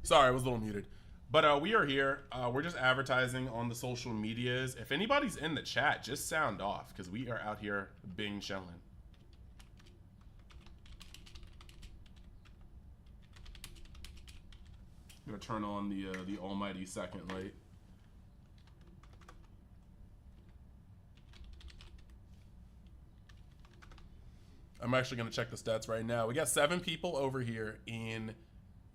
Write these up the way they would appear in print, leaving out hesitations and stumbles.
Sorry, I was a little muted. But we are here. We're just advertising on the social medias. If anybody's in the chat, just sound off because we are out here being chilling. I'm gonna turn on the almighty second light. I'm actually gonna check the stats right now. We got 7 people over here in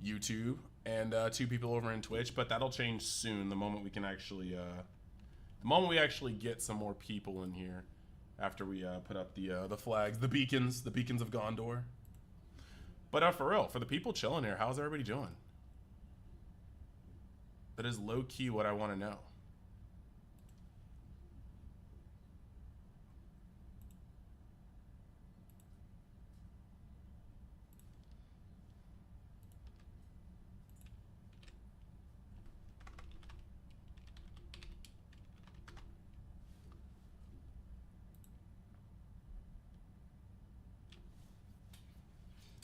YouTube and 2 people over in Twitch, but that'll change soon. The moment we can actually, the moment we actually get some more people in here, after we put up the flags, the beacons of Gondor. But for real, for the people chilling here, how's everybody doing? That is low key what I want to know.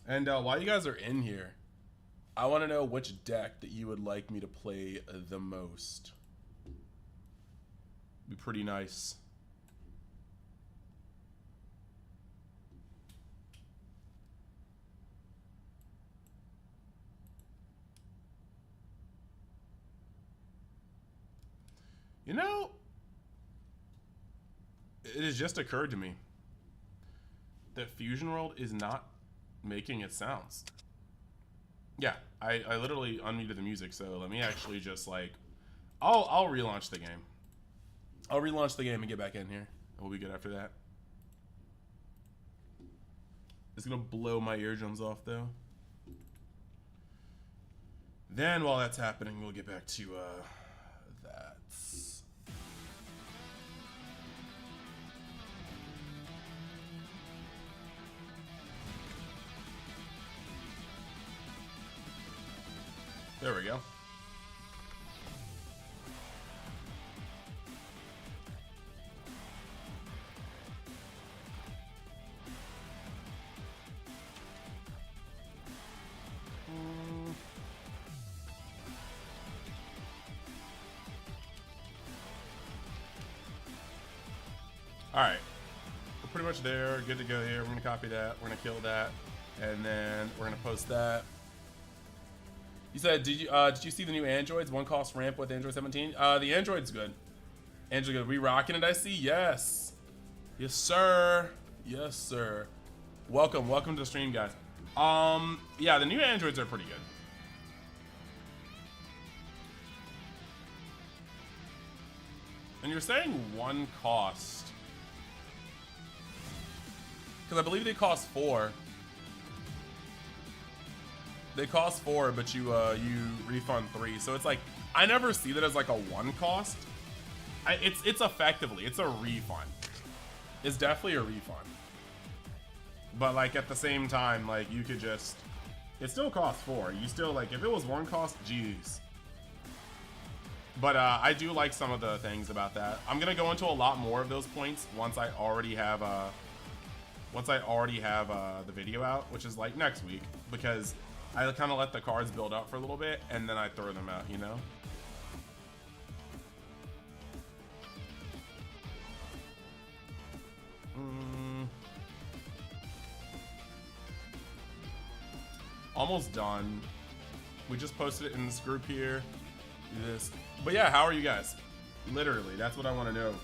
And while you guys are in here, I want to know which deck that you would like me to play the most. Be pretty nice. You know, it has just occurred to me that Fusion World is not making its sounds. Yeah, I literally unmuted the music, so let me actually just like, I'll relaunch the game. I'll relaunch the game and get back in here, and we'll be good after that. It's gonna blow my eardrums off though. Then while that's happening, we'll get back to that. There we go. All right, we're pretty much there. Good to go here. We're gonna copy that. We're gonna kill that, and then we're gonna post that. You said, did you see the new Androids? One cost ramp with Android 17. The Android's good. Android good. We rocking it, I see. Yes. Yes, sir. Yes, sir. Welcome to the stream, guys. Yeah, the new Androids are pretty good. And you're saying one cost. Because I believe they cost 4. They cost 4, but you refund 3. So it's like, I never see that as like a one cost. It's effectively, it's a refund. It's definitely a refund. But like at the same time, like you could just, it still costs 4. You still like, if it was one cost, geez. But I do like some of the things about that. I'm gonna go into a lot more of those points once I already have the video out, which is like next week, because I kind of let the cards build up for a little bit and then I throw them out, you know? Almost done. We just posted it in this group here. Do this. But yeah, how are you guys? Literally, that's what I want to know.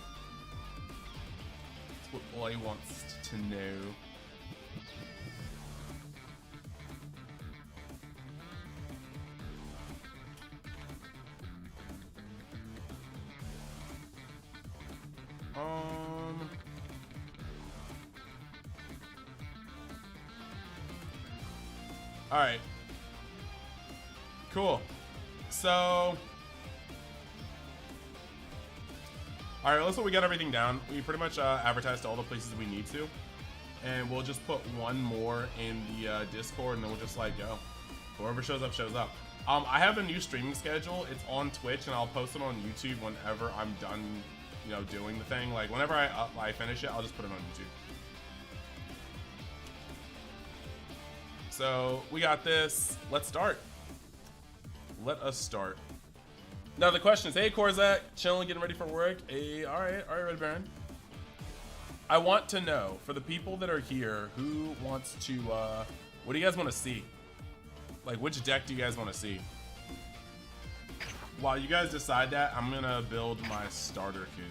That's what Oi wants to know. All right. Cool. So, all right, looks like we got everything down. We pretty much advertised all the places we need to, and we'll just put one more in the Discord, and then we'll just like go. Whoever shows up, shows up. I have a new streaming schedule. It's on Twitch, and I'll post it on YouTube whenever I'm done, you know, doing the thing. Like whenever I finish it, I'll just put it on YouTube. So we got this. Let's start. let us start. Now the question is, hey Korzak, chilling, getting ready for work. Hey, all right, Red Baron. I want to know, for the people that are here, who wants to, what do you guys want to see? Like, which deck do you guys want to see? While you guys decide that, I'm gonna build my starter queue.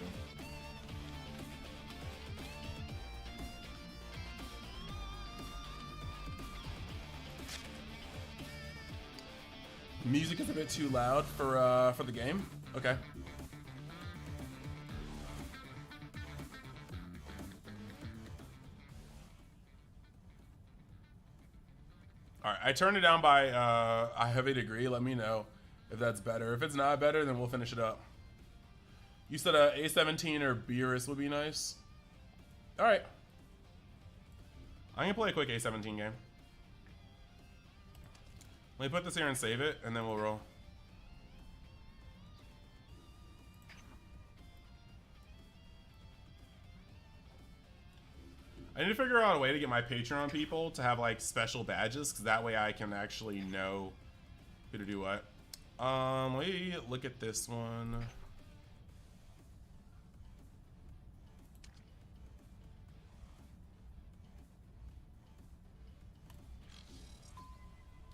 Music is a bit too loud for the game. Okay. All right, I turned it down by a heavy degree. Let me know if that's better. If it's not better, then we'll finish it up. You said A17 or Beerus would be nice. All right. I'm gonna play a quick A17 game. Let me put this here and save it, and then we'll roll. I need to figure out a way to get my Patreon people to have like special badges, because that way I can actually know who to do what. Let me look at this one.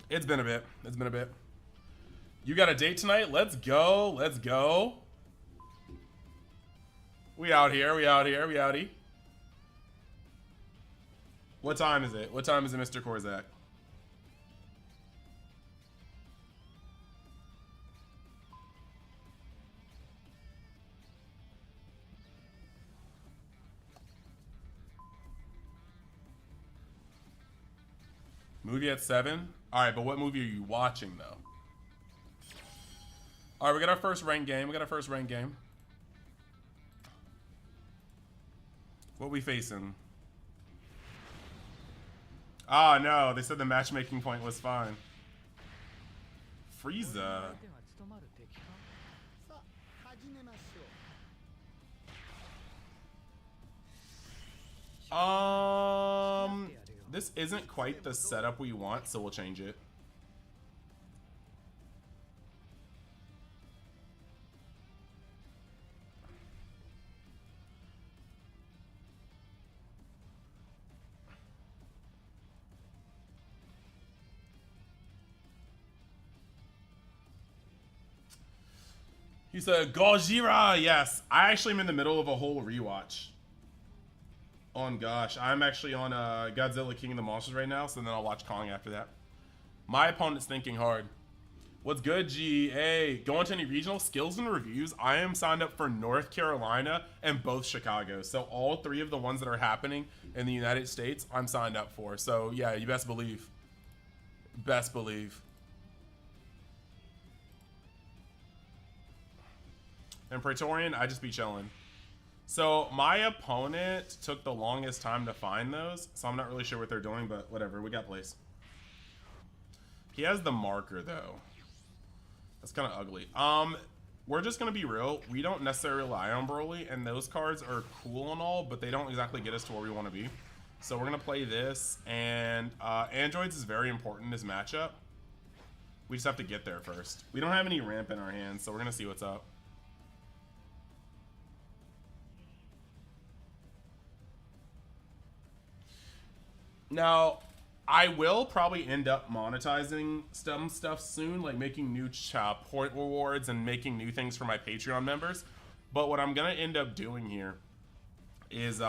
It's been a bit. It's been a bit. You got a date tonight? Let's go. Let's go. We out here. We out here. We outie. What time is it? What time is it, Mr. Korzak? Movie at 7? Alright, but what movie are you watching, though? Alright, we got our first ranked game. We got our first ranked game. What we facing? Ah, no. They said the matchmaking point was fine. Frieza. This isn't quite the setup we want, so we'll change it. He said, Gojira, yes. I actually am in the middle of a whole rewatch. Oh gosh, I'm actually on Godzilla King of the Monsters right now, so then I'll watch Kong after that. My opponent's thinking hard. What's good, G? Hey, going to any regional skills and reviews? I am signed up for North Carolina and both Chicago. So all three of the ones that are happening in the United States, I'm signed up for. So yeah, you best believe. Best believe. And Praetorian, I just be chilling. So my opponent took the longest time to find those, so I'm not really sure what they're doing, but whatever, we got place. He has the marker though. That's kind of ugly. We're just gonna be real. We don't necessarily rely on Broly, and those cards are cool and all, but they don't exactly get us to where we want to be. So we're gonna play this, and Androids is very important in this matchup. We just have to get there first. We don't have any ramp in our hands, so we're gonna see what's up. Now, I will probably end up monetizing some stuff soon, like making new point rewards and making new things for my Patreon members. But what I'm gonna end up doing here is,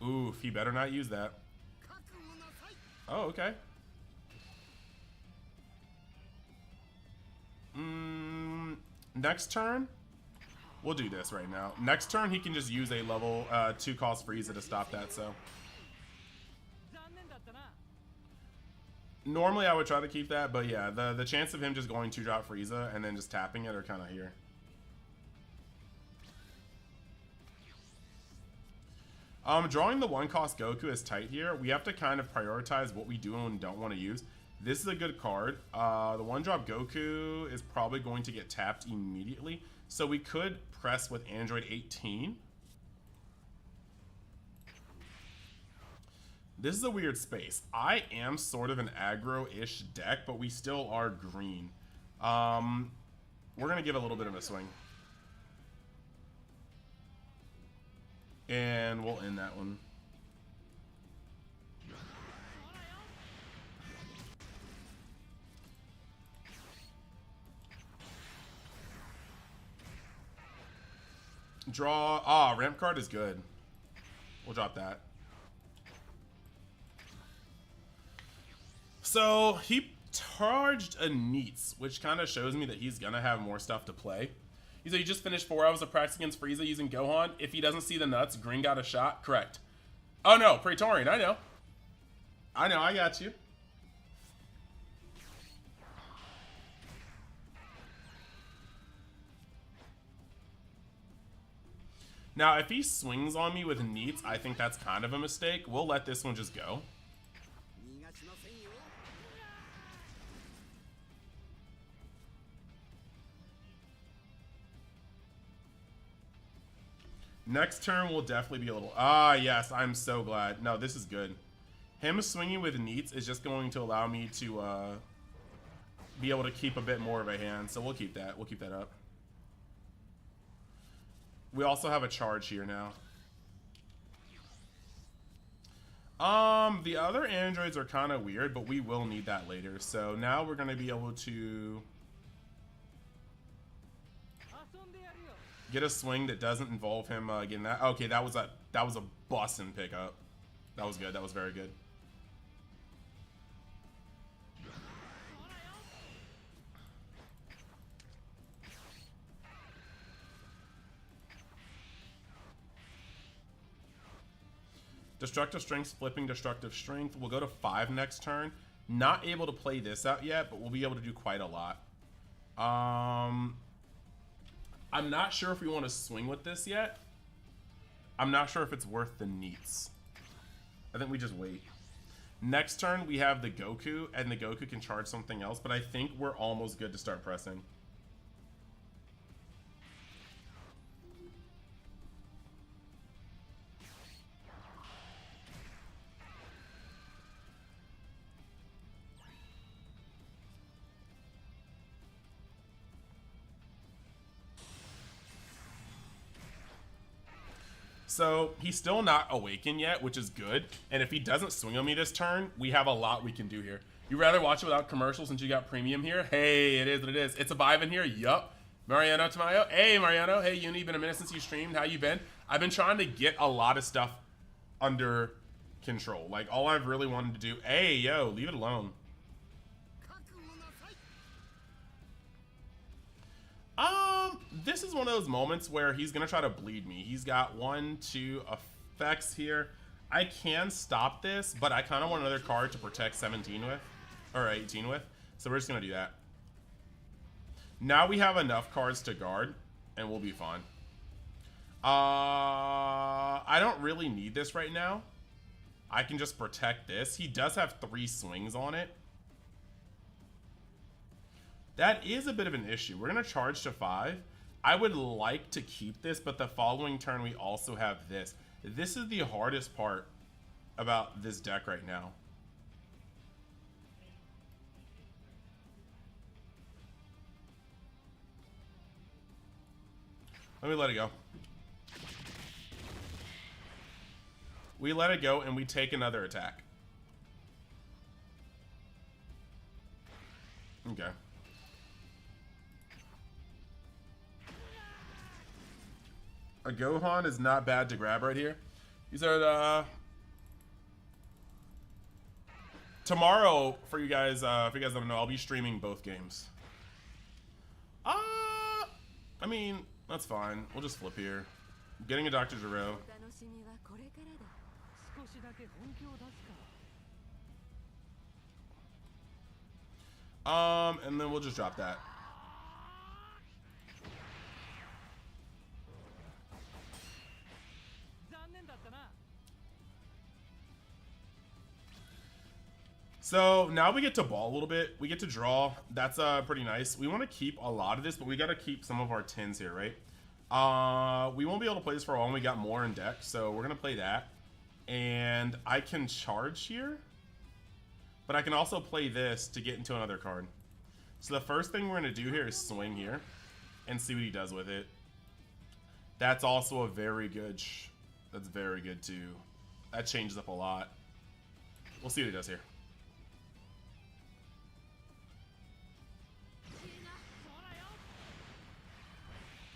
oof, he better not use that. Oh, okay. Next turn, we'll do this right now. Next turn, he can just use a level 2 cost Frieza to stop that, so. Normally I would try to keep that, but yeah, the chance of him just going 2-drop Frieza and then just tapping it are kind of here. Drawing the 1-cost Goku is tight here. We have to kind of prioritize what we do and don't want to use. This is a good card. The 1-drop Goku is probably going to get tapped immediately, so we could press with Android 18. This is a weird space. I am sort of an aggro-ish deck, but we still are green. We're going to give a little bit of a swing. And we'll end that one. Draw. Ah, ramp card is good. We'll drop that. So he charged a Neats, which kind of shows me that he's gonna have more stuff to play. He said he just finished 4 hours of practice against Frieza using Gohan. If he doesn't see the nuts, Green got a shot. Correct. Oh no, Praetorian. I know. I got you. Now, if he swings on me with Neats, I think that's kind of a mistake. We'll let this one just go. Next turn will definitely be a little... Ah, yes, I'm so glad. No, this is good. Him swinging with Neats is just going to allow me to be able to keep a bit more of a hand. So we'll keep that. We'll keep that up. We also have a charge here now. The other androids are kind of weird, but we will need that later. So now we're going to be able to get a swing that doesn't involve him getting that. Okay, that was a bussin' pickup. That was good. That was very good. Destructive Strength, flipping Destructive Strength. We'll go to 5 next turn. Not able to play this out yet, but we'll be able to do quite a lot. I'm not sure if we want to swing with this yet. I'm not sure if it's worth the Neats. I think we just wait. Next turn, we have the Goku, and the Goku can charge something else, but I think we're almost good to start pressing. So he's still not awakened yet, which is good. And if he doesn't swing on me this turn, we have a lot we can do here. You rather watch it without commercials since you got premium here? Hey, it is what it is. It's a vibe in here. Yup. Mariano Tamayo. Hey, Mariano. Hey, Uni. Been a minute since you streamed. How you been? I've been trying to get a lot of stuff under control. Like, all I've really wanted to do... Hey, yo, leave it alone. This is one of those moments where he's gonna try to bleed me. He's got 1, 2 effects here. I can stop this, but I kind of want another card to protect 17 with, or 18 with. So we're just gonna do that. Now we have enough cards to guard, and we'll be fine. I don't really need this right now. I can just protect this. He does have 3 swings on it. That is a bit of an issue. We're going to charge to 5. I would like to keep this, but the following turn we also have this. This is the hardest part about this deck right now. Let me let it go. We let it go and we take another attack. Okay. A Gohan is not bad to grab right here. These are tomorrow for you guys. If you guys don't know, I'll be streaming both games. I mean, that's fine. We'll just flip here. Getting a Dr. Gero. And then we'll just drop that. So now we get to ball a little bit. We get to draw. That's pretty nice. We want to keep a lot of this, but we got to keep some of our 10s here, right? We won't be able to play this for a while when we got more in deck, so we're going to play that. And I can charge here, but I can also play this to get into another card. So the first thing we're going to do here is swing here and see what he does with it. That's also a very good... that's very good too. That changes up a lot. We'll see what he does here.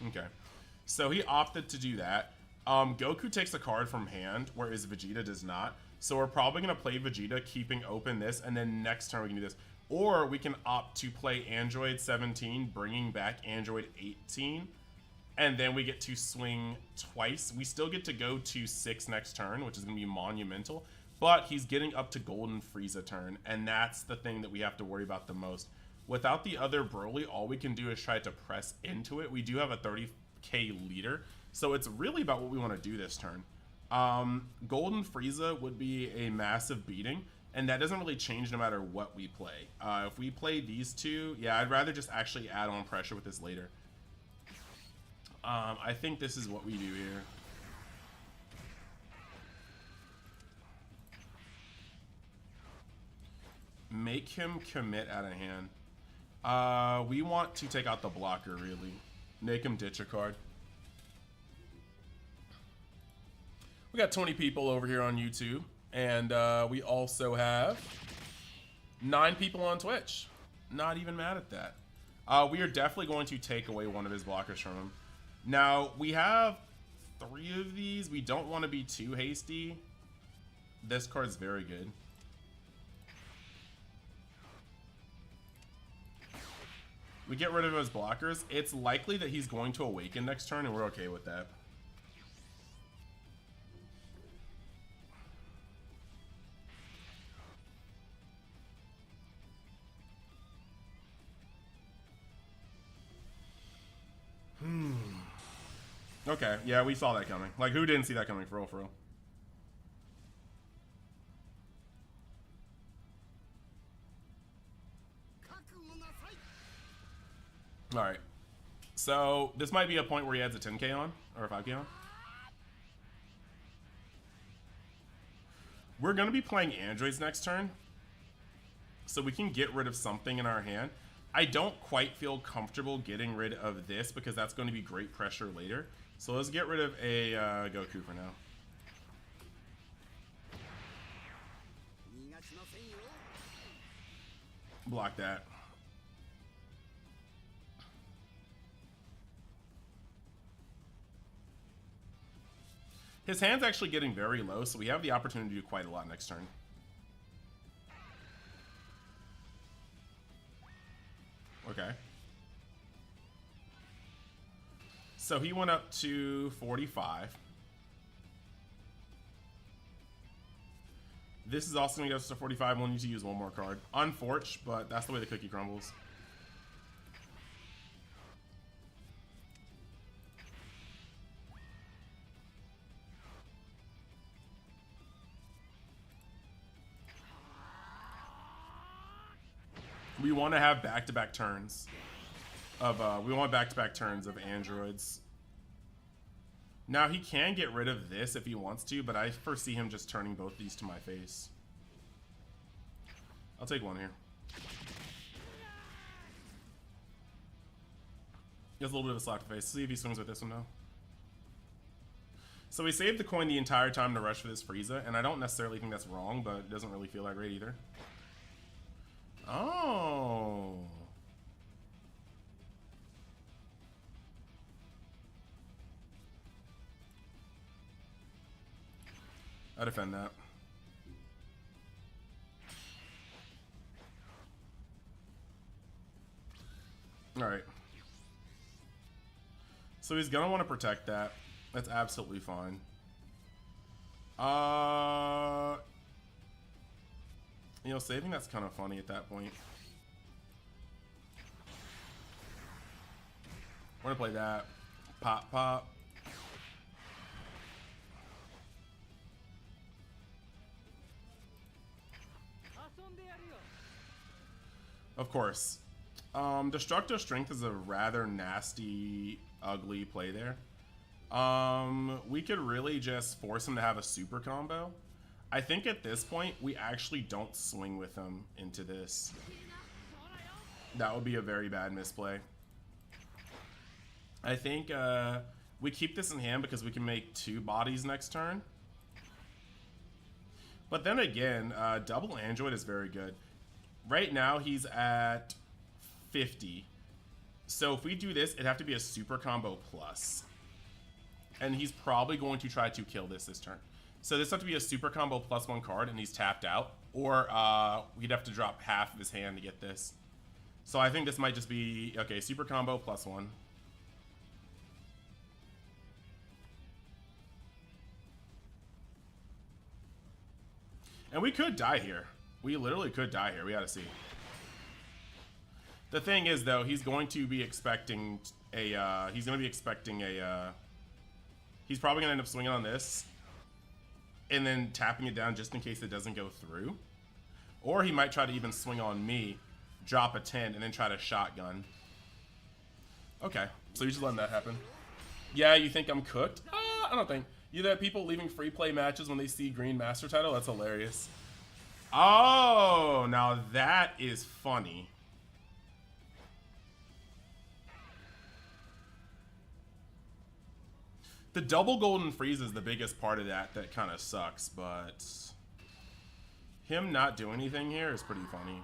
Okay. So he opted to do that. Goku takes a card from hand, whereas Vegeta does not. So we're probably going to play Vegeta, keeping open this, and then next turn we can do this. Or we can opt to play Android 17, bringing back Android 18, and then we get to swing twice. We still get to go to 6 next turn, which is going to be monumental, but he's getting up to Golden Frieza turn, and that's the thing that we have to worry about the most. Without the other Broly, all we can do is try to press into it. We do have a 30k leader, so it's really about what we want to do this turn. Golden Frieza would be a massive beating, and that doesn't really change no matter what we play. If we play these two, yeah, I'd rather just actually add on pressure with this later. I think this is what we do here. Make him commit out of hand. We want to take out the blocker, really. Make him ditch a card. We got 20 people over here on YouTube, and we also have 9 people on Twitch. Not even mad at that. We are definitely going to take away one of his blockers from him. Now, we have 3 of these. We don't want to be too hasty. This card's very good. We get rid of his blockers. It's likely that he's going to awaken next turn, and we're okay with that. Okay, yeah, we saw that coming. Like, who didn't see that coming, for real, for real? Alright. So, this might be a point where he adds a 10k on, or a 5k on. We're going to be playing androids next turn, so we can get rid of something in our hand. I don't quite feel comfortable getting rid of this, because that's going to be great pressure later. So let's get rid of a Goku for now. Block that. His hand's actually getting very low, so we have the opportunity to do quite a lot next turn. Okay. So he went up to 45. This is also going to get us to 45. We'll need to use one more card. Unfortunate, but that's the way the cookie crumbles. We want to have back-to-back turns of androids. Now he can get rid of this if he wants to, but I foresee him just turning both these to my face. I'll take one here. He has a little bit of a slack face. See if he swings with this one now. So we saved the coin the entire time to rush for this Frieza, and I don't necessarily think that's wrong, but it doesn't really feel that great either. Oh. I defend that. Alright. So he's gonna want to protect that. That's absolutely fine. You know, saving that's kind of funny at that point. We're gonna play that. Pop, pop. Of course. Destructo Strength is a rather nasty, ugly play there. We could really just force him to have a super combo. I think at this point, we actually don't swing with him into this. That would be a very bad misplay. I think we keep this in hand because we can make 2 bodies next turn. But then again, double Android is very good. Right now, he's at 50. So if we do this, it'd have to be a super combo plus. And he's probably going to try to kill this turn. So this have to be a super combo plus 1 card, and he's tapped out. Or we'd have to drop half of his hand to get this. So I think this might just be, okay, super combo plus 1. And we could die here. We literally could die here. We gotta see. The thing is, though, he's going to be expecting a, he's probably gonna end up swinging on this and then tapping it down just in case it doesn't go through. Or he might try to even swing on me, drop a 10, and then try to shotgun. Okay, so you're just letting that happen. Yeah, you think I'm cooked? I don't think. You have people leaving free play matches when they see Green Master title? That's hilarious. Oh, now that is funny. The double golden freeze is the biggest part of that kind of sucks, but him not doing anything here is pretty funny.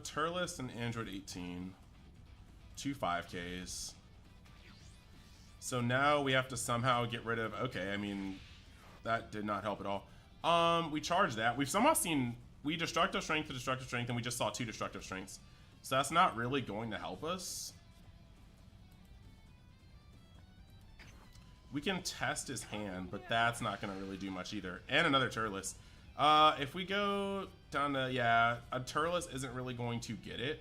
Turles and Android 18. 2 5Ks. So now we have to somehow get rid of... Okay, I mean, that did not help at all. We charged that. We've somehow seen... We destructive strength to destructive strength, and we just saw 2 destructive strengths. So that's not really going to help us. We can test his hand, but that's not going to really do much either. And another Turles. If we go down to, yeah, a Turles isn't really going to get it.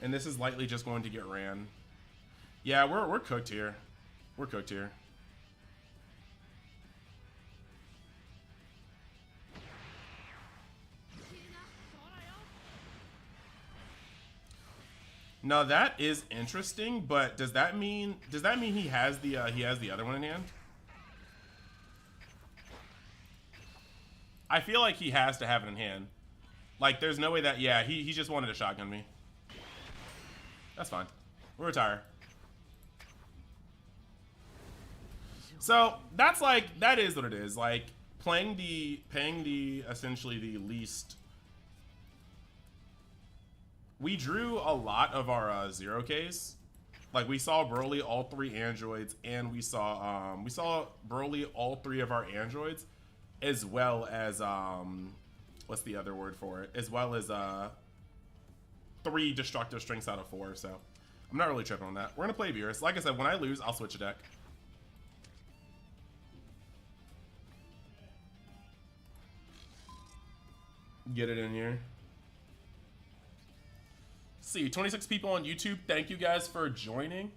And this is likely just going to get ran. Yeah, we're cooked here. We're cooked here. Now that is interesting, but does that mean he has the other one in hand? I feel like he has to have it in hand. Like, there's no way that... Yeah, he just wanted to shotgun me. That's fine. We'll retire. So, that's like... That is what it is. Like, paying the... Essentially the least... We drew a lot of our 0Ks. Like, we saw Broly all 3 androids, and we saw Broly all 3 of our androids, as well as what's the other word for it? As well as 3 destructive strengths out of 4. So I'm not really tripping on that. We're gonna play Beerus. Like I said, when I lose, I'll switch a deck. Get it in here. See, 26 people on YouTube. Thank you guys for joining.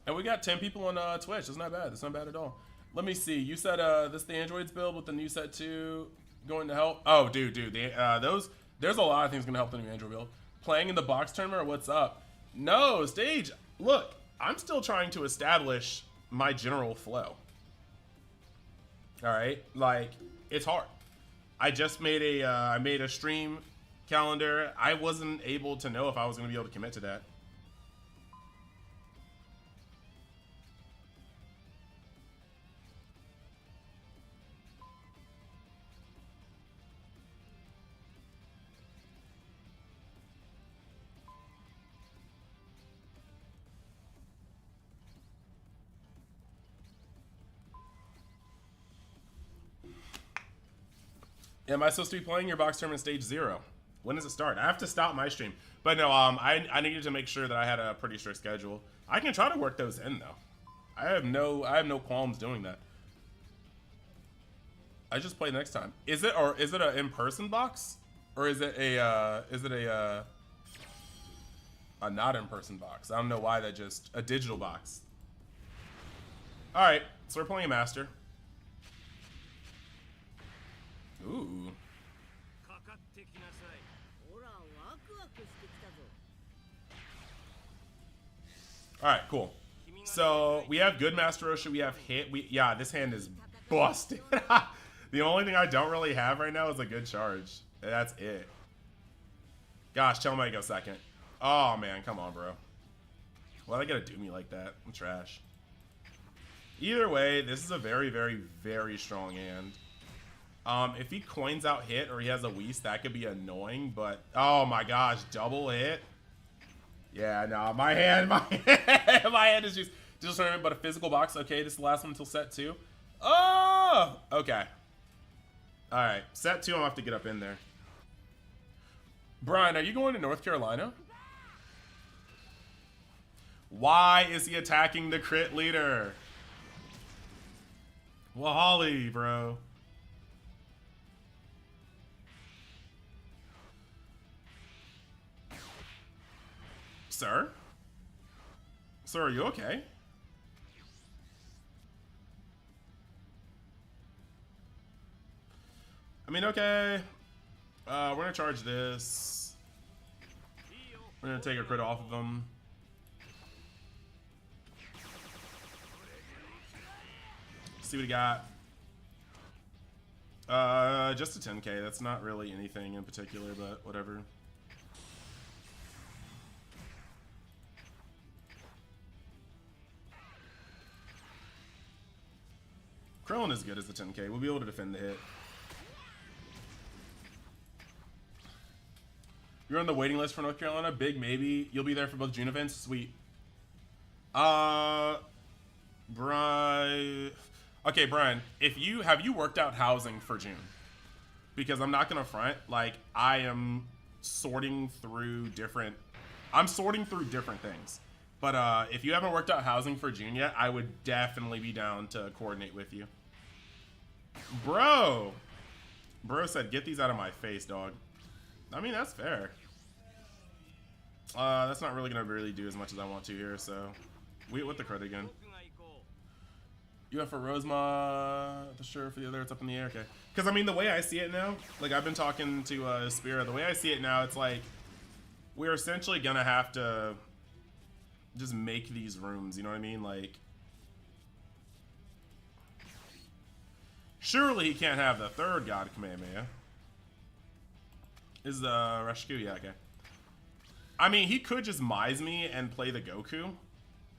And we got 10 people on Twitch. That's not bad. That's not bad at all. Let me see. You said this the androids build with the new set 2 going to help. Oh, dude. There's a lot of things going to help the new android build. Playing in the box tournament or what's up? No, Stage. Look, I'm still trying to establish my general flow. All right? Like, it's hard. I just made a stream calendar. I wasn't able to know if I was going to be able to commit to that. Am I supposed to be playing your box tournament stage 0? When does it start? I have to stop my stream. But no, I needed to make sure that I had a pretty strict schedule. I can try to work those in though. I have no qualms doing that. I just play next time. Is it a in-person box? Or is it a not in-person box? I don't know why that just a digital box. Alright, so we're playing a master. Ooh. Alright, cool. So we have good Master Roshi, we have hit. Yeah, this hand is busted. The only thing I don't really have right now is a good charge. That's it. Gosh, tell me I go second. Oh man, come on, bro. Why'd I gotta do me like that? I'm trash. Either way, this is a very, very, very strong hand. If he coins out hit or he has a Whis, that could be annoying, but oh my gosh, double hit. Yeah, no, my hand is just tournament, but a physical box. Okay, this is the last one until set 2. Oh, okay. All right, set 2, I'm gonna have to get up in there. Brian, are you going to North Carolina? Why is he attacking the crit leader? Wally, bro. Sir? Sir, are you okay? I mean, okay. We're gonna charge this. We're gonna take a crit off of him. See what he got. Just a 10k. That's not really anything in particular, but whatever. Krillin is good as the 10k. We'll be able to defend the hit. You're on the waiting list for North Carolina? Big maybe. You'll be there for both June events? Sweet. Brian. Okay, Brian, have you worked out housing for June? Because I'm not gonna front, like I am sorting through different things. But if you haven't worked out housing for June yet, I would definitely be down to coordinate with you. Bro said, get these out of my face, dog. I mean, that's fair. That's not really gonna really do as much as I want to here, so we with the credit again. You have for Rosemont, the sure for the other, it's up in the air, okay. Because I mean, the way I see it now, like I've been talking to Spira, the way I see it now, it's like we're essentially gonna have to just make these rooms, you know what I mean? Like, surely he can't have the third God Kamehameha. Is the Rashiku? Yeah, okay. I mean, he could just Mise me and play the Goku.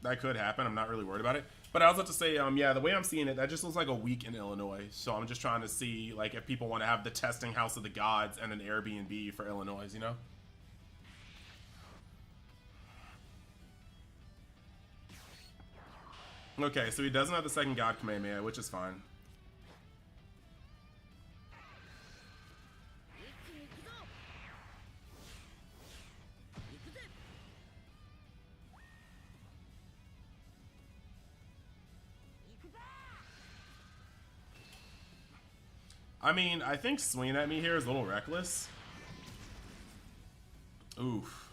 That could happen. I'm not really worried about it. But I was about to say, yeah, the way I'm seeing it, that just looks like a week in Illinois. So I'm just trying to see, like, if people want to have the testing House of the Gods and an Airbnb for Illinois, you know? Okay, so he doesn't have the second God Kamehameha, which is fine. I mean, I think swinging at me here is a little reckless. Oof.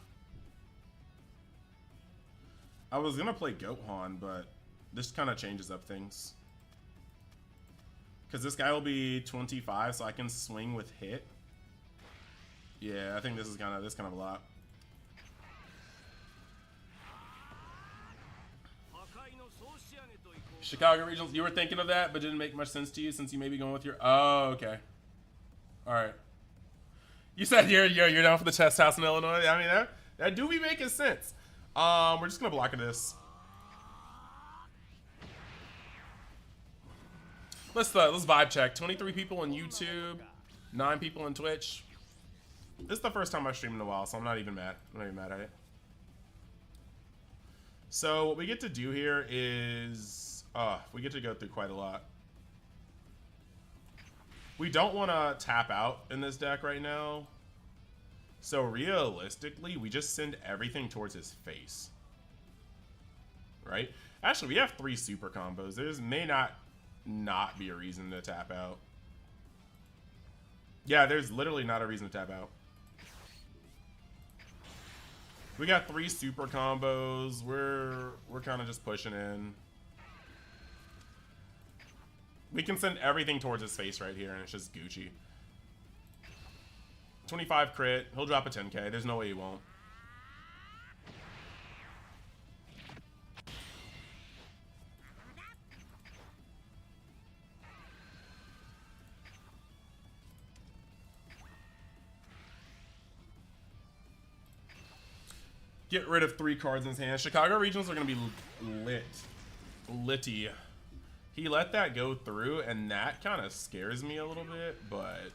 I was gonna play Gohan, but this kind of changes up things. Because this guy will be 25, so I can swing with hit. Yeah, I think this is kind of a lot. Chicago Regionals, you were thinking of that, but didn't make much sense to you since you may be going with your... Oh, okay. All right. You said you're down for the test house in Illinois. I mean, that do be making sense. We're just gonna block this. Let's vibe check. 23 people on YouTube, 9 people on Twitch. This is the first time I've streamed in a while, so I'm not even mad. I'm not even mad at it. So what we get to do here is... we get to go through quite a lot. We don't want to tap out in this deck right now. So realistically, we just send everything towards his face. Right? Actually, we have 3 super combos. There's may not be a reason to tap out. Yeah, there's literally not a reason to tap out. We got 3 super combos. We're kind of just pushing in. We can send everything towards his face right here, and it's just Gucci. 25 crit. He'll drop a 10k. There's no way he won't. Get rid of 3 cards in his hand. Chicago Regionals are going to be lit. Litty. He let that go through, and that kind of scares me a little bit, but...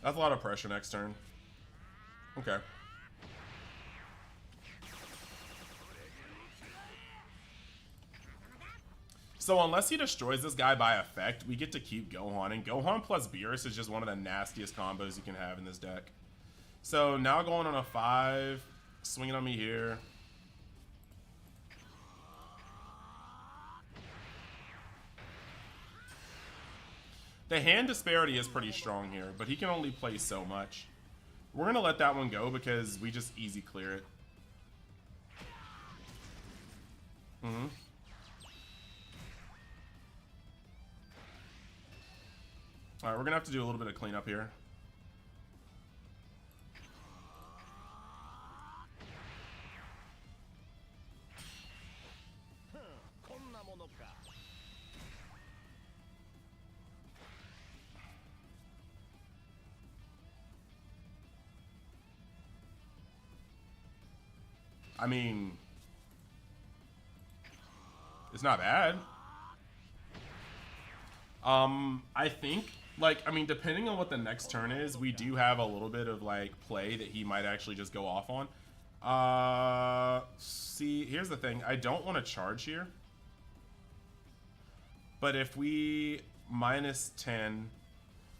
That's a lot of pressure next turn. Okay. So unless he destroys this guy by effect, we get to keep Gohan. And Gohan plus Beerus is just one of the nastiest combos you can have in this deck. So now going on a 5, swinging on me here. The hand disparity is pretty strong here, but he can only play so much. We're going to let that one go because we just easy clear it. Alright, we're going to have to do a little bit of cleanup here. I mean, it's not bad. I think, like, I mean, depending on what the next turn is, we do have a little bit of, like, play that he might actually just go off on. See, here's the thing. I don't want to charge here. But if we minus 10,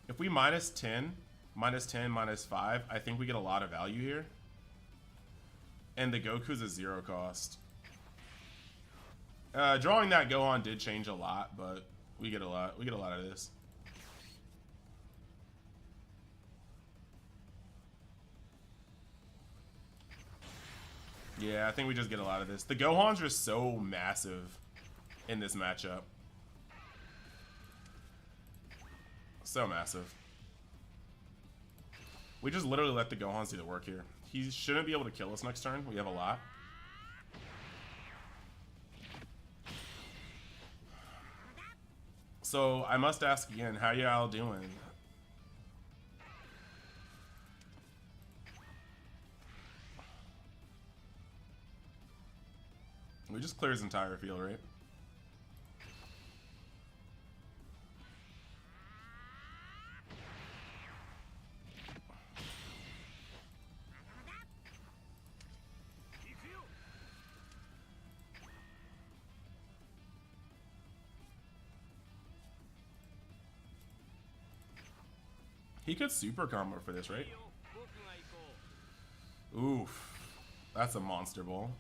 if we minus 10, minus 10, minus 5, I think we get a lot of value here. And the Goku's a 0 cost. Drawing that Gohan did change a lot, but we get a lot. We get a lot of this. Yeah, I think we just get a lot of this. The Gohans are so massive in this matchup. So massive. We just literally let the Gohans do the work here. He shouldn't be able to kill us next turn. We have a lot. So I must ask again, how y'all doing? We just clear his entire field, right? He could super combo for this, right? Oof. That's a monster ball.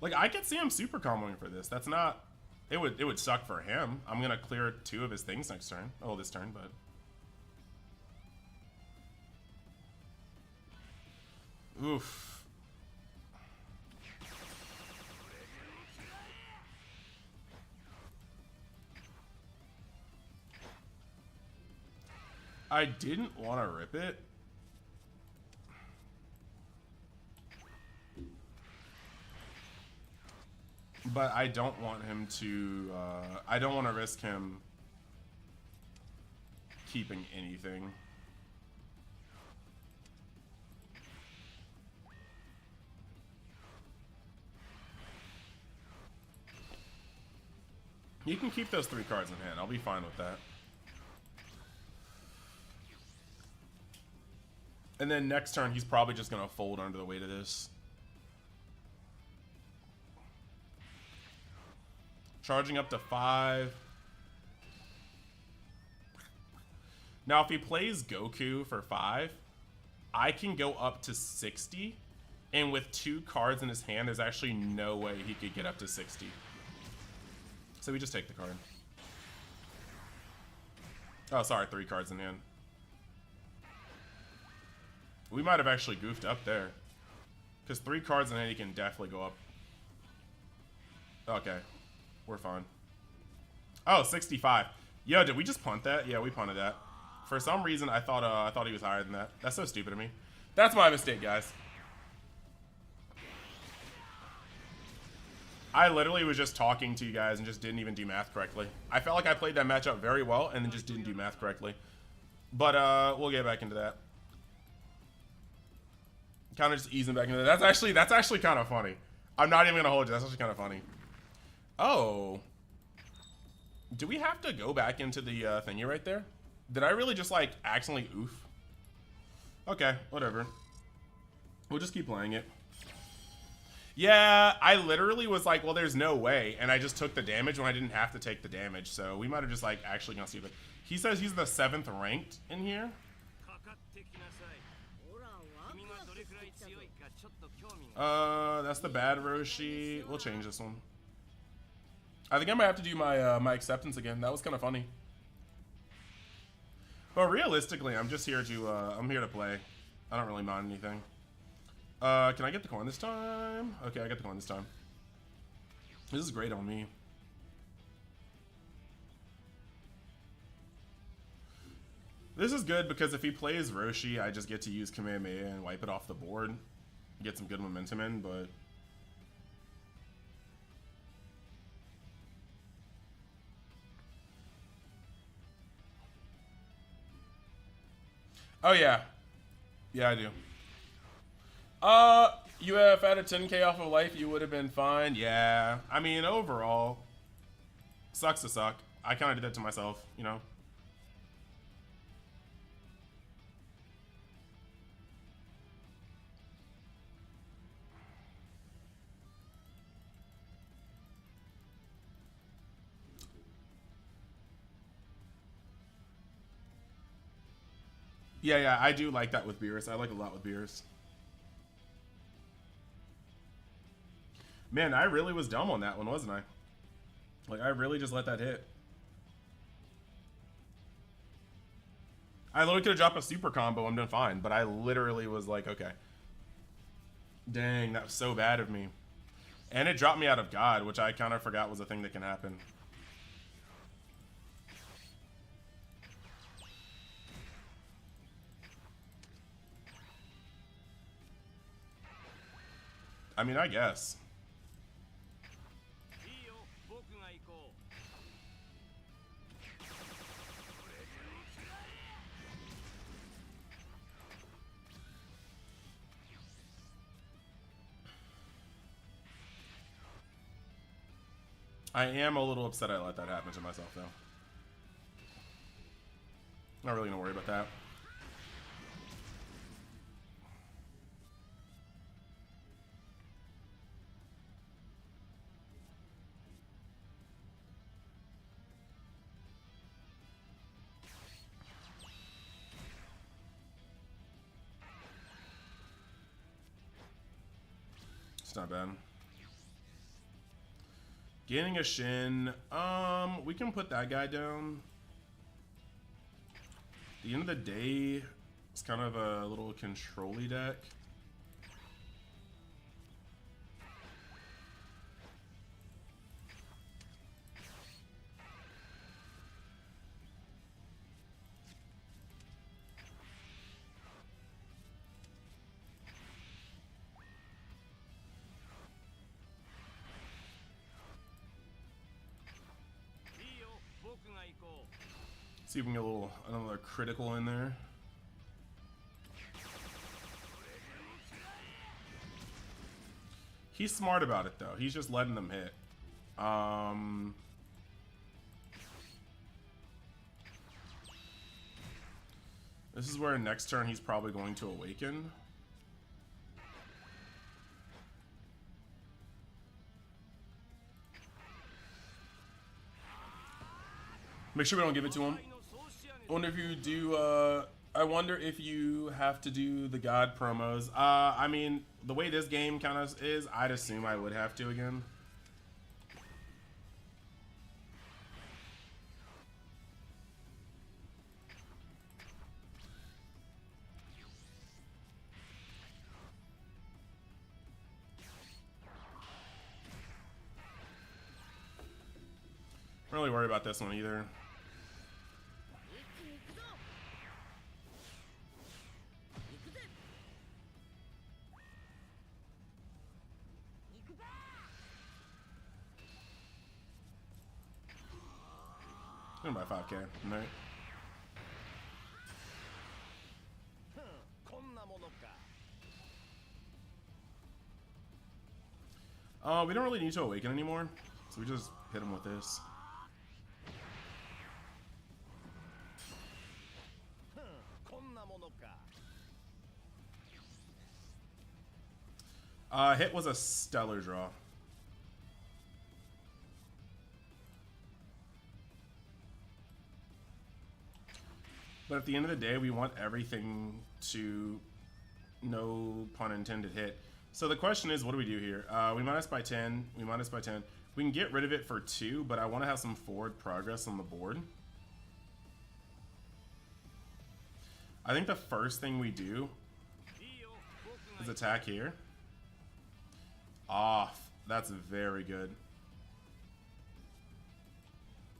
Like, I could see him super comboing for this. That's not... It would suck for him. I'm going to clear 2 of his things next turn. Oh, this turn, but... Oof. I didn't want to rip it. But I don't want him to, I don't want to risk him keeping anything. You can keep those 3 cards in hand. I'll be fine with that. And then next turn, he's probably just going to fold under the weight of this. Charging up to 5. Now, if he plays Goku for 5, I can go up to 60. And with 2 cards in his hand, there's actually no way he could get up to 60. So we just take the card. Oh, sorry, 3 cards in hand. We might have actually goofed up there. Because 3 cards in hand, he can definitely go up. Okay. We're fine. Oh, 65. Yo, did we just punt that? Yeah, we punted that. For some reason, I thought he was higher than that. That's so stupid of me. That's my mistake, guys. I literally was just talking to you guys and just didn't even do math correctly. I felt like I played that matchup very well and then just didn't do math correctly. But we'll get back into that. Kind of just easing back into that. That's actually kind of funny. I'm not even gonna hold you. That's actually kind of funny. Oh, do we have to go back into the thingy right there? Did I really just like accidentally oof? Okay, whatever. We'll just keep playing it. Yeah, I literally was like, well, there's no way, and I just took the damage when I didn't have to take the damage. So we might have just like actually gonna see it. He says he's the 7th ranked in here. That's the bad Roshi. We'll change this one. I think I might have to do my my acceptance again. That was kind of funny. But realistically, I'm just here to I'm here to play. I don't really mind anything. Can I get the coin this time? Okay, I got the coin this time. This is great on me. This is good because if he plays Roshi, I just get to use Kamehameha and wipe it off the board. Get some good momentum in, but... Oh, yeah. Yeah, I do. You have had a 10K off of life, you would have been fine. Yeah. I mean, overall, sucks to suck. I kind of did that to myself, you know? Yeah, I do like that with Beerus. I like a lot with Beerus. Man, I really was dumb on that one, wasn't I? Like, I really just let that hit. I literally could have dropped a super combo and been fine, but I literally was like, okay. Dang, that was so bad of me. And it dropped me out of God, which I kind of forgot was a thing that can happen. I mean, I guess. I am a little upset I let that happen to myself, though. Not really gonna worry about that. It's not bad. Gaining a Shin. We can put that guy down. At the end of the day, it's kind of a little control-y deck. See if we can get another critical in there. He's smart about it though. He's just letting them hit. This is where next turn he's probably going to awaken. Make sure we don't give it to him. I wonder if you do, I wonder if you have to do the God promos. I mean, the way this game kind of is, I'd assume I would have to again. I'm really worried about this one either. I'm gonna buy 5K. Right. We don't really need to awaken anymore, so we just hit him with this. Hit was a stellar draw. But at the end of the day, we want everything to, no pun intended, hit. So the question is, what do we do here? We minus by 10. We minus by 10. We can get rid of it for 2, but I want to have some forward progress on the board. I think the first thing we do is attack here. Off. That's very good.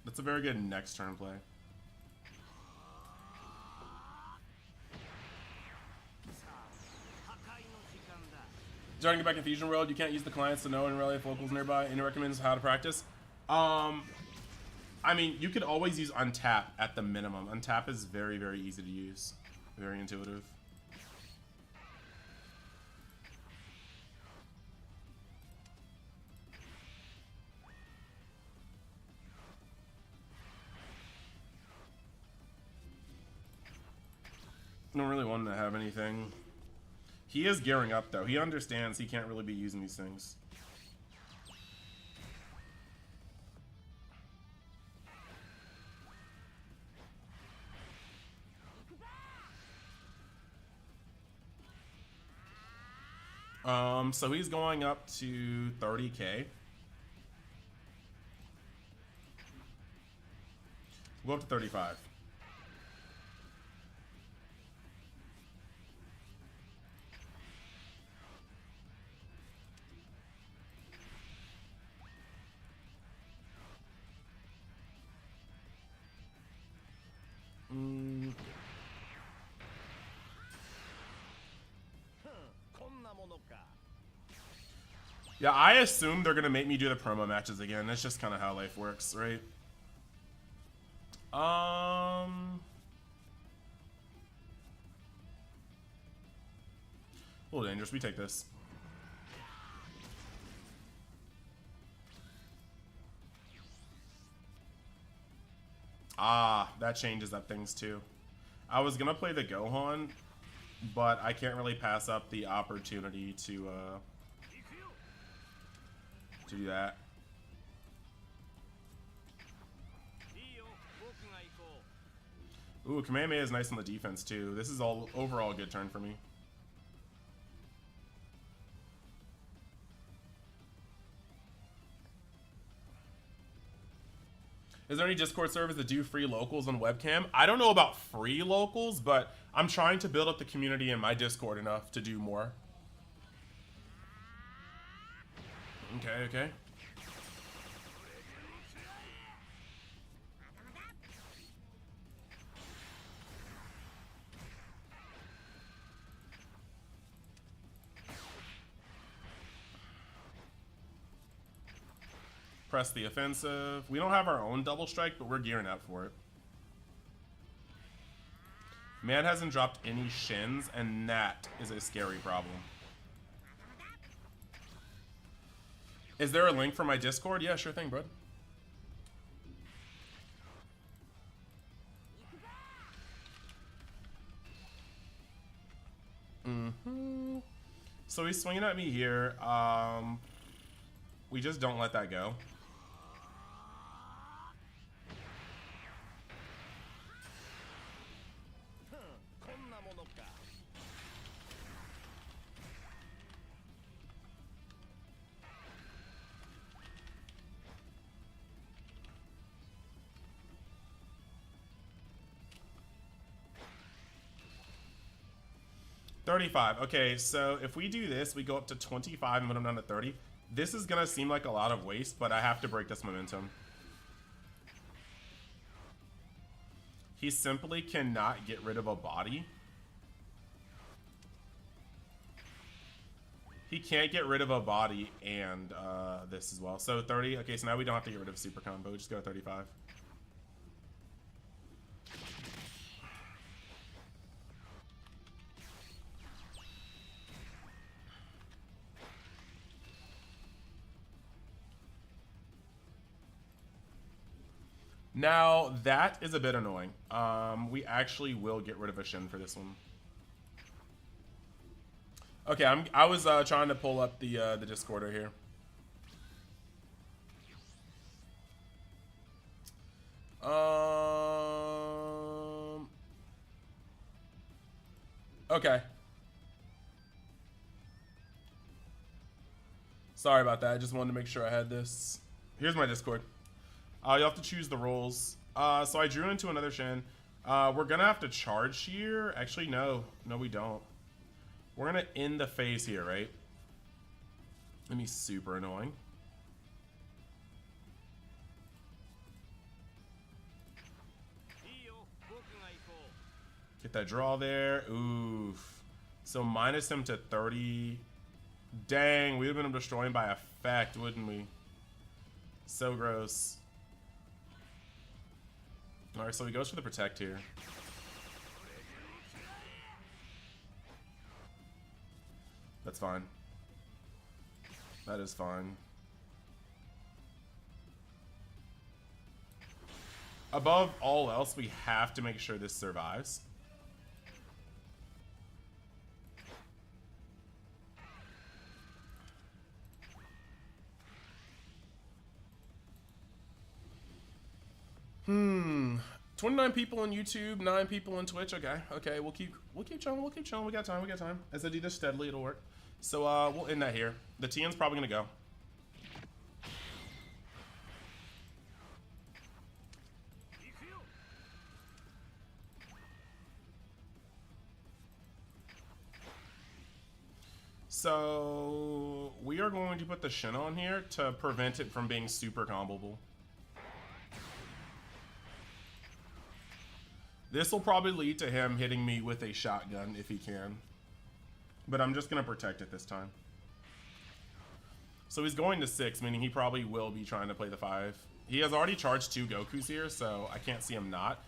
That's a very good next turn play. Starting to get back in Fusion World, you can't use the clients to know and really if locals nearby. Any recommends how to practice? I mean, you could always use untap at the minimum. Untap is very, very easy to use. Very intuitive. I don't really want him to have anything. He is gearing up, though. He understands he can't really be using these things. So he's going up to 30K. We'll go up to 35. Yeah, I assume they're gonna make me do the promo matches again. That's just kind of how life works, right? A little dangerous. We take this. Ah, that changes up things too. I was gonna play the Gohan, but I can't really pass up the opportunity to do that. Ooh, Kamehameha is nice on the defense too. This is all overall a good turn for me. Is there any Discord servers that do free locals on webcam? I don't know about free locals, but I'm trying to build up the community in my Discord enough to do more. Okay, okay. Press the offensive. We don't have our own double strike, but we're gearing up for it. Man hasn't dropped any shins, and that is a scary problem. Is there a link for my Discord? Yeah, sure thing, bud. So he's swinging at me here. We just don't let that go. 35. Okay, so if we do this, we go up to 25 and put him down to 30. This is gonna seem like a lot of waste, but I have to break this momentum. He simply cannot get rid of a body. He can't get rid of a body and this as well. So 30. Okay, so now we don't have to get rid of super combo. Just go 35. Now, that is a bit annoying. We actually will get rid of a Shin for this one. Okay, I was trying to pull up the Discorder here. Okay. Sorry about that. I just wanted to make sure I had this. Here's my Discord. You have to choose the roles. So I drew into another Shin. We're gonna have to charge here. Actually, no. No, we don't. We're gonna end the phase here, right? Gonna be super annoying. Get that draw there. Oof. So minus him to 30. Dang, we would have been destroying by effect, wouldn't we? So gross. Alright, so he goes for the protect here. That's fine. That is fine. Above all else, we have to make sure this survives. Hmm. 29 people on YouTube, 9 people on Twitch. Okay, okay, we'll keep chilling, we'll keep chilling. We got time. As I do this steadily, it'll work. So we'll end that here. The TN's probably gonna go. So we are going to put the Shin on here to prevent it from being super comboable. This will probably lead to him hitting me with a shotgun if he can. But I'm just going to protect it this time. So he's going to 6, meaning he probably will be trying to play the 5. He has already charged 2 Gokus here, so I can't see him not.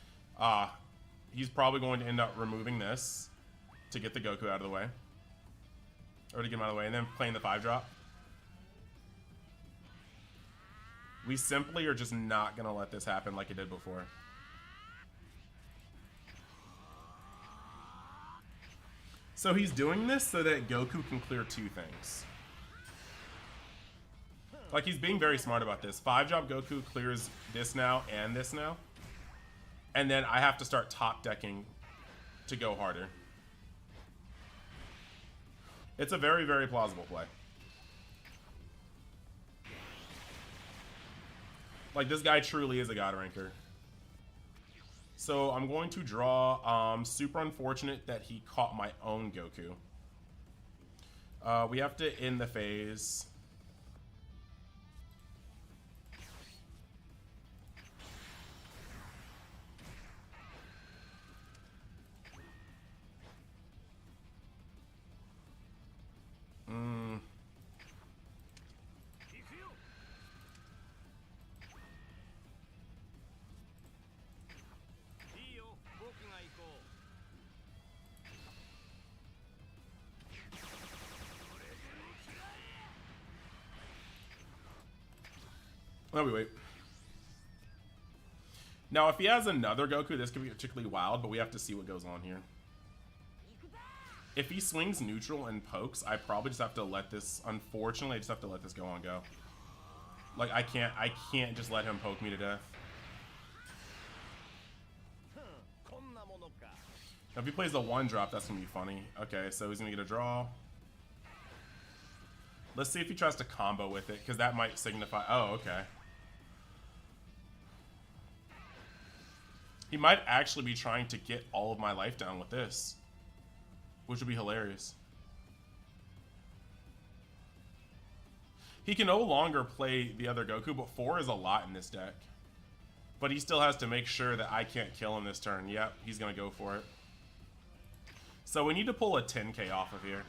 He's probably going to end up removing this to get the Goku out of the way. Or to get him out of the way, and then playing the 5-drop. We simply are just not going to let this happen like it did before. So he's doing this so that Goku can clear 2 things. Like, he's being very smart about this. 5-drop Goku clears this now and this now. And then I have to start top decking to go harder. It's a very, very plausible play. Like, this guy truly is a God ranker. So I'm going to draw. Super unfortunate that he caught my own Goku. We have to end the phase. Let me wait. Now, if he has another Goku, this could be particularly wild, but we have to see what goes on here. If he swings neutral and pokes, I probably just have to let this, unfortunately, I just have to let this go on go. Like, I can't just let him poke me to death. Now, if he plays the 1-drop, that's gonna be funny. Okay, so he's gonna get a draw. Let's see if he tries to combo with it, because that might signify, oh, okay. He might actually be trying to get all of my life down with this. which would be hilarious. He can no longer play the other Goku, but 4 is a lot in this deck. But he still has to make sure that I can't kill him this turn. Yep, he's going to go for it. So we need to pull a 10k off of here.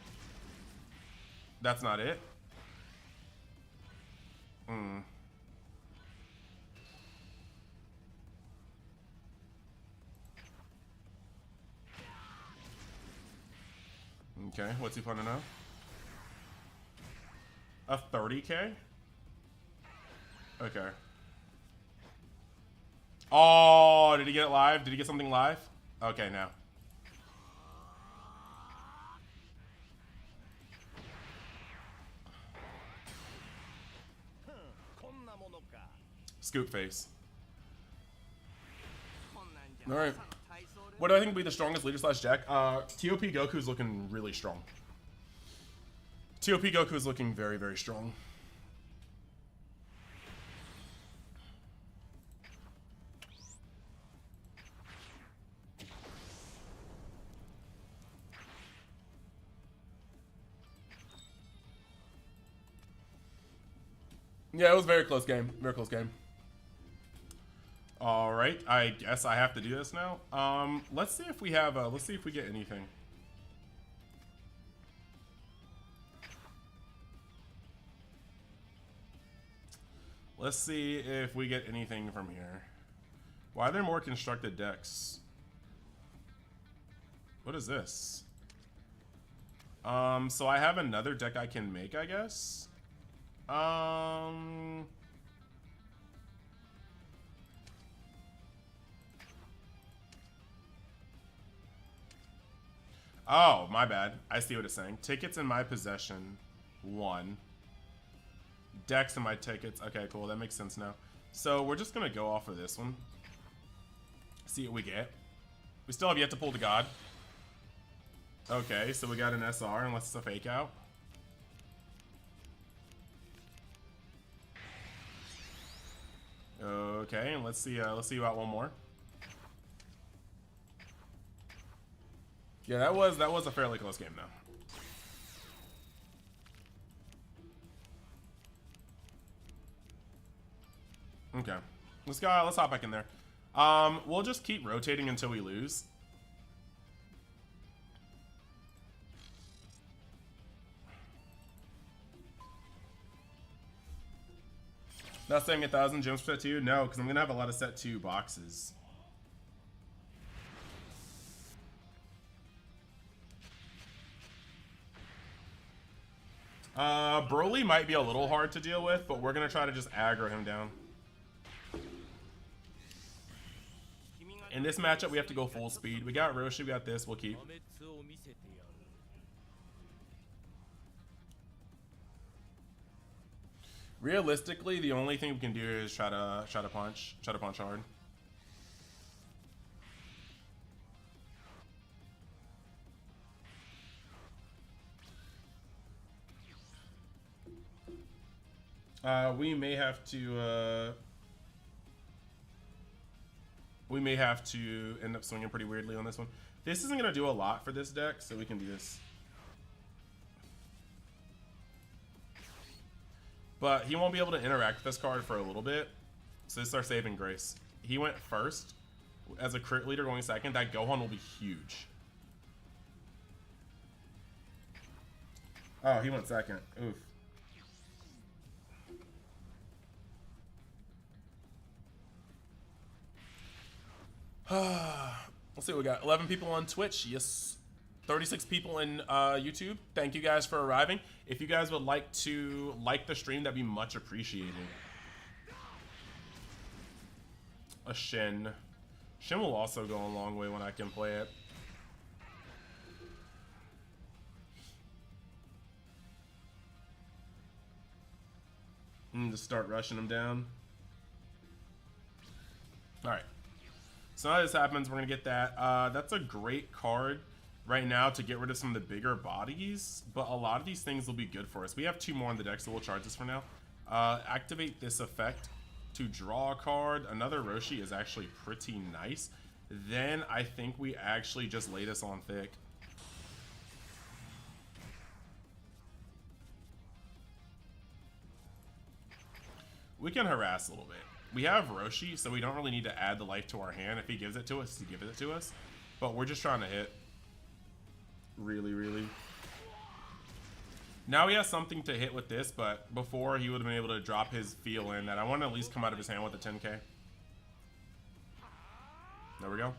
That's not it? Hmm. Okay, what's he planning now? A 30k? Okay. Oh, did he get it live? Did he get something live? Okay, now. Scoop face. Alright. What do I think will be the strongest leader slash deck? TOP Goku's looking really strong. TOP Goku is looking very, very strong. Yeah, it was a very close game. Very close game. All right, I guess I have to do this now. Let's see if we have. Let's see if we get anything. Let's see if we get anything from here. Why are there more constructed decks? What is this? So I have another deck I can make, I guess. Oh, my bad. I see what it's saying. Tickets in my possession. 1. Decks in my tickets. Okay, cool. That makes sense now. So we're just going to go off of this one. See what we get. We still have yet to pull the God. Okay, so we got an SR unless it's a fake out. Okay, and let's see about one more. Yeah, that was a fairly close game now. Okay. Let's hop back in there. We'll just keep rotating until we lose. Not saying 1,000 gems for set 2? No, because I'm going to have a lot of set 2 boxes. Broly might be a little hard to deal with, but we're going to try to just aggro him down. In this matchup, we have to go full speed. We got Roshi, we got this, we'll keep. Realistically, the only thing we can do is try to punch hard. We may have to end up swinging pretty weirdly on this one. This isn't going to do a lot for this deck, so we can do this. But he won't be able to interact with this card for a little bit, so this is our saving grace. He went first as a crit leader going second. That Gohan will be huge. Oh, he went second. Oof. Let's see what we got. 11 people on Twitch. Yes. 36 people in YouTube. Thank you guys for arriving. If you guys would like to like the stream, that'd be much appreciated. A Shin. Shin will also go a long way when I can play it. Just start rushing him down. Alright. So now this happens, we're going to get that. That's a great card right now to get rid of some of the bigger bodies, but a lot of these things will be good for us. We have 2 more in the deck, so we'll charge this for now. Activate this effect to draw a card. Another Roshi is actually pretty nice. Then I think we actually just lay this on thick. We can harass a little bit. We have Roshi, so we don't really need to add the life to our hand. If he gives it to us, he gives it to us. But we're just trying to hit. Really, really. Now he has something to hit with this, but before he would have been able to drop his feel in that I want to at least come out of his hand with a 10k. There we go.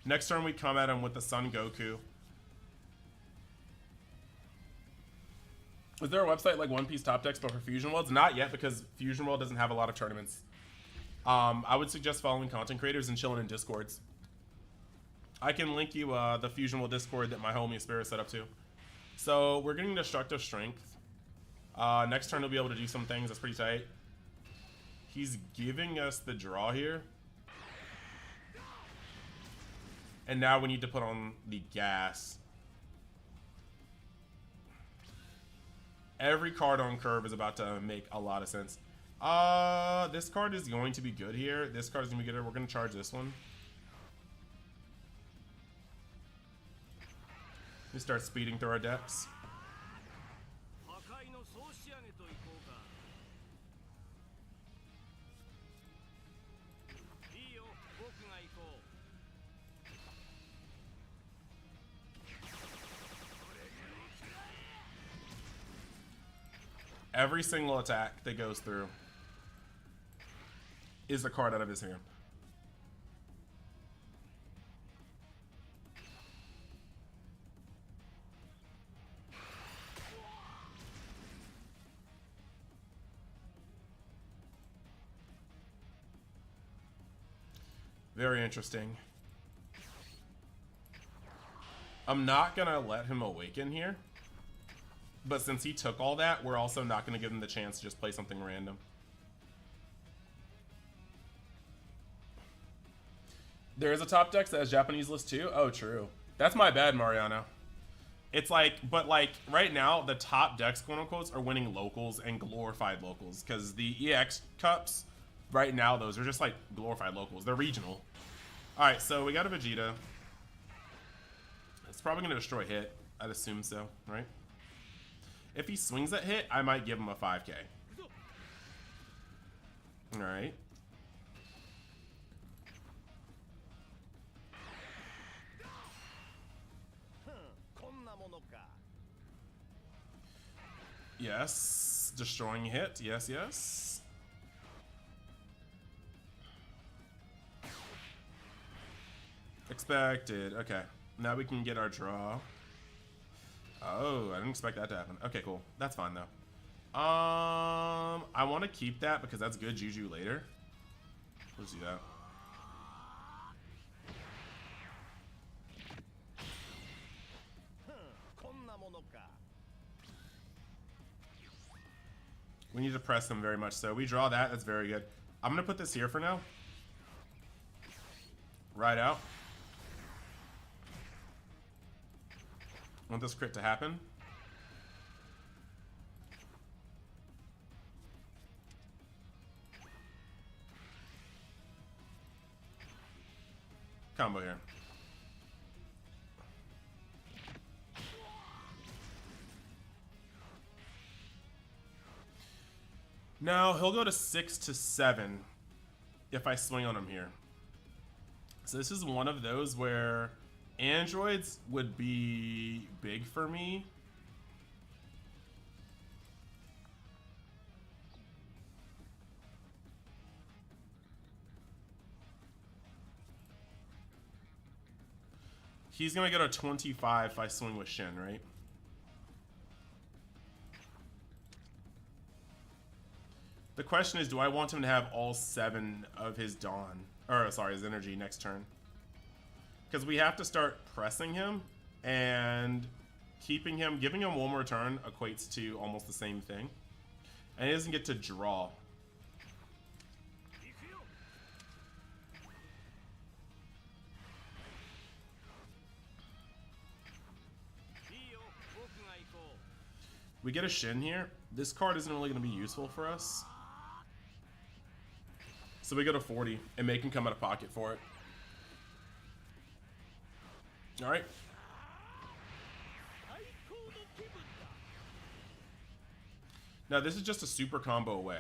Next turn we come at him with the Sun Goku. Is there a website like One Piece Top Decks but for Fusion Worlds? Not yet, because Fusion World doesn't have a lot of tournaments. I would suggest following content creators and chilling in Discords. I can link you the Fusion World Discord that my homie Spirit set up to. So we're getting Destructive Strength. Next turn he'll be able to do some things. That's pretty tight. He's giving us the draw here. And now we need to put on the gas. Every card on curve is about to make a lot of sense. This card is going to be good here. This card is going to be good. We're going to charge this one. We start speeding through our decks. Every single attack that goes through is a card out of his hand. Very interesting. I'm not gonna let him awaken here. But since he took all that, we're also not going to give him the chance to just play something random. There is a top deck that has Japanese list too? Oh, true. That's my bad, Mariano. It's like, but like, right now, the top decks, quote unquote, are winning locals and glorified locals. Because the EX Cups, right now, those are just like glorified locals. They're regional. Alright, so we got a Vegeta. It's probably going to destroy hit. I'd assume so, right? If he swings that hit, I might give him a 5k. Alright. Yes. Destroying hit. Yes, yes. Expected. Okay. Now we can get our draw. Oh, I didn't expect that to happen. Okay, cool. That's fine though. I want to keep that because that's good juju later. Let's do that. We need to press them very much so. We draw that. That's very good. I'm gonna put this here for now. Right out. Want this crit to happen. Combo here. Now he'll go to 6 to 7 if I swing on him here. So this is one of those where androids would be big for me. He's gonna go to 25 if I swing with Shin, right? The question is, do I want him to have all 7 of his Dawn, or sorry, his energy next turn? Because we have to start pressing him, and keeping him, giving him one more turn equates to almost the same thing. And he doesn't get to draw. We get a Shin here. This card isn't really going to be useful for us. So we go to 40 and make him come out of pocket for it. Alright. Now this is just a super combo away.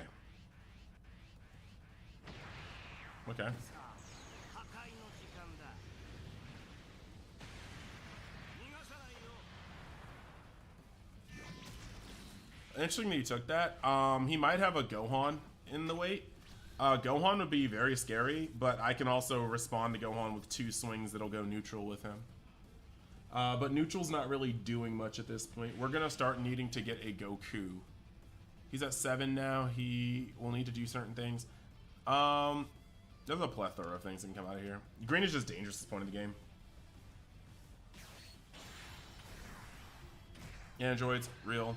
Okay. Interesting that he took that. He might have a Gohan in the wait. Gohan would be very scary, but I can also respond to Gohan with 2 swings that'll go neutral with him. But neutral's not really doing much at this point. We're gonna start needing to get a Goku. He's at 7 now. He will need to do certain things. There's a plethora of things that can come out of here. Green is just dangerous at this point of the game. Androids, real.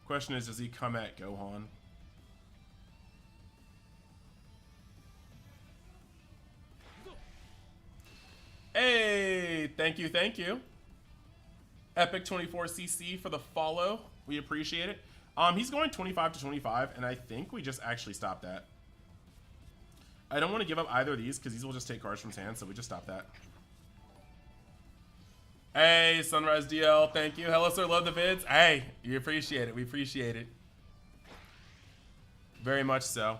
Question is, does he come at Gohan? Hey, thank you, thank you. Epic24cc for the follow. We appreciate it. He's going 25 to 25, and I think we just actually stopped that. I don't want to give up either of these because these will just take cards from his hand, so we just stop that. Hey, Sunrise DL, thank you. Hello, sir, love the vids. Hey, you appreciate it. We appreciate it. Very much so.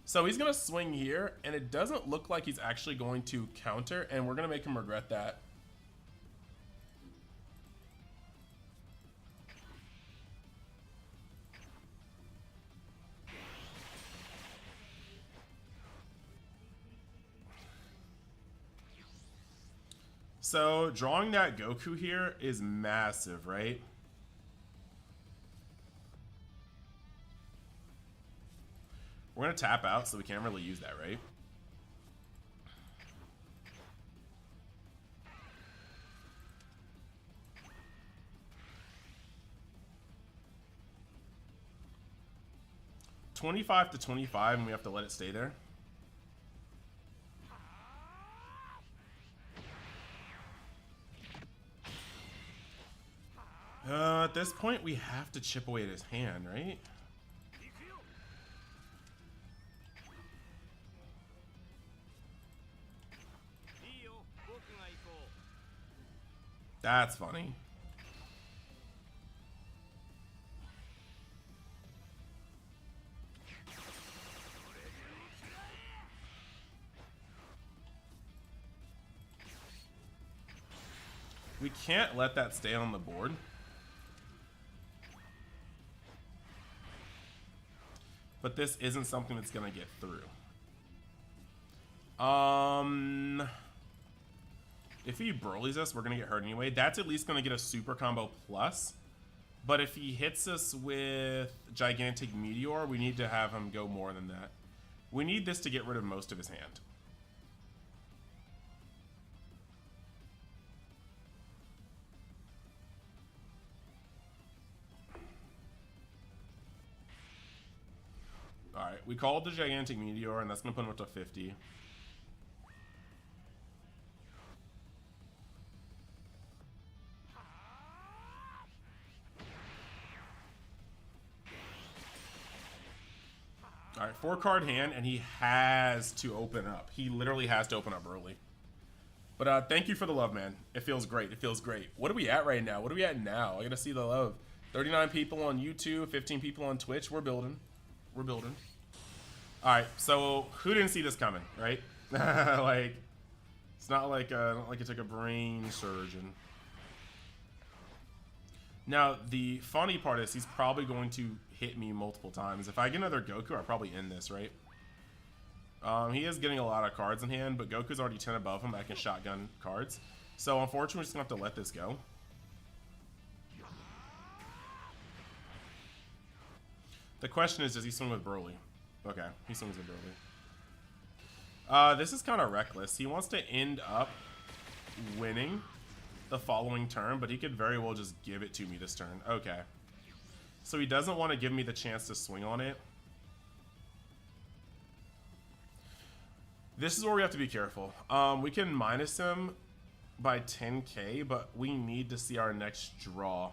So he's going to swing here, and it doesn't look like he's actually going to counter, and we're going to make him regret that. So drawing that Goku here is massive, right? We're gonna tap out, so we can't really use that, right? $25 to 25, and we have to let it stay there. At this point, we have to chip away at his hand, right? That's funny. We can't let that stay on the board. But this isn't something that's gonna get through. If he Broly's us, we're gonna get hurt anyway. That's at least gonna get a super combo plus. But if he hits us with Gigantic Meteor, we need to have him go more than that. We need this to get rid of most of his hand. Alright, we called the Gigantic Meteor, and that's going to put him up to 50. Alright, 4-card hand, and he has to open up. He literally has to open up early. But thank you for the love, man. It feels great. It feels great. What are we at right now? What are we at now? I got to see the love. 39 people on YouTube, 15 people on Twitch. We're building. We're building. Alright, so who didn't see this coming, right? Like, it's not like it took a brain surgeon. Now, the funny part is he's probably going to hit me multiple times. If I get another Goku, I'll probably end this, right? He is getting a lot of cards in hand, but Goku's already 10 above him. I can shotgun cards. So, unfortunately, we're just going to have to let this go. The question is, does he swing with Broly? Okay, he swings with Broly. This is kind of reckless. He wants to end up winning the following turn, but he could very well just give it to me this turn. Okay. So he doesn't want to give me the chance to swing on it. This is where we have to be careful. We can minus him by 10k, but we need to see our next draw.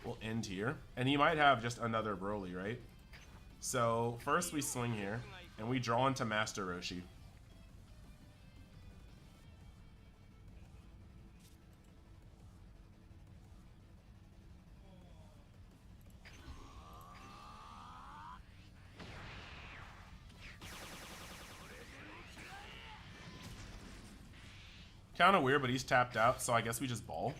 We'll end here. And he might have just another Broly, right? So, first we swing here, and we draw into Master Roshi. Kind of weird, but he's tapped out, so I guess we just ball.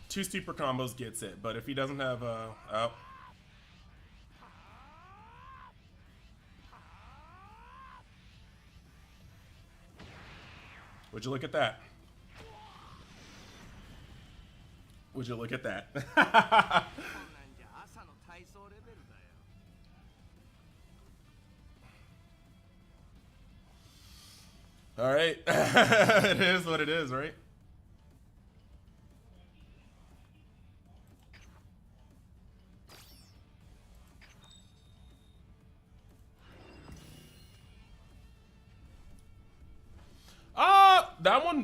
Two super combos gets it, but if he doesn't have oh. Would you look at that? Would you look at that? All right. It is what it is, right?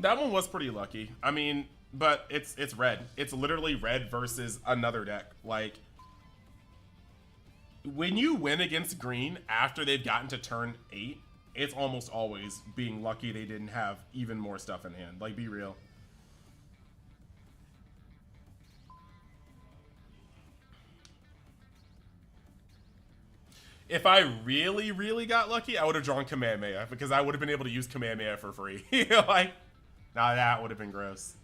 That one was pretty lucky. I mean, but it's red. It's literally red versus another deck. Like, when you win against green after they've gotten to turn 8, it's almost always being lucky they didn't have even more stuff in hand. Like, be real. If I really, really got lucky, I would have drawn Kamehameha because I would have been able to use Kamehameha for free. Like, now that would have been gross.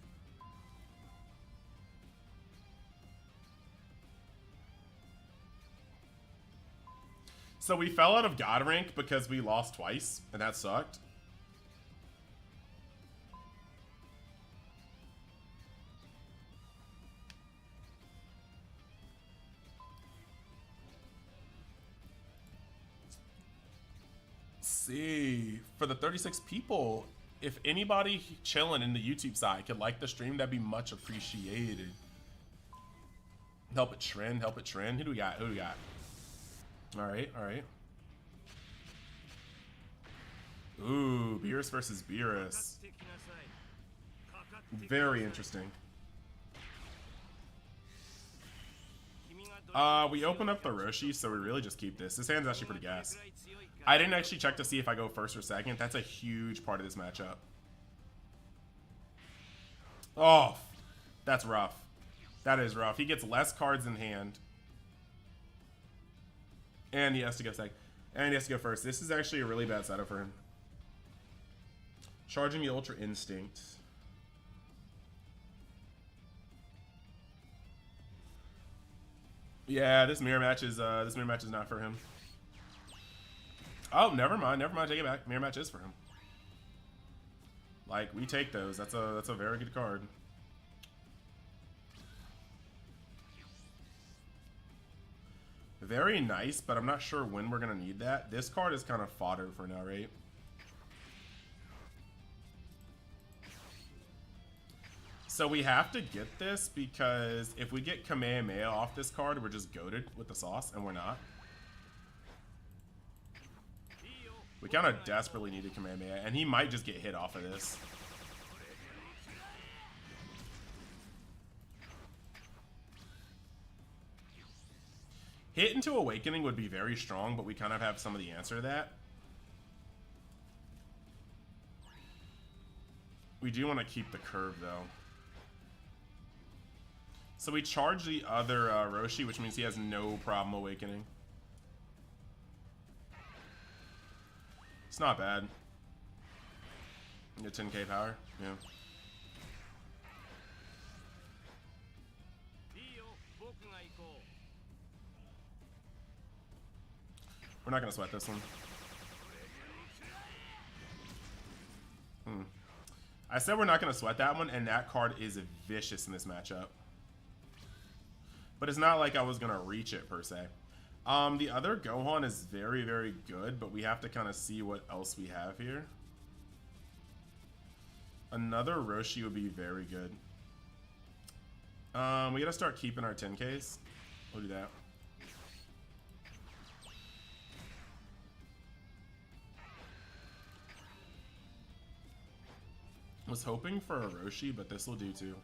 So we fell out of God rank because we lost twice, and that sucked. See, for the 36 people, if anybody chilling in the YouTube side could like the stream, that'd be much appreciated. Help it trend, help it trend. Who do we got? Who do we got? All right, all right. Ooh, Beerus versus Beerus. Very interesting. We open up the Roshi, so we really just keep this. This hand's actually pretty gas. I didn't actually check to see if I go first or second. That's a huge part of this matchup. Oh, that's rough. That is rough. He gets less cards in hand. And he has to go second. And he has to go first. This is actually a really bad setup for him. Charging the Ultra Instinct. Yeah, this mirror match is not for him. Oh, never mind. Never mind. Take it back. Mirror match is for him. Like, we take those. That's a very good card. Very nice, but I'm not sure when we're gonna need that. This card is kind of fodder for now, right? So we have to get this because if we get Kamehameha off this card, we're just goated with the sauce, and we're not. We kind of desperately needed Kamehameha, and he might just get hit off of this. Hit into Awakening would be very strong, but we kind of have some of the answer to that. We do want to keep the curve, though. So we charge the other Roshi, which means he has no problem Awakening. It's not bad. You get 10k power, yeah. We're not gonna sweat this one. I said we're not gonna sweat that one, and that card is vicious in this matchup. But it's not like I was gonna reach it per se. The other Gohan is very, very good, but we have to kind of see what else we have here. Another Roshi would be very good. We gotta start keeping our 10Ks. We'll do that. Was hoping for a Roshi, but this will do too.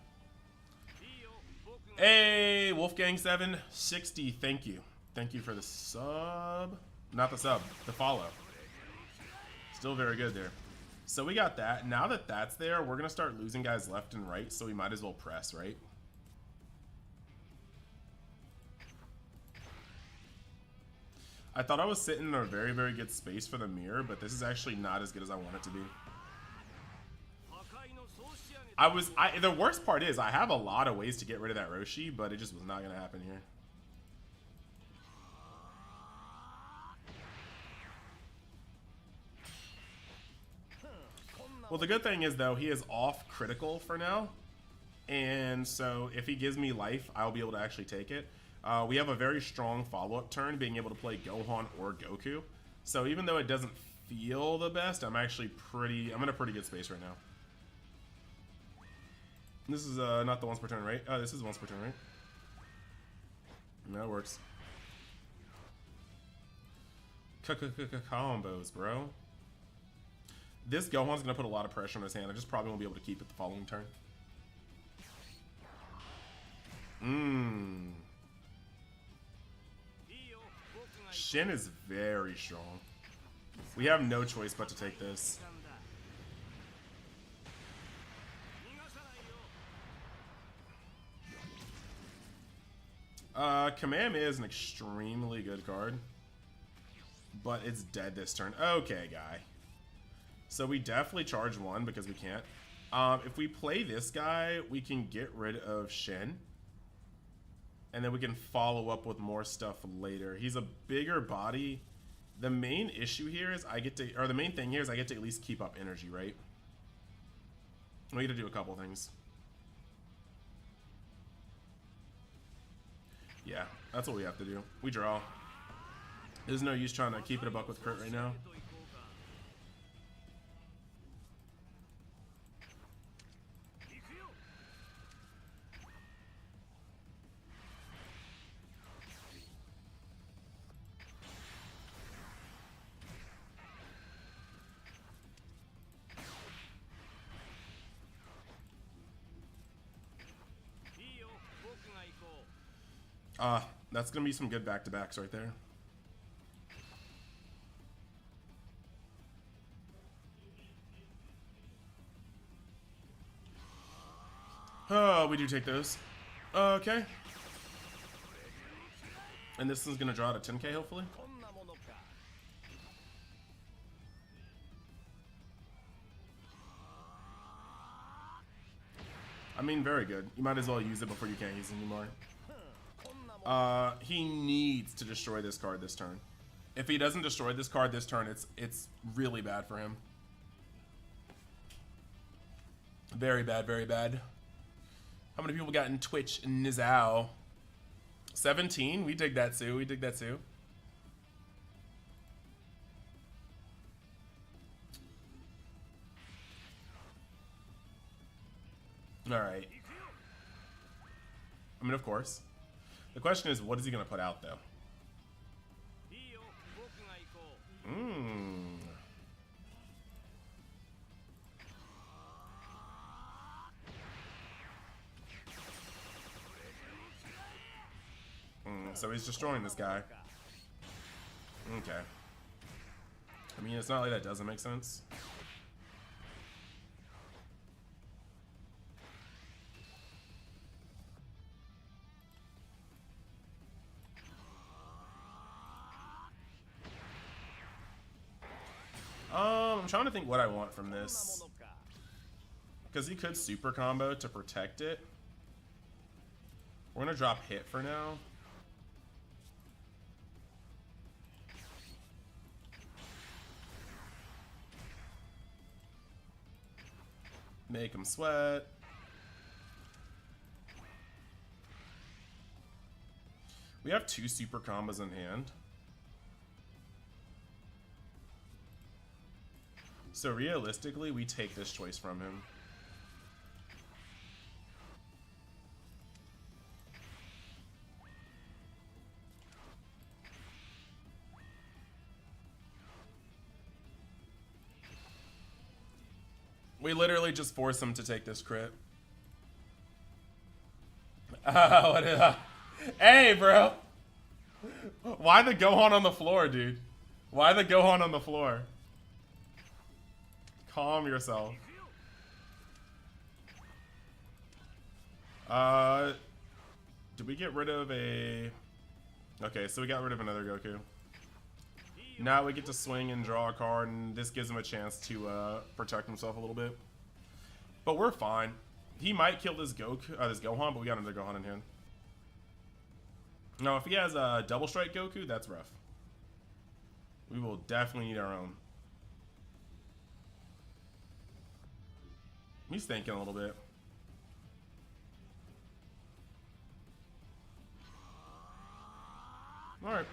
Hey, Wolfgang 760, thank you. Thank you for the sub. Not the sub, the follow. Still very good there. So we got that. Now that that's there, we're going to start losing guys left and right, so we might as well press, right? I thought I was sitting in a very, very good space for the mirror, but this is actually not as good as I want it to be. The worst part is I have a lot of ways to get rid of that Roshi, but it just was not going to happen here. Well, the good thing is, though, he is off critical for now. And so if he gives me life, I'll be able to actually take it. We have a very strong follow-up turn, being able to play Gohan or Goku. So even though it doesn't feel the best, I'm actually I'm in a pretty good space right now. This is not the once per turn, right? Oh, this is once per turn, right? That works. Combos, bro. This Gohan's gonna put a lot of pressure on his hand. I just probably won't be able to keep it the following turn. Shin is very strong. We have no choice but to take this. Kamehameha is an extremely good card, but it's dead this turn. Okay, guy. So we definitely charge one because we can't. If we play this guy, we can get rid of Shin. And then we can follow up with more stuff later. He's a bigger body. The main issue here is the main thing here is I get to at least keep up energy, right? We get to do a couple things. Yeah, that's what we have to do. We draw. There's no use trying to keep it a buck with Kurt right now. That's gonna be some good back-to-backs right there. Oh, we do take those. Okay. And this one's gonna draw to 10k, hopefully. I mean, very good. You might as well use it before you can't use it anymore. He needs to destroy this card this turn. If he doesn't destroy this card this turn, it's really bad for him. Very bad, very bad. How many people got in Twitch? Nizao. 17? We dig that too. We dig that too. Alright. I mean, of course. The question is, what is he going to put out, though? So he's destroying this guy. Okay. I mean, it's not like that doesn't make sense. I'm trying to think what I want from this. Because he could super combo to protect it. We're going to drop hit for now. Make him sweat. We have 2 super combos in hand. So realistically, we take this choice from him. We literally just force him to take this crit. What is that? Hey, bro. Why the Gohan on the floor, dude? Why the Gohan on the floor? Calm yourself. Did we get rid of a... Okay, so we got rid of another Goku. Now we get to swing and draw a card, and this gives him a chance to protect himself a little bit. But we're fine. He might kill this this Gohan, but we got another Gohan in hand. Now, if he has a double strike Goku, that's rough. We will definitely need our own. He's thinking a little bit. Alright.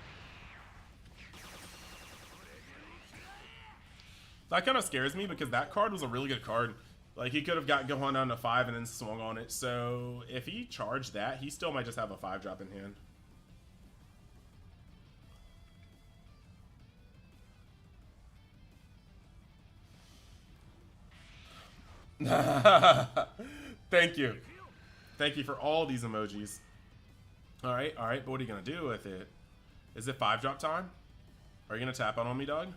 That kind of scares me because that card was a really good card. Like, he could have got Gohan down to 5 and then swung on it. So, if he charged that, he still might just have a 5-drop in hand. Thank you. Thank you for all these emojis. Alright, but what are you going to do with it? Is it 5-drop time? Are you going to tap out on me, dog?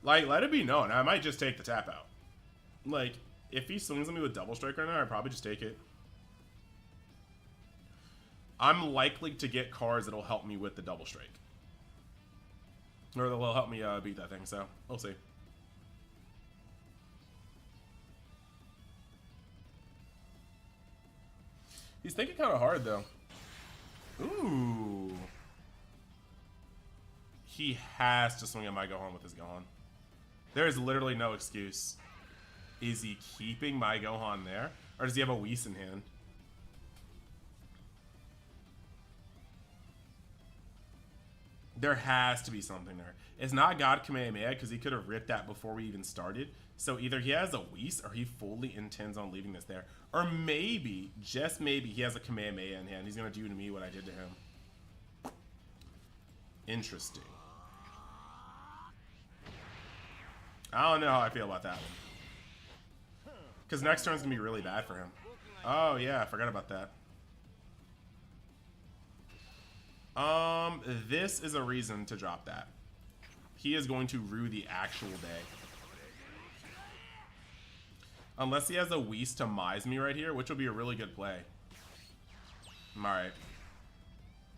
Like, let it be known, I might just take the tap out. Like, if he swings at me with double strike right now, I'd probably just take it. I'm likely to get cards that'll help me with the double strike. Or that will help me beat that thing, so we'll see. He's thinking kind of hard, though. Ooh. He has to swing at my Gohan with his Gohan. There is literally no excuse. Is he keeping my Gohan there? Or does he have a Whis in hand? There has to be something there. It's not God Kamehameha because he could have ripped that before we even started. So either he has a Whis or he fully intends on leaving this there. Or maybe, just maybe, he has a Kamehameha in hand. He's going to do to me what I did to him. Interesting. I don't know how I feel about that one. Because next turn's going to be really bad for him. Oh, yeah, I forgot about that. This is a reason to drop that. He is going to rue the actual day. Unless he has a Whis to Mise me right here, which would be a really good play. Alright.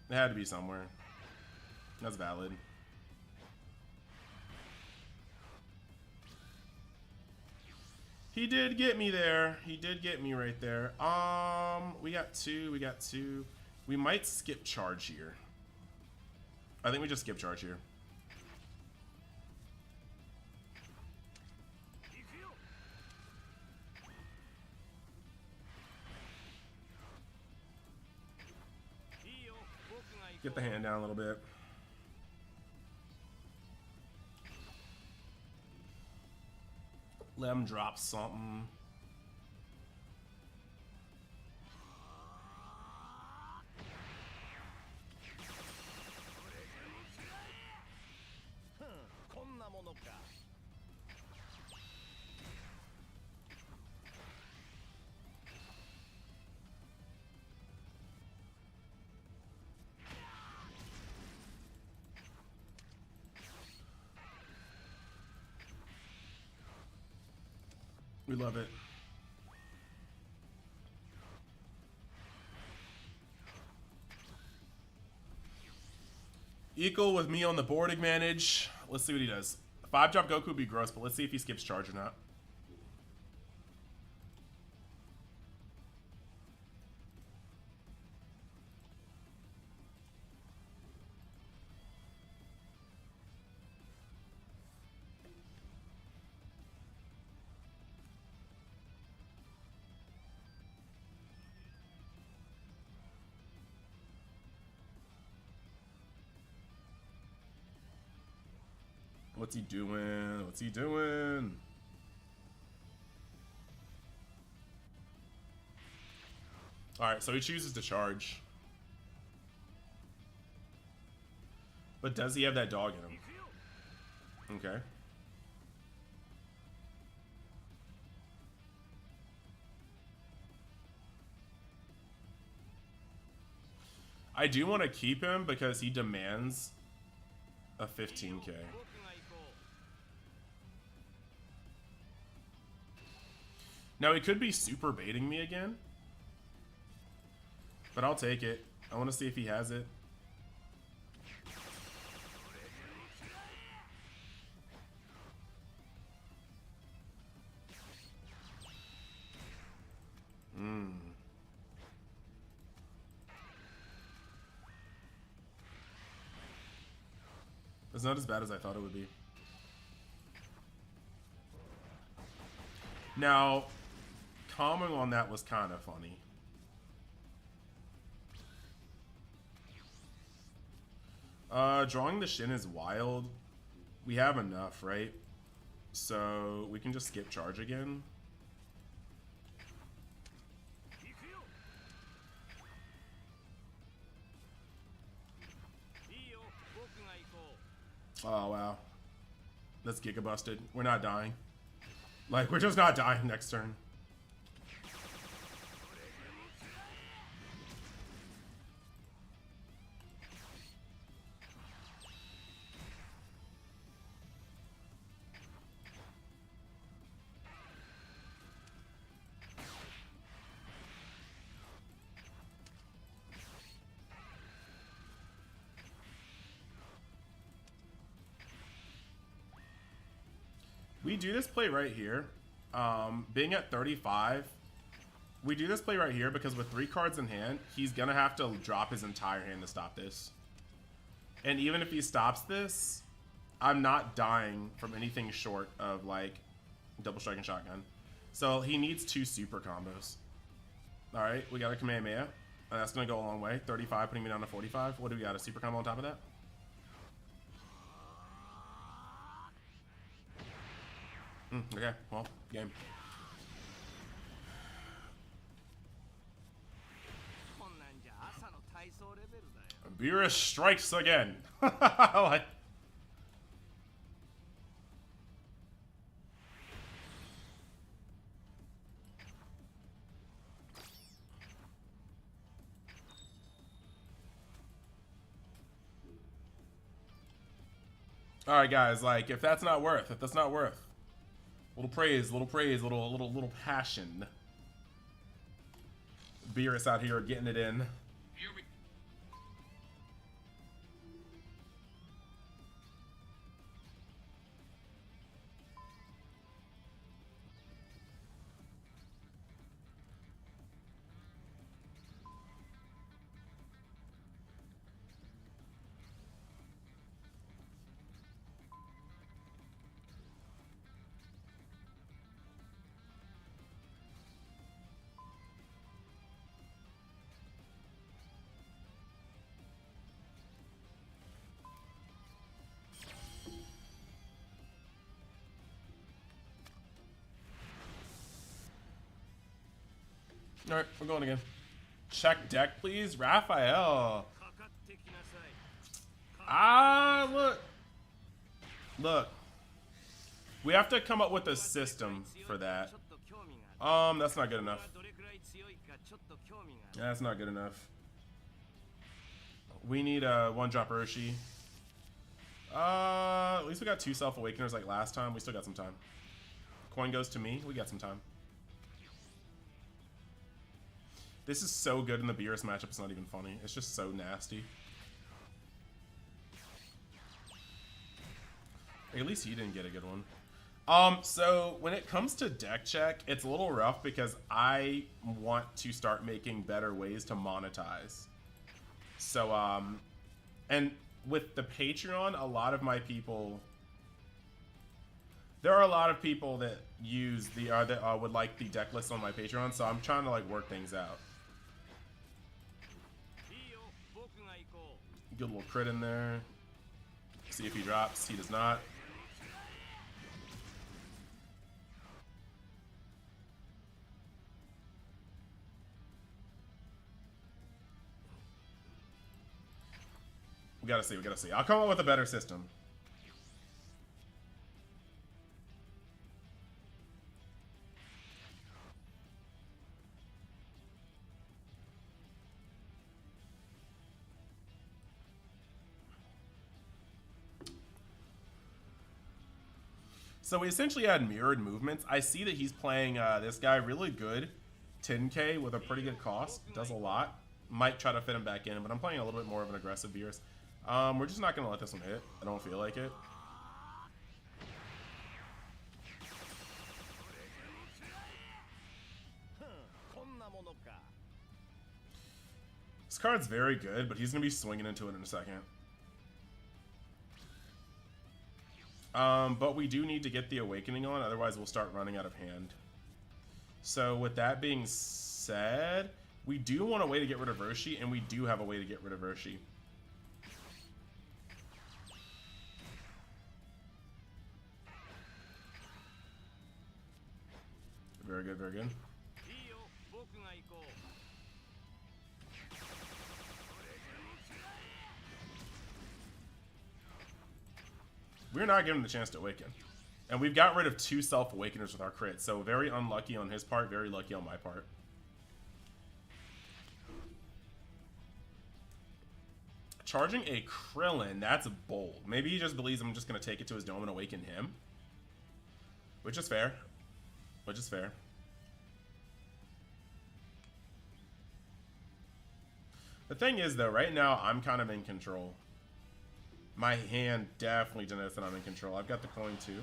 It had to be somewhere. That's valid. He did get me there. He did get me right there. We got two. We might skip charge here. I think we just skip charge here. Get the hand down a little bit. Let him drop something. We love it. Equal with me on the board advantage. Let's see what he does. 5-drop Goku would be gross, but let's see if he skips charge or not. What's he doing? What's he doing? Alright, so he chooses to charge. But does he have that dog in him? Okay. I do want to keep him because he demands a 15k. Now he could be super baiting me again, but I'll take it. I want to see if he has it. It's not as bad as I thought it would be. Now, commenting on that was kind of funny. Drawing the Shin is wild. We have enough, right? So we can just skip charge again. Oh, wow. That's Giga busted. We're not dying. Like, we're just not dying next turn. We do this play right here. Being at 35, we do this play right here because with 3 cards in hand, he's going to have to drop his entire hand to stop this. And even if he stops this, I'm not dying from anything short of, like, double strike and shotgun. So he needs 2 super combos. Alright, we got a Kamehameha. And that's going to go a long way. 35 putting me down to 45. What do we got? A super combo on top of that? Okay, well, game. Beerus strikes again. Like, all right, guys. Like, if that's not worth, little praise, little passion. Beerus out here getting it in. Alright, we're going again. Check deck, please. Raphael. Ah, look. Look. We have to come up with a system for that. That's not good enough. Yeah, that's not good enough. We need a 1-drop Urshi. At least we got 2 Self-Awakeners like last time. We still got some time. Coin goes to me. We got some time. This is so good in the Beerus matchup, it's not even funny. It's just so nasty. At least he didn't get a good one. So when it comes to deck check, it's a little rough because I want to start making better ways to monetize. So, and with the Patreon, a lot of my people... There are a lot of people that use the, that would like the deck list on my Patreon, so I'm trying to, like, work things out. Good little crit in there. See if he drops. He does not. We gotta see, we gotta see. I'll come up with a better system. So we essentially had mirrored movements. I see that he's playing this guy really good, 10k with a pretty good cost. Does a lot. Might try to fit him back in, but I'm playing a little bit more of an aggressive Beerus. We're just not going to let this one hit. I don't feel like it. This card's very good, but he's going to be swinging into it in a second. But we do need to get the Awakening on, otherwise we'll start running out of hand. So with that being said, we do want a way to get rid of Roshi, and we do have a way to get rid of Roshi. Very good, very good. We're not giving him the chance to awaken. And we've got rid of 2 self-awakeners with our crit, so very unlucky on his part, very lucky on my part. Charging a Krillin, that's bold. Maybe he just believes I'm just going to take it to his dome and awaken him. Which is fair. Which is fair. The thing is, though, right now, I'm kind of in control. My hand definitely denotes that I'm in control. I've got the coin, too.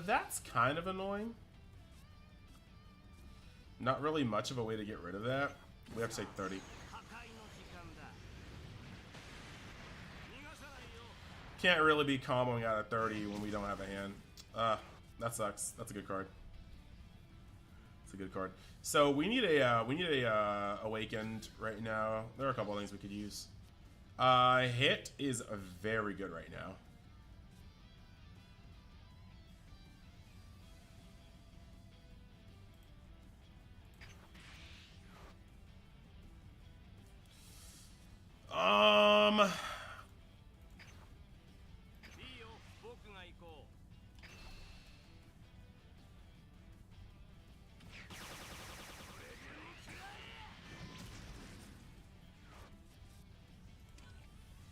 That's kind of annoying. Not really much of a way to get rid of that. We have to take 30. Can't really be comboing out of 30 when we don't have a hand. That sucks. That's a good card. It's a good card. So we need a awakened right now. There are a couple of things we could use. Hit is very good right now.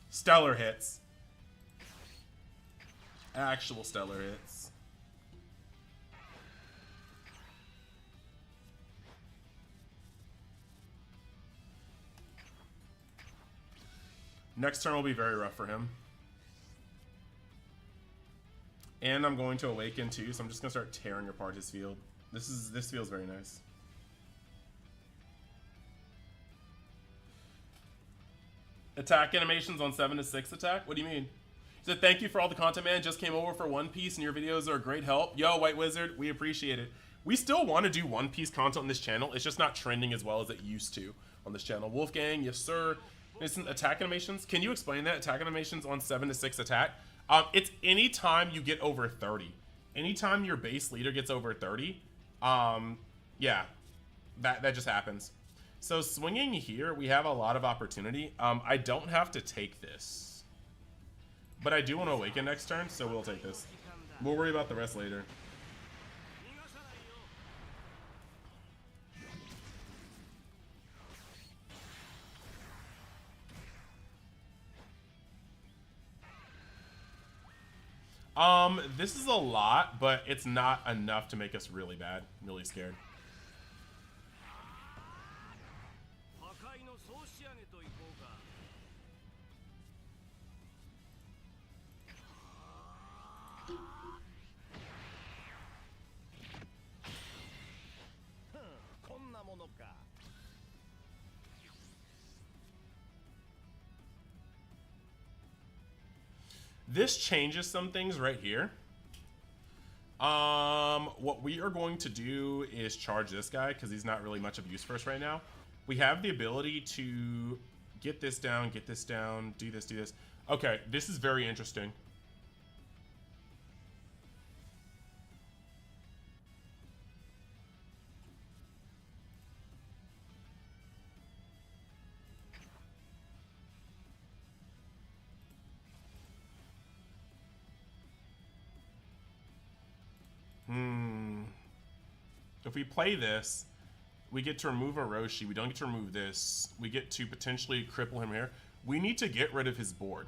Stellar hits. Actual stellar hits. Next turn will be very rough for him. And I'm going to awaken too, so I'm just gonna start tearing apart his field. This feels very nice. Attack animations on 7 to 6 attack? What do you mean? So thank you for all the content, man. Just came over for One Piece and your videos are a great help. Yo, White Wizard, we appreciate it. We still want to do One Piece content on this channel. It's just not trending as well as it used to on this channel. Wolfgang, yes sir. Listen, attack animations. Can you explain that? Attack animations on 7 to 6 attack. It's anytime you get over 30. Anytime your base leader gets over 30, yeah, that just happens. So swinging here, we have a lot of opportunity. I don't have to take this, but I do want to awaken next turn, so we'll take this. We'll worry about the rest later. This is a lot, but it's not enough to make us really bad, really scared. This changes some things right here. What we are going to do is charge this guy because he's not really much of use for us right now. We have the ability to get this down, do this, do this. Okay, this is very interesting. If we play this, we get to remove a Roshi. We don't get to remove this. We get to potentially cripple him here. We need to get rid of his board.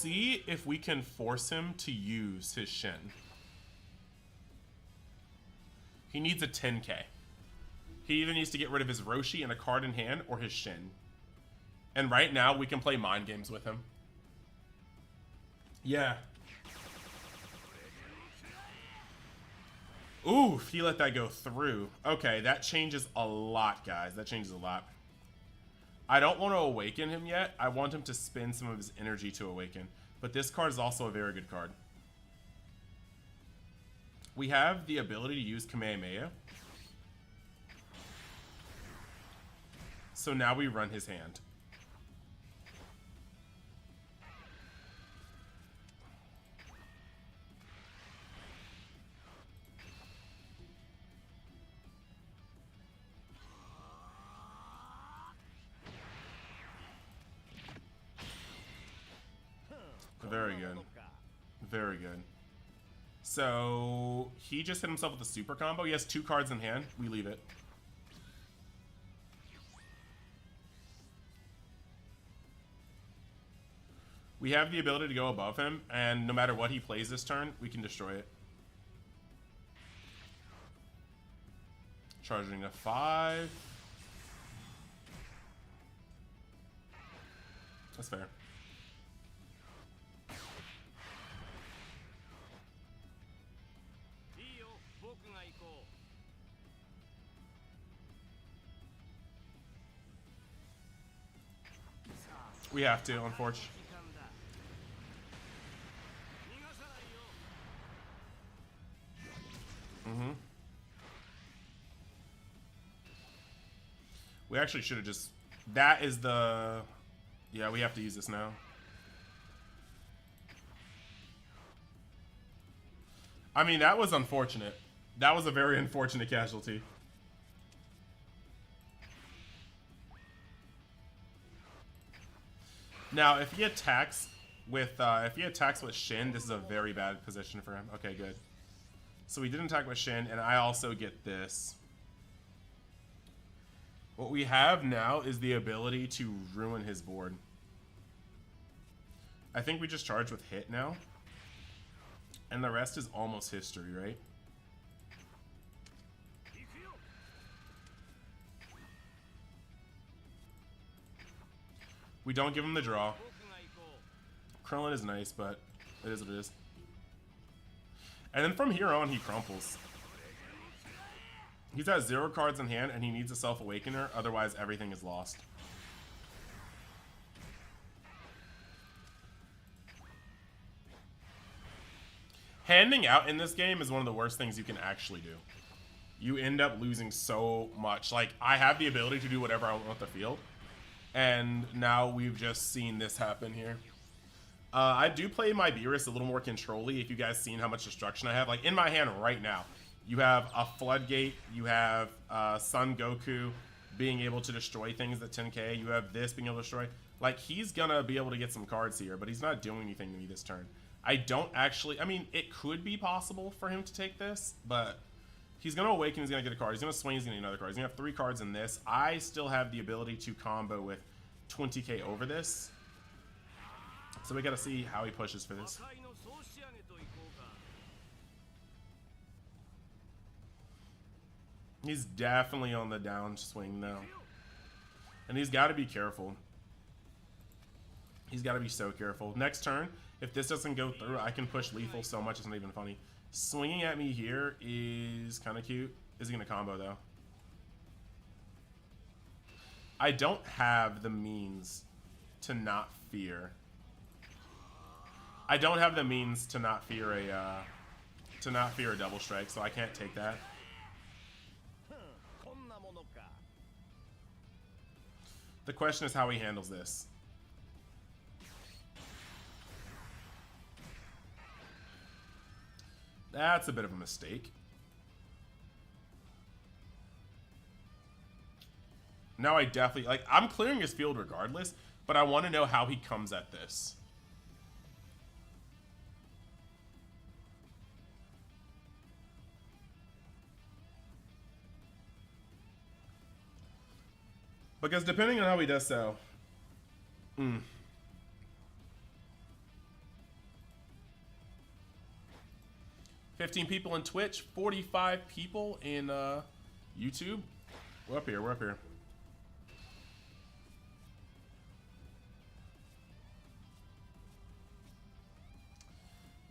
see if we can force him to use his Shin. He needs a 10k. He either needs to get rid of his Roshi and a card in hand or his Shin. And right now, we can play mind games with him. Yeah. Ooh, he let that go through. Okay, that changes a lot, guys. That changes a lot. I don't want to awaken him yet. I want him to spend some of his energy to awaken. But this card is also a very good card. We have the ability to use Kamehameha. So now we run his hand. Very good. Very good. So he just hit himself with a super combo. He has 2 cards in hand. We leave it. We have the ability to go above him, and no matter what he plays this turn, we can destroy it. Charging a 5. That's fair. We have to, unfortunately. We actually should have just... That is the... Yeah, we have to use this now. I mean, that was unfortunate. That was a very unfortunate casualty. Now, if he attacks with Shin, this is a very bad position for him. Okay, good. So we didn't attack with Shin, and I also get this. What we have now is the ability to ruin his board. I think we just charge with hit now. And the rest is almost history, right? We don't give him the draw. Krillin is nice, but it is what it is. And then from here on, he crumples. He's got 0 cards in hand, and he needs a Self-Awakener, otherwise everything is lost. Handing out in this game is one of the worst things you can actually do. You end up losing so much. Like, I have the ability to do whatever I want with the field. And now we've just seen this happen here. I do play my Beerus a little more controlly. If you guys seen how much destruction I have, like in my hand right now, you have a Floodgate, you have Son Goku being able to destroy things at 10k, you have this being able to destroy. Like, he's gonna be able to get some cards here, but he's not doing anything to me this turn. I don't actually, I mean, it could be possible for him to take this, but he's gonna awaken, he's gonna get a card, he's gonna swing, he's gonna get another card, he's gonna have 3 cards in this. I still have the ability to combo with 20k over this. So we gotta see how he pushes for this. He's definitely on the downswing now. And he's gotta be careful. He's gotta be so careful. Next turn, if this doesn't go through, I can push lethal so much it's not even funny. Swinging at me here is kind of cute. Is he gonna combo though? I don't have the means to not fear. I don't have the means to not fear a double strike, so I can't take that. The question is how he handles this. That's a bit of a mistake. Now I definitely, like, I'm clearing his field regardless, but I want to know how he comes at this. Because depending on how he does so... 15 people in Twitch, 45 people in YouTube. We're up here, we're up here.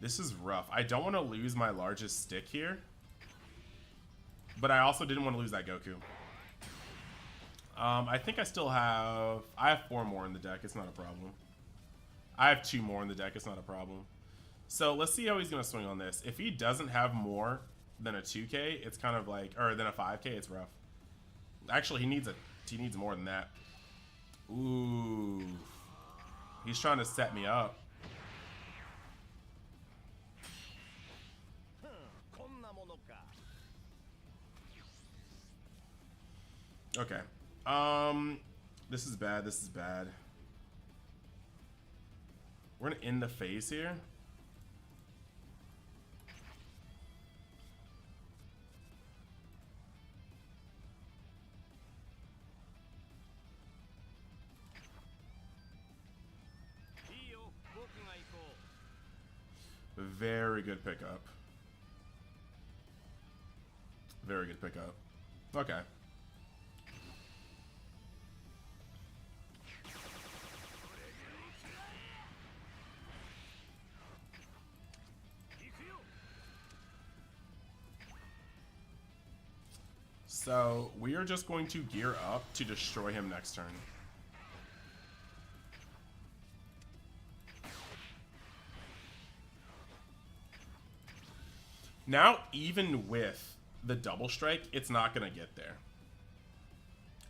This is rough. I don't want to lose my largest stick here. But I also didn't want to lose that Goku. I think I still have... I have 4 more in the deck. It's not a problem. I have 2 more in the deck. It's not a problem. So let's see how he's going to swing on this. If he doesn't have more than a 2K, it's kind of like... Or than a 5K, it's rough. Actually, he needs more than that. Ooh. He's trying to set me up. Okay. This is bad. This is bad. We're gonna end the phase here. Very good pickup. Very good pickup. Okay. So, we are just going to gear up to destroy him next turn. Now, even with the double strike, it's not going to get there.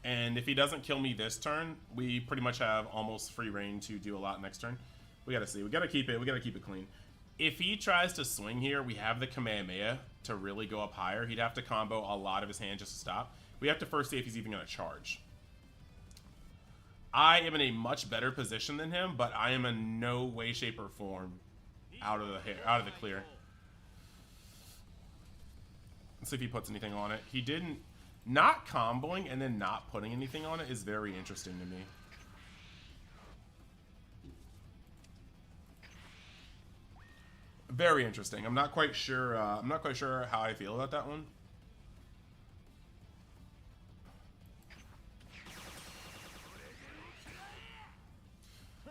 And if he doesn't kill me this turn, we pretty much have almost free reign to do a lot next turn. We got to see. We got to keep it clean. If he tries to swing here, we have the Kamehameha to really go up higher. He'd have to combo a lot of his hand just to stop. We have to first see if he's even going to charge. I am in a much better position than him, but I am in no way, shape, or form out of the clear. Let's see if he puts anything on it. He didn't. Not comboing and then not putting anything on it is very interesting to me. Very interesting. I'm not quite sure. I'm not quite sure how I feel about that one.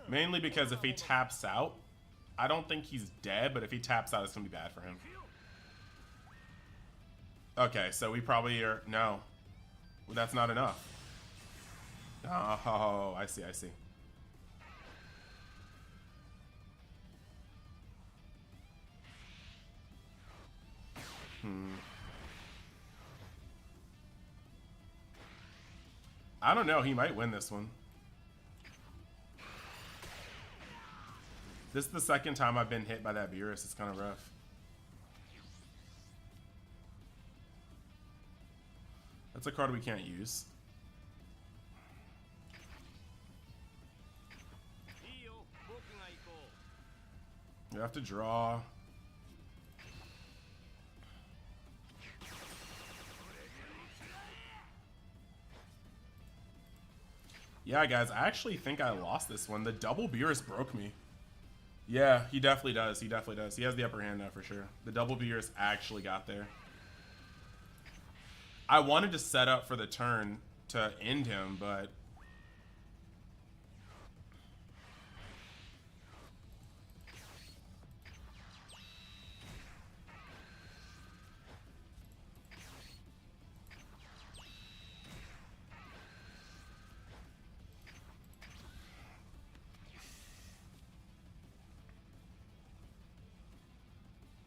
Mainly because if he taps out, I don't think he's dead, but if he taps out, it's gonna be bad for him. Okay, so we probably are... No. Well, that's not enough. Oh, I see, I see. I don't know. He might win this one. This is the second time I've been hit by that Beerus. It's kind of rough. That's a card we can't use. You have to draw. Yeah, guys, I actually think I lost this one. The double Beerus broke me. Yeah, he definitely does. He definitely does. He has the upper hand now for sure. The double Beerus actually got there. I wanted to set up for the turn to end him, but...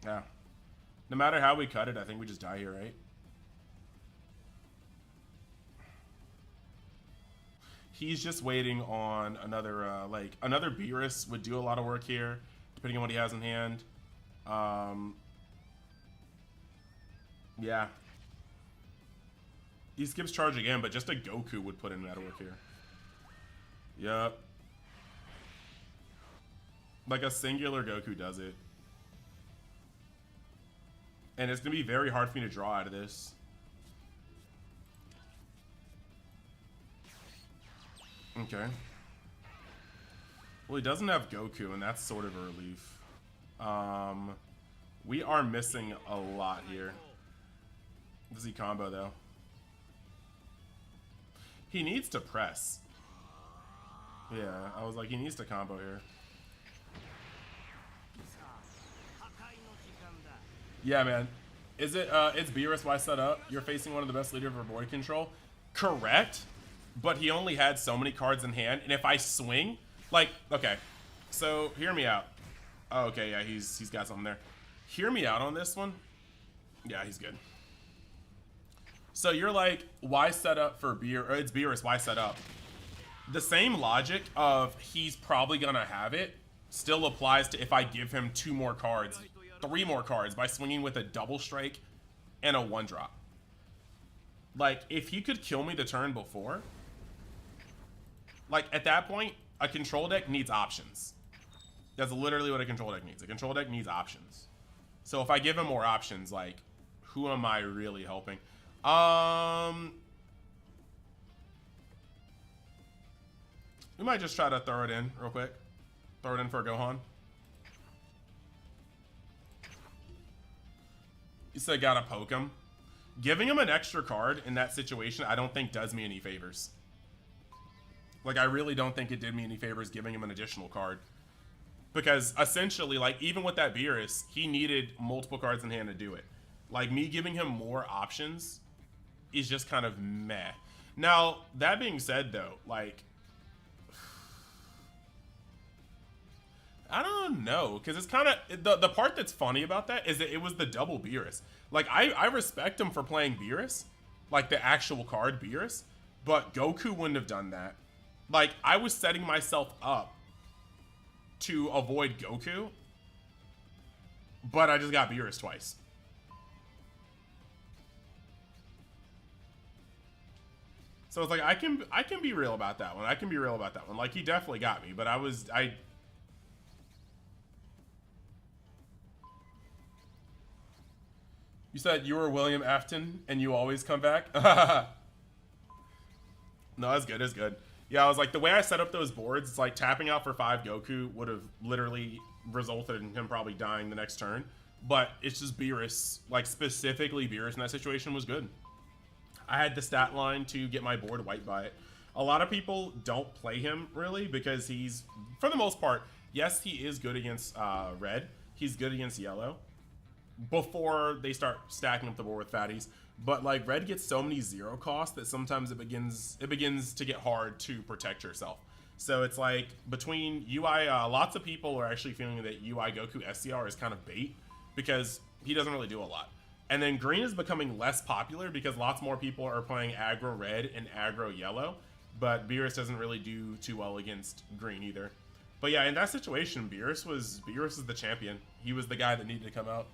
Yeah. No matter how we cut it, I think we just die here, right? He's just waiting on another, another Beerus would do a lot of work here, depending on what he has in hand. Yeah. He skips charge again, but just a Goku would put in that work here. Yep. Like a singular Goku does it. And it's going to be very hard for me to draw out of this. Okay. Well, he doesn't have Goku, and that's sort of a relief. We are missing a lot here. Does he combo though? He needs to press. Yeah, I was like, he needs to combo here. Yeah, man. Is it, it's Beerus Y set up. You're facing one of the best leaders for void control. Correct. But he only had so many cards in hand. And if I swing, like, okay. So, hear me out. Oh, okay, yeah, he's got something there. Hear me out on this one. Yeah, he's good. So you're like, why set up for it's Beerus, why set up? The same logic of he's probably gonna have it still applies to if I give him 2 more cards, 3 more cards by swinging with a double strike and a 1-drop. Like, if he could kill me the turn before, like, at that point, a control deck needs options. That's literally what a control deck needs. A control deck needs options. So if I give him more options, like, who am I really helping? We might just try to throw it in real quick. Throw it in for a Gohan. You said gotta poke him. Giving him an extra card in that situation, I don't think does me any favors. Like, I really don't think it did me any favors giving him an additional card. Because essentially, like, even with that Beerus, he needed multiple cards in hand to do it. Like, me giving him more options is just kind of meh. Now, that being said, though, like, I don't know, because it's kind of, the part that's funny about that is that it was the double Beerus. Like, I respect him for playing Beerus, like the actual card Beerus, but Goku wouldn't have done that. Like, I was setting myself up to avoid Goku, but I just got Beerus twice. So it's like, I can be real about that one. I can be real about that one. Like, he definitely got me, but You said you were William Afton and you always come back? No, that's good, it's good. Yeah, I was like, the way I set up those boards, it's like tapping out for 5 Goku would have literally resulted in him probably dying the next turn. But it's just Beerus, like specifically Beerus in that situation was good. I had the stat line to get my board wiped by it. A lot of people don't play him really because he's, for the most part, yes, he is good against red. He's good against yellow before they start stacking up the board with fatties. But like red gets so many 0 costs that sometimes it begins to get hard to protect yourself. So it's like between UI, lots of people are actually feeling that UI Goku SCR is kind of bait because he doesn't really do a lot. And then green is becoming less popular because lots more people are playing aggro red and aggro yellow, but Beerus doesn't really do too well against green either. But yeah, in that situation, Beerus is the champion. He was the guy that needed to come out.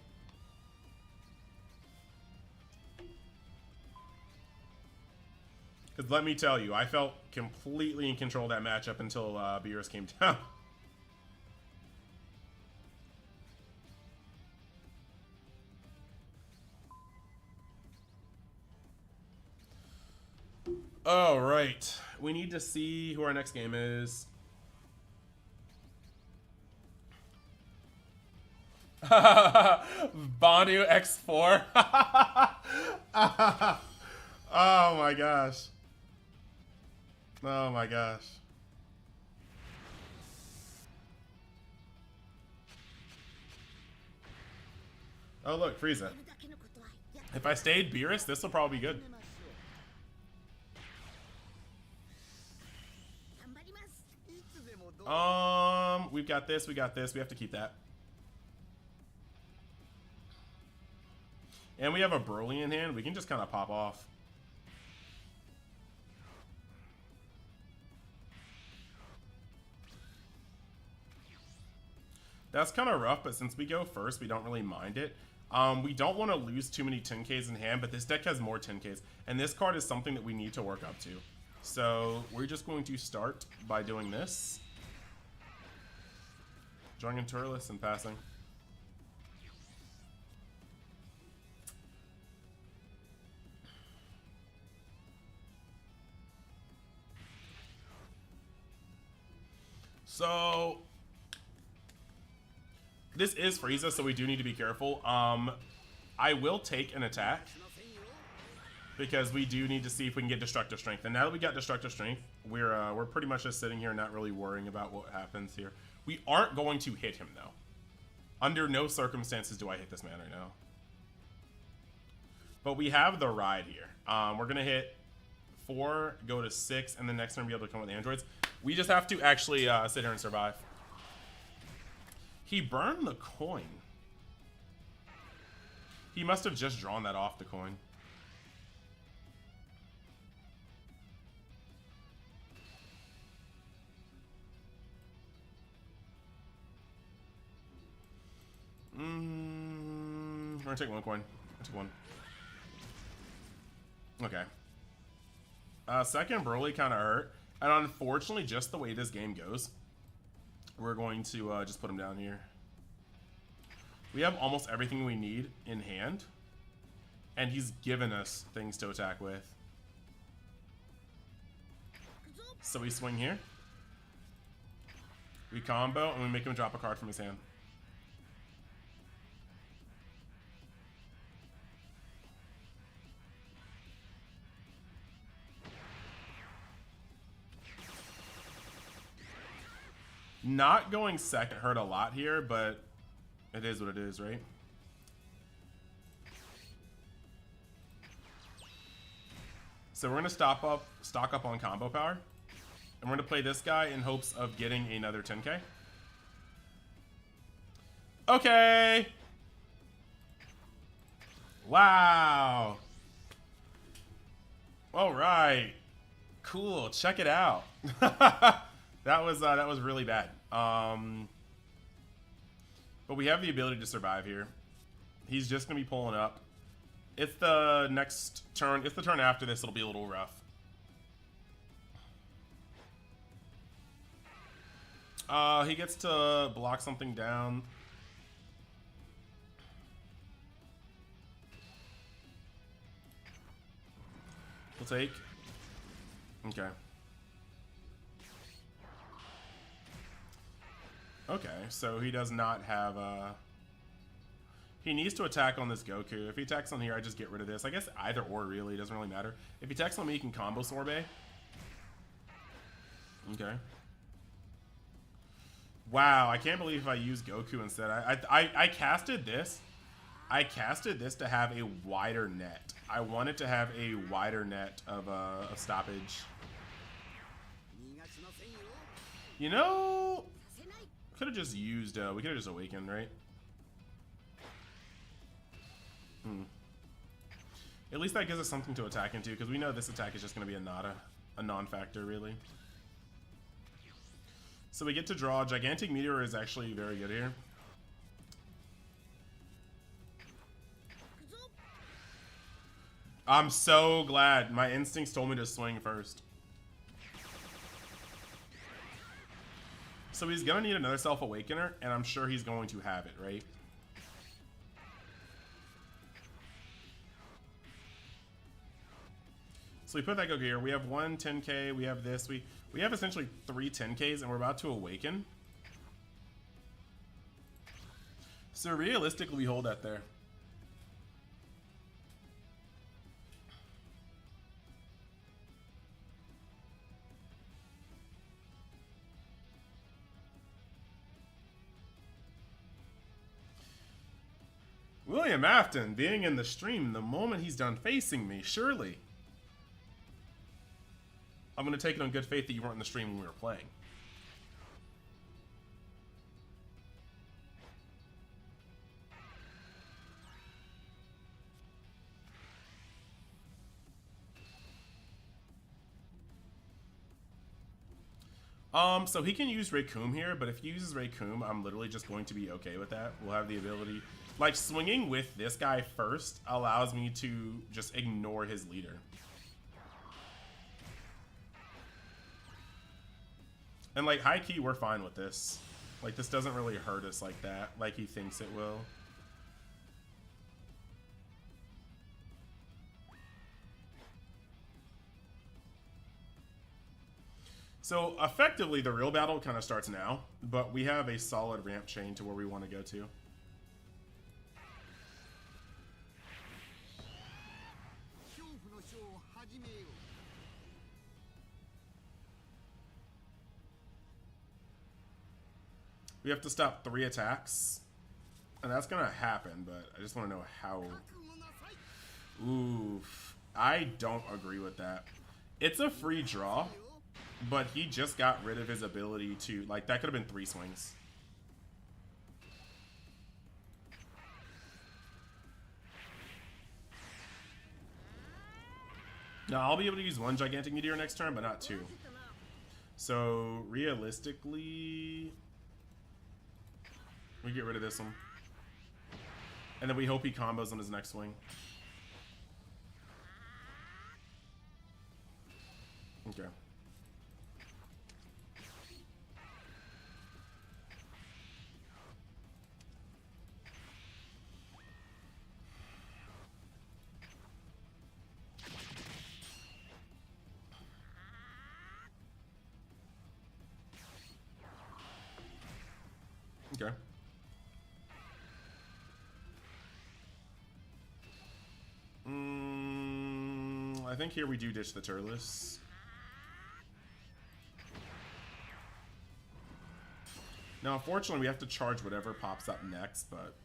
Because let me tell you, I felt completely in control of that matchup until Beerus came down. All right, we need to see who our next game is. Banu X4. Oh my gosh. Oh my gosh. Oh look, Frieza. If I stayed Beerus, this will probably be good. We've got this, we got this. We have to keep that. And we have a Broly in hand. We can just kind of pop off. That's kind of rough, but since we go first, we don't really mind it. We don't want to lose too many 10Ks in hand, but this deck has more 10Ks. And this card is something that we need to work up to. So we're just going to start by doing this. Drawing in Turles and passing. So This is Frieza, so we do need to be careful. I will take an attack because we do need to see if we can get Destructive Strength. And now that we got Destructive Strength, we're pretty much just sitting here not really worrying about what happens here. We aren't going to hit him, though. Under no circumstances do I hit this man right now. But we have the ride here. We're going to hit 4, go to 6, and then next turn be able to come with androids. We just have to actually sit here and survive. He burned the coin. He must have just drawn that off the coin. We're gonna take one coin. I took one. Okay. Second Broly kind of hurt. And unfortunately, just the way this game goes, we're going to just put him down here. We have almost everything we need in hand. And he's given us things to attack with. So we swing here. We combo, and we make him drop a card from his hand. Not going second hurt a lot here, but it is what it is, right? So we're gonna stock up on combo power, and we're gonna play this guy in hopes of getting another 10k. Okay. Wow. All right. Cool. Check it out. That was really bad. But we have the ability to survive here. He's just gonna be pulling up. It's the next turn. It's the turn after this. It'll be a little rough. He gets to block something down. We'll take. Okay. Okay, so he does not have he needs to attack on this Goku. If he attacks on here, I just get rid of this. I guess either or, really. It doesn't really matter. If he attacks on me, he can combo Sorbet. Okay. Wow, I can't believe if I use Goku instead. I casted this. I casted this to have a wider net. I wanted to have a wider net of stoppage. You know, could have just used, we could have just awakened, right? At least that gives us something to attack into, because we know this attack is just going to be a non-factor, really. So we get to draw. Gigantic Meteor is actually very good here. I'm so glad. My instincts told me to swing first. So he's going to need another Self-Awakener, and I'm sure he's going to have it, right? So we put that Goku here. We have one 10k. We have this. We have essentially 3 10ks, and we're about to awaken. So realistically, we hold that there. William Afton being in the stream the moment he's done facing me, surely. I'm going to take it on good faith that you weren't in the stream when we were playing. So he can use Raycoom here, but if he uses Raycoom, I'm literally just going to be okay with that. We'll have the ability... Like, swinging with this guy first allows me to just ignore his leader. And, like, high-key, we're fine with this. Like, this doesn't really hurt us like that, like he thinks it will. So effectively, the real battle kind of starts now, but we have a solid ramp chain to where we want to go to. We have to stop 3 attacks, and that's gonna happen, but I just want to know how. Oof. I don't agree with that. It's a free draw, but he just got rid of his ability to, like, that could have been 3 swings. Now, I'll be able to use 1 Gigantic Meteor next turn, but not 2. So, realistically, we get rid of this one. And then we hope he combos on his next swing. Okay. Okay. I think here we do ditch the Turles. Now, unfortunately, we have to charge whatever pops up next, but...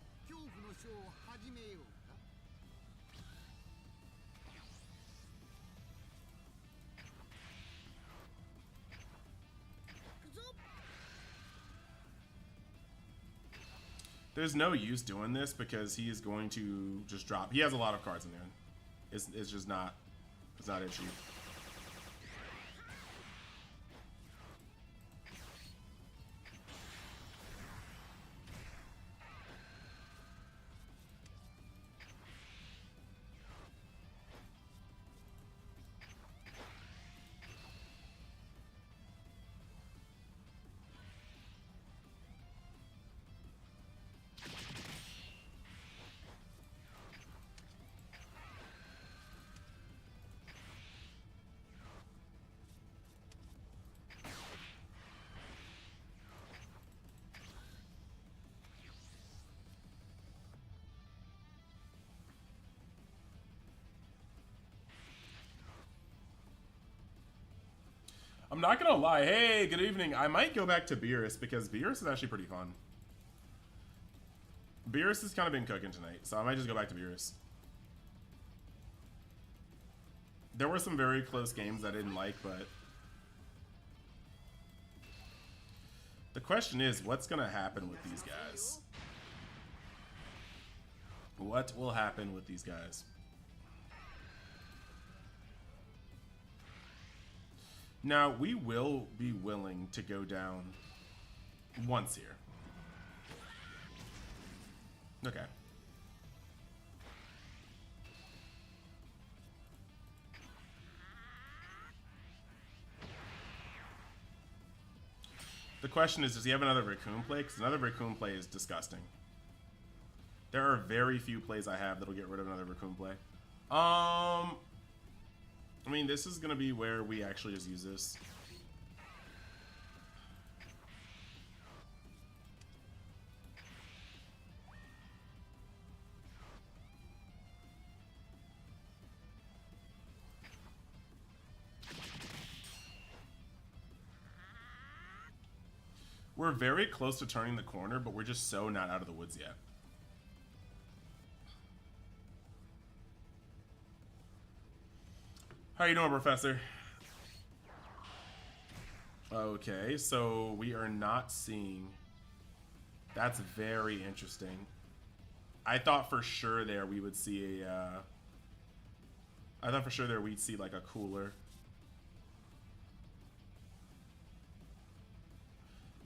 there's no use doing this because he is going to just drop. He has a lot of cards in there. It's just not... it's not issue. I'm not gonna lie. Hey, good evening. I might go back to Beerus because Beerus is actually pretty fun. Beerus has kind of been cooking tonight, so I might just go back to Beerus. There were some very close games I didn't like, but... the question is, what's gonna happen with these guys? What will happen with these guys? Now, we will be willing to go down once here. Okay. The question is, does he have another Raccoon play? Because another Raccoon play is disgusting. There are very few plays I have that'll get rid of another Raccoon play. I mean, this is going to be where we actually just use this. We're very close to turning the corner, but we're just so not out of the woods yet. How you doing, Professor? Okay, so we are not seeing... that's very interesting. I thought for sure there we would see a... I thought for sure there we'd see like a cooler.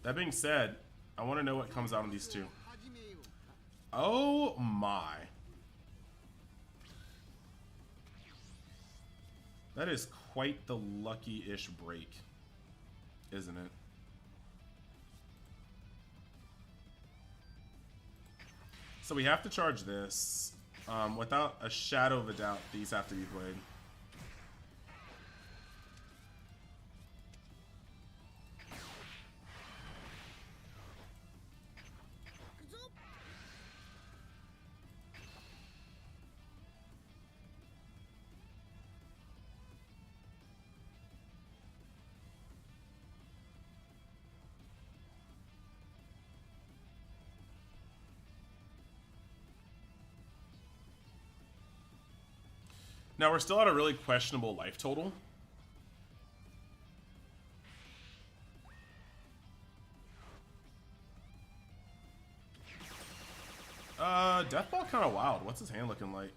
That being said, I want to know what comes out on these two. Oh my. That is quite the lucky-ish break, isn't it? So we have to charge this. Without a shadow of a doubt, these have to be played. Now we're still at a really questionable life total. Deathball kind of wild. What's his hand looking like?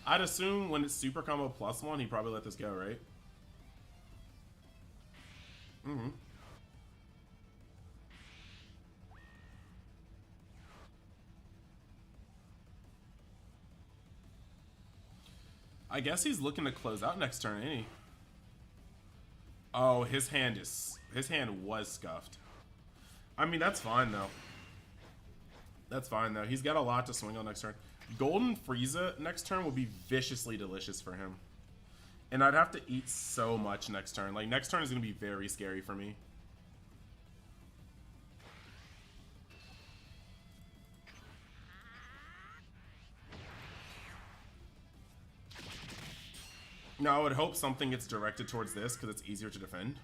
I'd assume when it's super combo +1, he'd probably let this go, right? Mm-hmm. I guess he's looking to close out next turn, ain't he? Oh, his hand was scuffed. I mean, that's fine though. That's fine though. He's got a lot to swing on next turn. Golden Frieza next turn will be viciously delicious for him. And I'd have to eat so much next turn. Like, next turn is going to be very scary for me. Now, I would hope something gets directed towards this because it's easier to defend.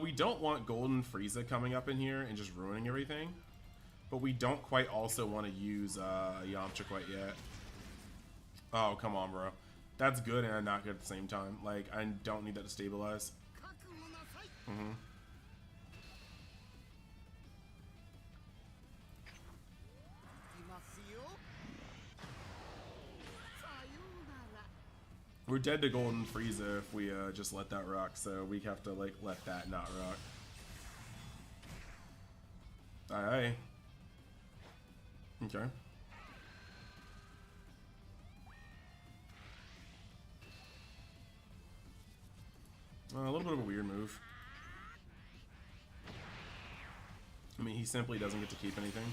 We don't want Golden Frieza coming up in here and just ruining everything. But we don't quite also want to use Yamcha quite yet. Oh, come on, bro. That's good and not good at the same time. Like, I don't need that to stabilize. Mm-hmm. We're dead to Golden Frieza if we just let that rock, so we have to, like, let that not rock. Aye. Okay. A little bit of a weird move. I mean, he simply doesn't get to keep anything.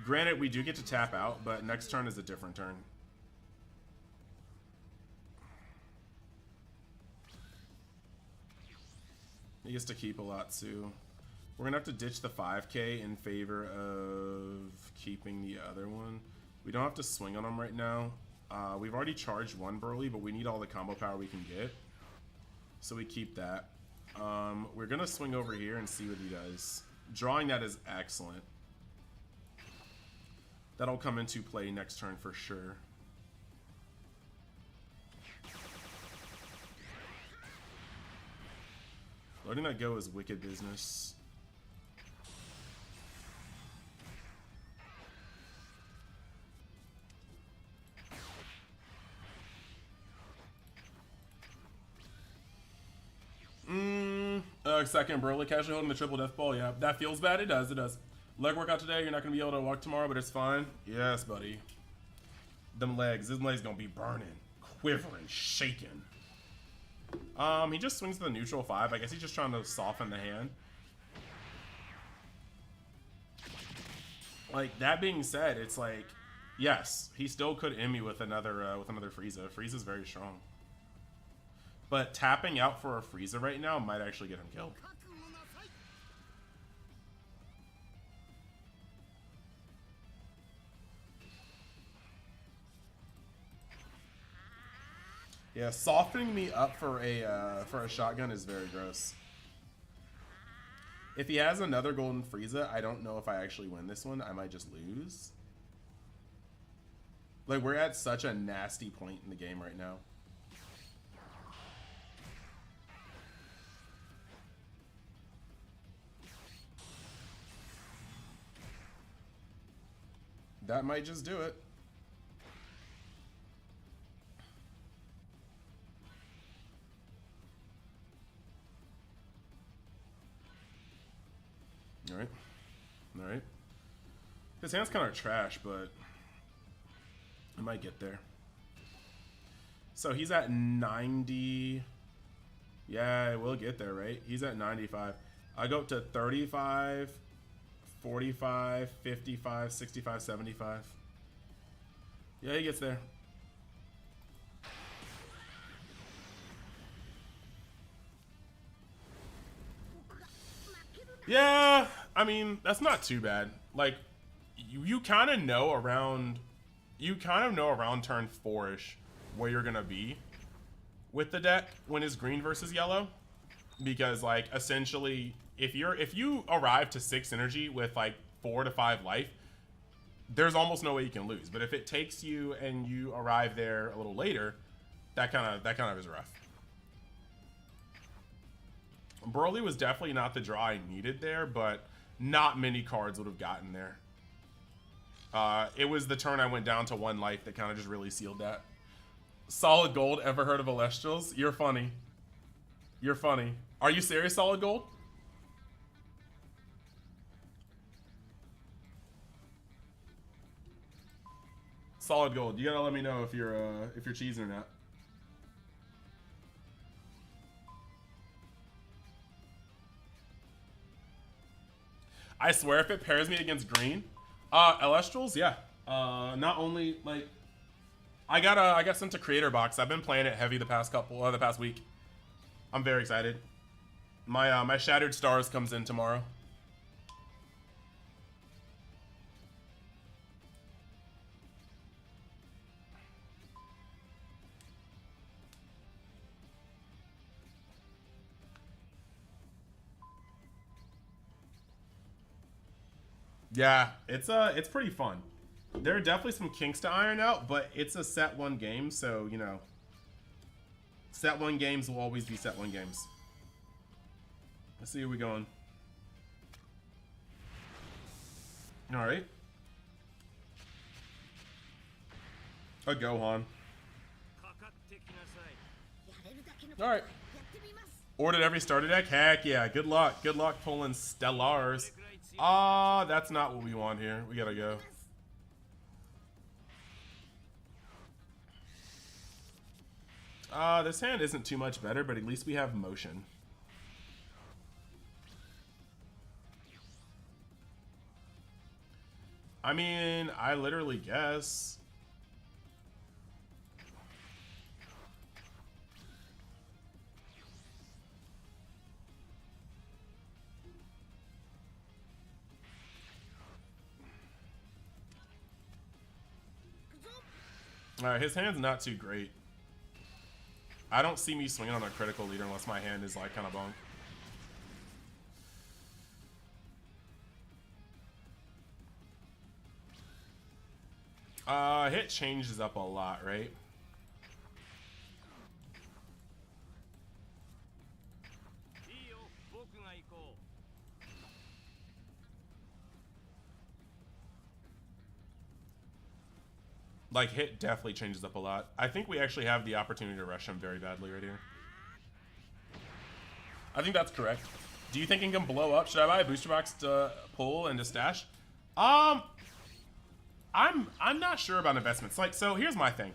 Granted, we do get to tap out, but next turn is a different turn. He gets to keep a lot too. We're gonna have to ditch the 5k in favor of keeping the other one. We don't have to swing on him right now. We've already charged one Broly, but we need all the combo power we can get. So we keep that. We're gonna swing over here and see what he does. Drawing that is excellent. That'll come into play next turn for sure. Letting that go is wicked business. Second Broly casually holding the triple death ball. Yeah, that feels bad. It does. It does. Leg workout today. You're not gonna be able to walk tomorrow, but it's fine. Yes, buddy. Them legs. His legs gonna be burning, quivering, shaking. He just swings to the neutral 5. I guess he's just trying to soften the hand. Like, that being said, it's like, yes, he still could end me with another Frieza. Frieza's very strong. But tapping out for a Frieza right now might actually get him killed. Yeah, softening me up for a shotgun is very gross. If he has another Golden Frieza, I don't know if I actually win this one. I might just lose. Like, we're at such a nasty point in the game right now. That might just do it. Alright. Alright. His hand's kind of trash, but I might get there. So he's at 90. Yeah, we'll get there, right? He's at 95. I go up to 35, 45, 55, 65, 75. Yeah, he gets there. Yeah, I mean, that's not too bad. Like, you kind of know around turn 4-ish where you're gonna be with the deck when it's green versus yellow, because like essentially if you arrive to 6 energy with like 4 to 5 life, there's almost no way you can lose. But if it takes you and you arrive there a little later, that kind of is rough. Broly was definitely not the draw I needed there, but not many cards would have gotten there. It was the turn I went down to 1 life that kind of just really sealed that. Solid Gold, ever heard of Celestials? You're funny. You're funny. Are you serious, Solid Gold? Solid Gold, you gotta let me know if you're cheesing or not. I swear if it pairs me against green, Celestials, yeah. Not only like I got sent to Creator Box. I've been playing it heavy the past week. I'm very excited. My Shattered Stars comes in tomorrow. Yeah, it's pretty fun. There are definitely some kinks to iron out, but it's a set 1 game, so, you know, set 1 games will always be set 1 games. Let's see where we going. All right. A Gohan. All right. Ordered every starter deck? Heck yeah. Good luck. Good luck pulling Stellars. That's not what we want here. We gotta go. This hand isn't too much better, but at least we have motion. I mean, I literally guess. Alright, his hand's not too great. I don't see me swinging on a critical leader unless my hand is like kind of bunk. Hit changes up a lot, right? Like, hit definitely changes up a lot. I think we actually have the opportunity to rush him very badly right here. I think that's correct. Do you think he can blow up? Should I buy a booster box to pull and to stash? I'm not sure about investments. Like, so here's my thing.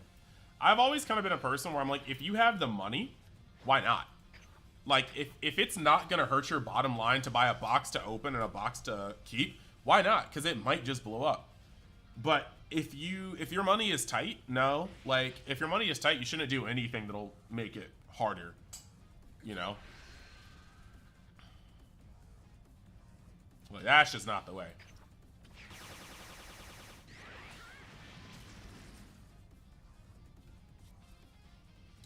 I've always kind of been a person where I'm like, if you have the money, why not? Like, if it's not gonna hurt your bottom line to buy a box to open and a box to keep, why not? Because it might just blow up. But if your money is tight, no. Like, if your money is tight, you shouldn't do anything that'll make it harder, you know? Like, that's just not the way.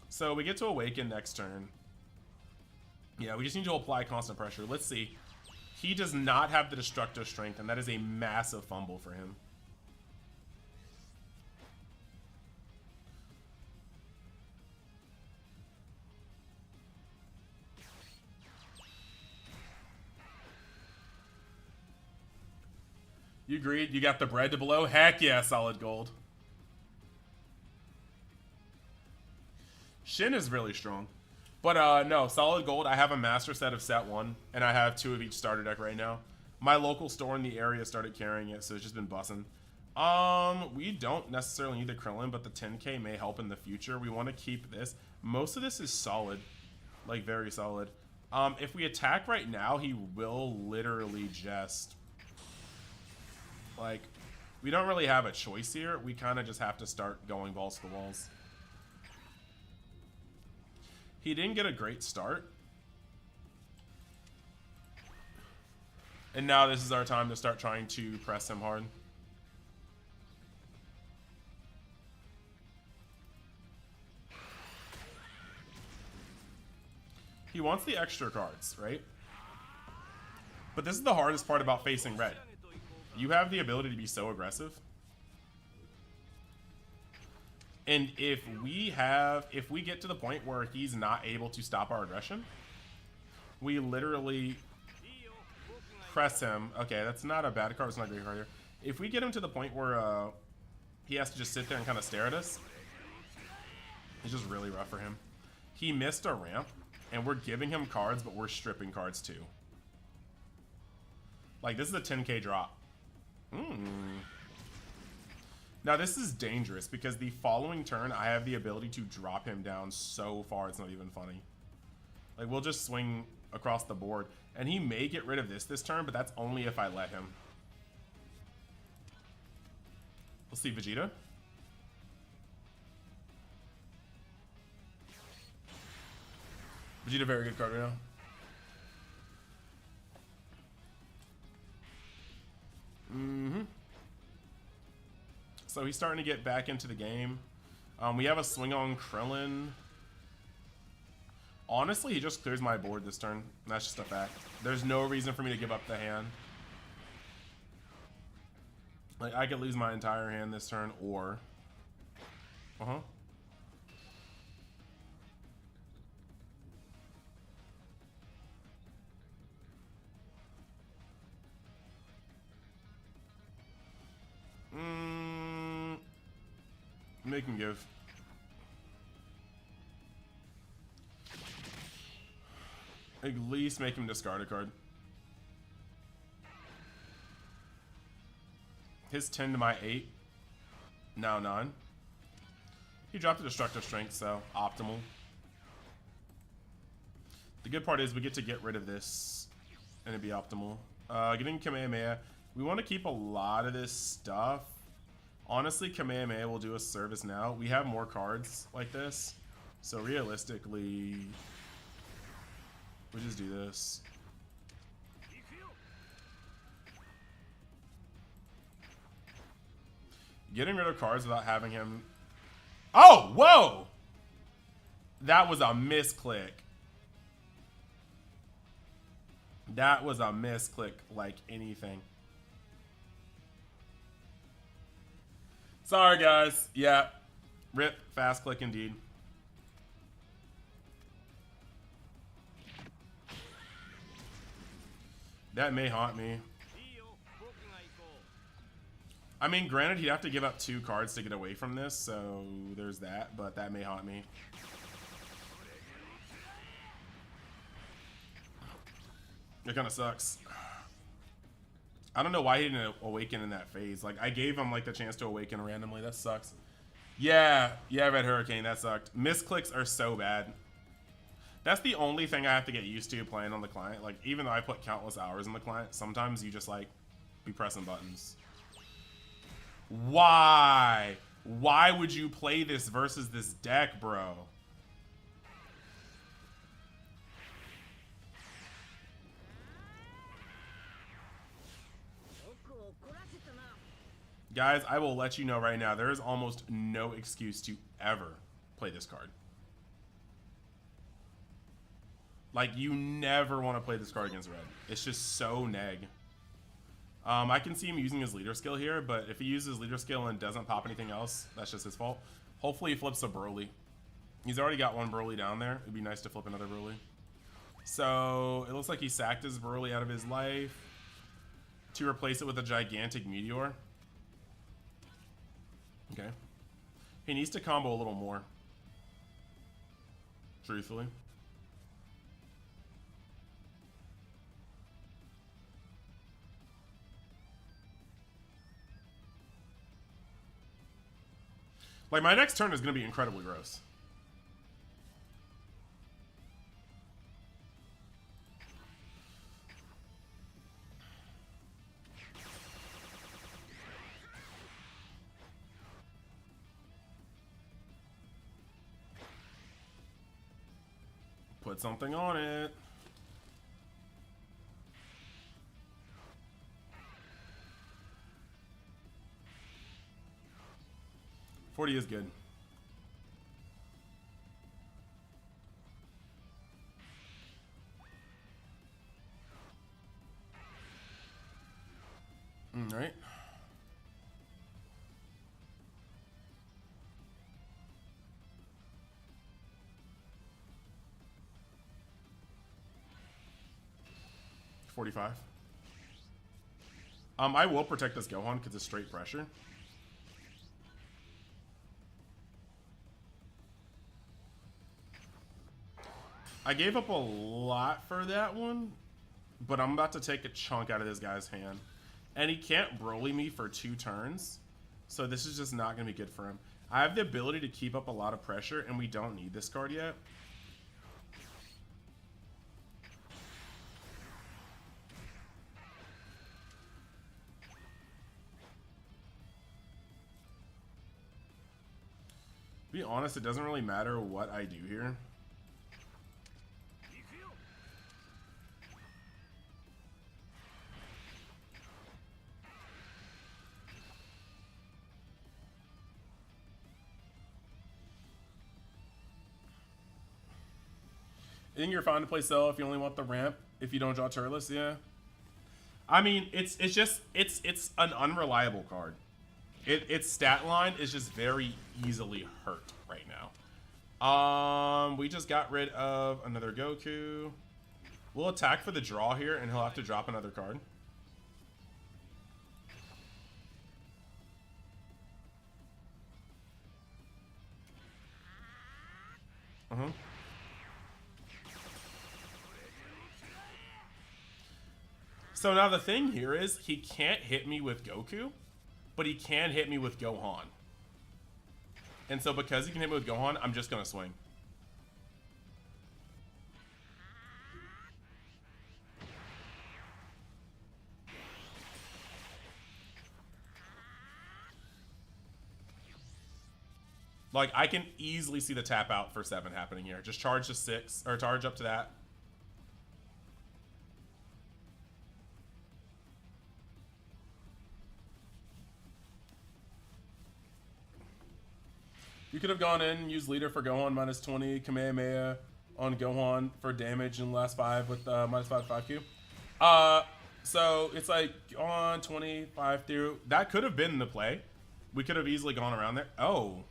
So we get to awaken next turn. Yeah, we just need to apply constant pressure. Let's see. He does not have the destructive strength, and that is a massive fumble for him. You agreed? You got the bread to blow? Heck yeah, Solid Gold. Shin is really strong. But no, Solid Gold, I have a master set of set 1, and I have 2 of each starter deck right now. My local store in the area started carrying it, so it's just been bussing. We don't necessarily need the Krillin, but the 10k may help in the future. We want to keep this. Most of this is solid. Like, very solid. If we attack right now, he will literally just... Like, we don't really have a choice here. We kind of just have to start going balls to the walls. He didn't get a great start. And now this is our time to start trying to press him hard. He wants the extra cards, right? But this is the hardest part about facing red. You have the ability to be so aggressive. And if we get to the point where he's not able to stop our aggression, we literally press him. Okay, that's not a bad card. It's not a great card here. If we get him to the point where he has to just sit there and kind of stare at us, it's just really rough for him. He missed a ramp, and we're giving him cards, but we're stripping cards too. Like, this is a 10k drop. Now, this is dangerous because the following turn, I have the ability to drop him down so far, it's not even funny. Like, we'll just swing across the board. And he may get rid of this turn, but that's only if I let him. Let's see, Vegeta. Vegeta, very good card right now. So he's starting to get back into the game. We have a swing on Krillin. Honestly, he just clears my board this turn. That's just a fact. There's no reason for me to give up the hand. Like, I could lose my entire hand this turn, or... Make him give. At least make him discard a card. His 10 to my 8. Now 9. He dropped the destructive strength, so optimal. The good part is we get to get rid of this and it'd be optimal. Getting Kamehameha. We want to keep a lot of this stuff. Honestly, Kamehameha will do a service now. We have more cards like this. So realistically, we just do this. Getting rid of cards without having him... Oh, whoa! That was a misclick. That was a misclick like anything. Sorry, guys. Yeah. Rip. Fast click indeed. That may haunt me. I mean, granted, he'd have to give up 2 cards to get away from this, so there's that, but that may haunt me. It kind of sucks. I don't know why he didn't awaken in that phase. Like, I gave him, like, the chance to awaken randomly. That sucks. Yeah, Red Hurricane, that sucked. Misclicks are so bad. That's the only thing I have to get used to playing on the client. Like, even though I put countless hours in the client, sometimes you just, like, be pressing buttons. Why? Why would you play this versus this deck, bro? Guys, I will let you know right now, there is almost no excuse to ever play this card. Like, you never want to play this card against red. It's just so neg. I can see him using his leader skill here, but if he uses leader skill and doesn't pop anything else, that's just his fault. Hopefully he flips a Broly. He's already got one Broly down there. It'd be nice to flip another Broly. So, it looks like he sacked his Broly out of his life to replace it with a gigantic Meteor. Okay. He needs to combo a little more. Truthfully. Like, my next turn is going to be incredibly gross. Put something on it. $40 is good. All right. 45. I will protect this Gohan because it's straight pressure. I gave up a lot for that one, but I'm about to take a chunk out of this guy's hand. And he can't Broly me for 2 turns, so this is just not going to be good for him. I have the ability to keep up a lot of pressure, and we don't need this card yet. To be honest, it doesn't really matter what I do here. I think you're fine to play Cell if you only want the ramp. If you don't draw Turles, yeah. I mean, it's an unreliable card. Its stat line is just very easily hurt right now. We just got rid of another Goku. We'll attack for the draw here, and he'll have to drop another card. So now the thing here is he can't hit me with Goku, but he can hit me with Gohan. And so because he can hit me with Gohan, I'm just going to swing. Like, I can easily see the tap out for 7 happening here. Just charge to 6, or charge up to that. You could have gone in and used leader for Gohan minus 20, Kamehameha on Gohan for damage in the last 5 with minus 5Q. So it's like on 25 through. That could have been the play. We could have easily gone around there. Oh.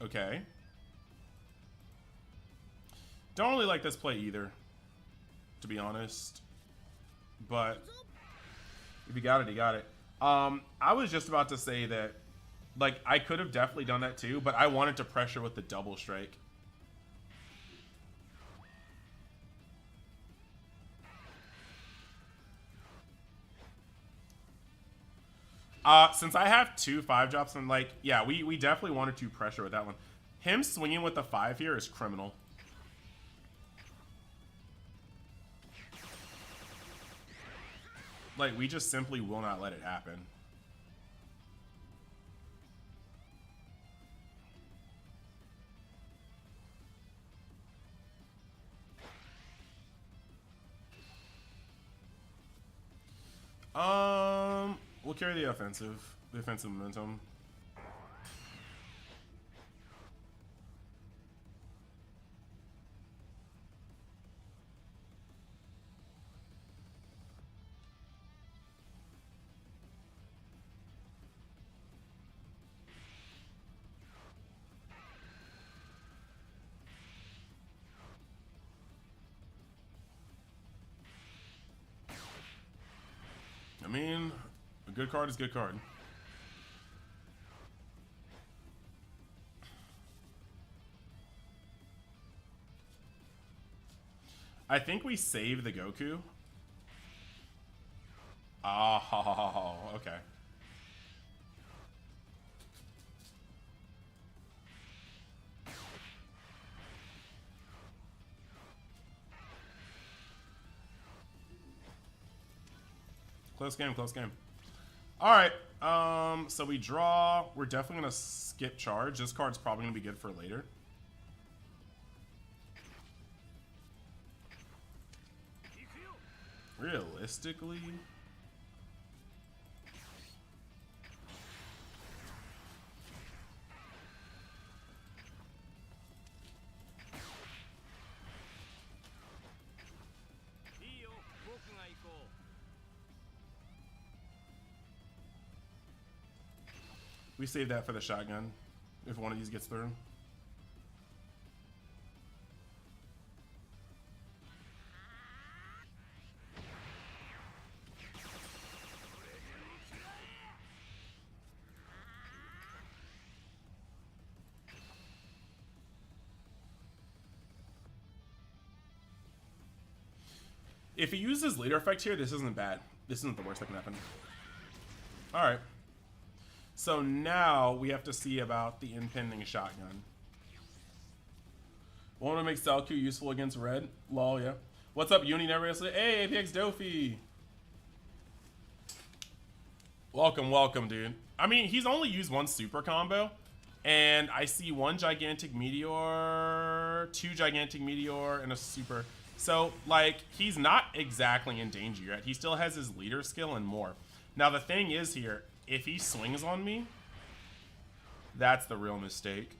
Okay. Don't really like this play either, to be honest. But if you got it, you got it. I was just about to say that, like, I could have definitely done that too, but I wanted to pressure with the double strike. Since I have 2 5-drops, and like, yeah, we definitely wanted to pressure with that one. Him swinging with the 5 here is criminal. Like, we just simply will not let it happen. We'll carry the offensive momentum. I mean, a good card is a good card. I think we save the Goku. Oh, okay. Close game, close game. All right, so we draw. We're definitely gonna skip charge. This card's probably gonna be good for later. Realistically, we save that for the shotgun if one of these gets through. If he uses leader effect here, this isn't bad. This isn't the worst that can happen. Alright. So now we have to see about the impending shotgun. Want to make Salku useful against red? Lol, yeah. What's up, Uni? Never yesterday. Hey, APX Dofi. Welcome, welcome, dude. I mean, he's only used one super combo. And I see one gigantic meteor, two gigantic meteor, and a super. So, like, he's not exactly in danger yet. He still has his leader skill and more. Now, the thing is here, if he swings on me, that's the real mistake.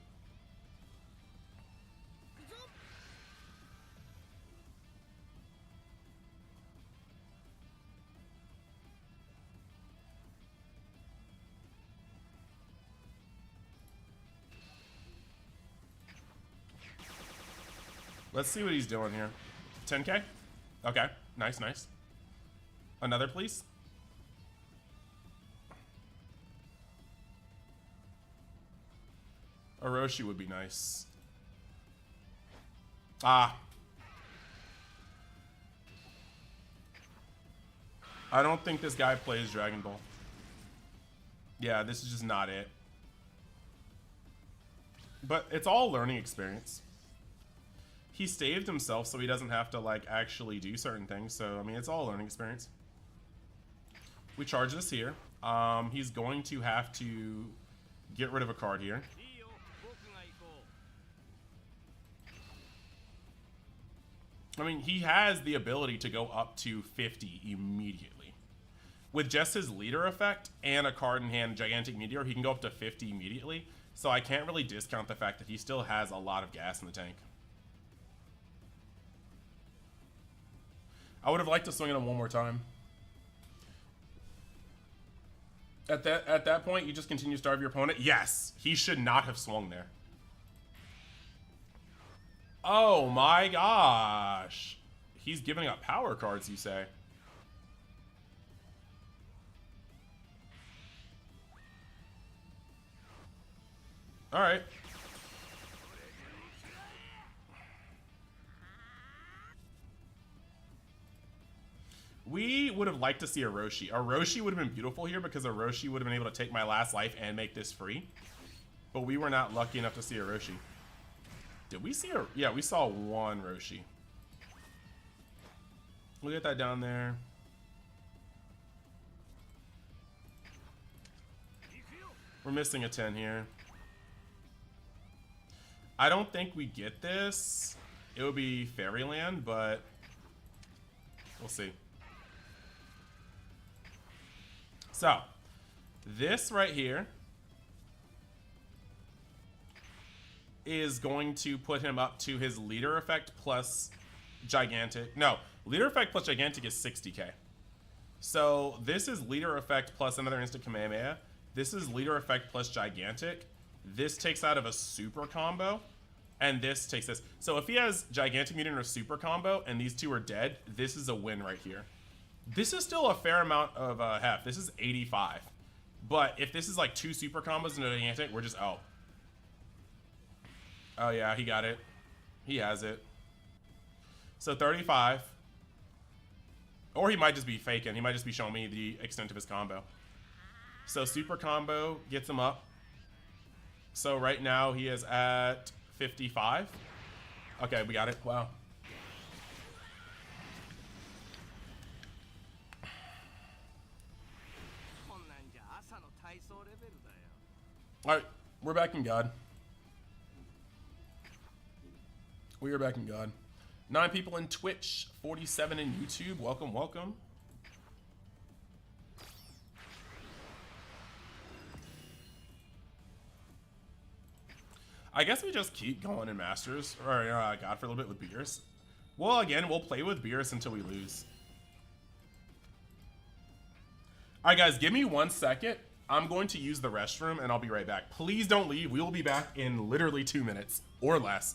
Let's see what he's doing here. 10k? Okay. Nice, nice. Another, please. Orochi would be nice. Ah. I don't think this guy plays Dragon Ball. Yeah, this is just not it. But it's all learning experience. He staved himself so he doesn't have to, like, actually do certain things. So, I mean, it's all a learning experience. We charge this here. He's going to have to get rid of a card here. I mean, he has the ability to go up to 50 immediately. With just his leader effect and a card in hand, Gigantic Meteor, he can go up to 50 immediately. So I can't really discount the fact that he still has a lot of gas in the tank. I would have liked to swing at him one more time. At that point, you just continue to starve your opponent. Yes, he should not have swung there. Oh my gosh. He's giving up power cards, you say? All right. We would have liked to see Orochi. Orochi would have been beautiful here because Orochi would have been able to take my last life and make this free. But we were not lucky enough to see Orochi. Did we see yeah, we saw one Roshi. We'll get that down there. We're missing a 10 here. I don't think we get this. It would be Fairyland, but we'll see. So, this right here is going to put him up to his leader effect plus gigantic. No, leader effect plus gigantic is 60k. So this is leader effect plus another instant Kamehameha. This is leader effect plus gigantic. This takes out of a super combo, and this takes this. So if he has gigantic mutant or super combo and these two are dead, this is a win right here. This is still a fair amount of heft. This is 85. But if this is like two super combos and a gigantic, we're just out. Oh yeah, he got it. He has it. So 35. Or he might just be faking. He might just be showing me the extent of his combo. So super combo gets him up. So right now he is at 55. Okay, we got it. Wow. Alright, we're back in God. We are back in God. 9 people in Twitch, 47 in YouTube. Welcome, welcome. I guess we just keep going in Masters, or God, for a little bit with Beerus. Well, again, we'll play with Beerus until we lose. Alright guys, give me 1 second. I'm going to use the restroom and I'll be right back. Please don't leave. We will be back in literally 2 minutes or less.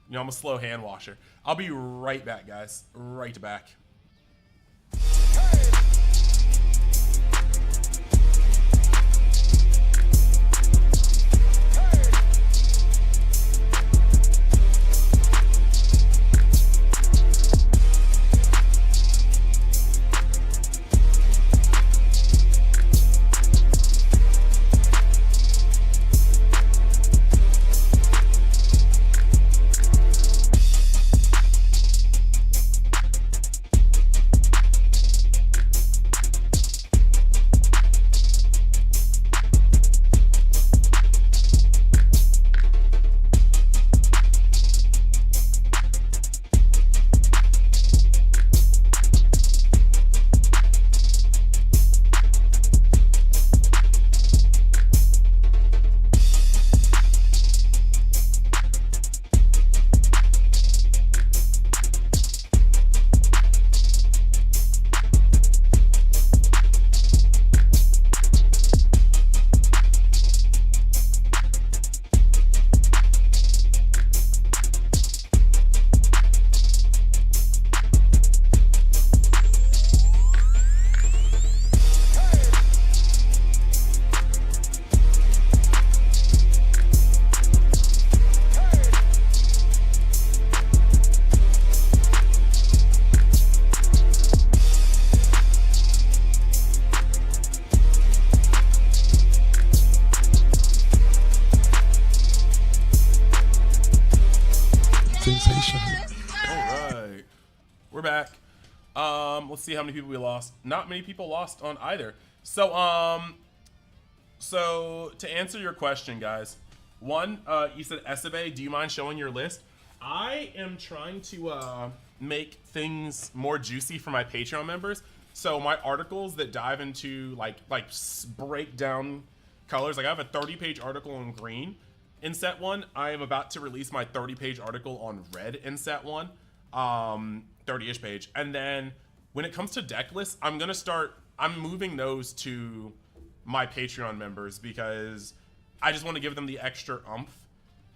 You know, I'm a slow hand washer. I'll be right back, guys. Right back. Sensational. All right, we're back. Let's see how many people we lost. Not many people lost on either. So to answer your question, guys, one, you said Esabe, do you mind showing your list? I am trying to make things more juicy for my Patreon members. So my articles that dive into like break down colors, like I have a 30-page article on green in set 1. I am about to release my 30-page article on red in set 1, 30-ish page. And then when it comes to deck lists, I'm moving those to my Patreon members because I just want to give them the extra oomph.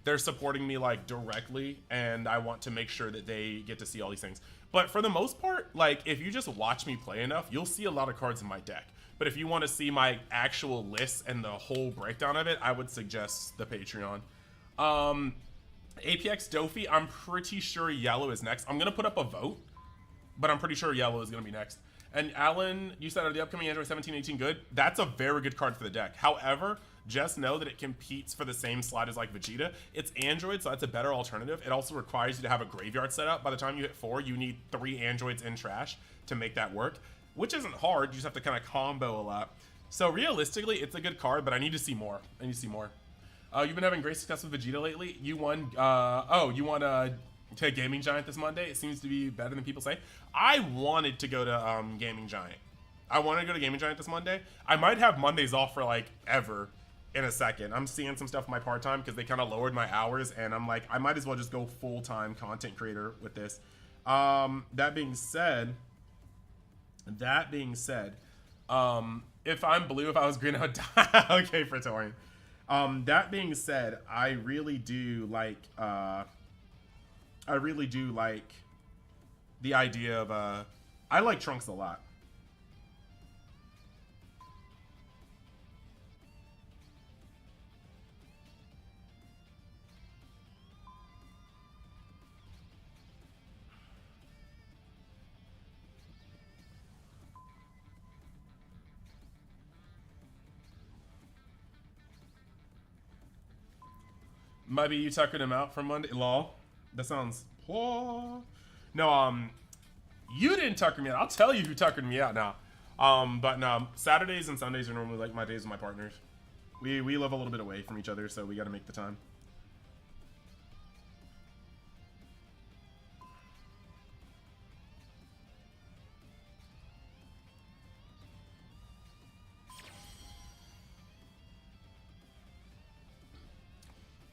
They're supporting me like directly, and I want to make sure that they get to see all these things. But for the most part, like if you just watch me play enough, you'll see a lot of cards in my deck. But if you want to see my actual list and the whole breakdown of it, I would suggest the Patreon. APX Dofi, I'm pretty sure yellow is next. I'm gonna put up a vote, but I'm pretty sure yellow is gonna be next. And Alan, you said, are the upcoming Android 17, 18 good? That's a very good card for the deck. However, just know that it competes for the same slot as like Vegeta. It's Android, so that's a better alternative. It also requires you to have a graveyard set up. By the time you hit 4, you need 3 Androids in trash to make that work, which isn't hard. You just have to kind of combo a lot. So realistically, it's a good card, but I need to see more. You've been having great success with Vegeta lately. You won, you won to Gaming Giant this Monday. It seems to be better than people say. I wanted to go to Gaming Giant. I wanted to go to Gaming Giant this Monday. I might have Mondays off for like ever in a second. I'm seeing some stuff in my part-time because they kind of lowered my hours, and I'm like, I might as well just go full-time content creator with this. That being said, if I'm blue, if I was green, I would die. Okay, Praetorian. That being said, I really do like the idea of I like Trunks a lot. Maybe you tuckered him out for Monday. Lol. That sounds. Oh. No, you didn't tucker me out. I'll tell you who tuckered me out now. But no, Saturdays and Sundays are normally like my days with my partners. We live a little bit away from each other, so we got to make the time.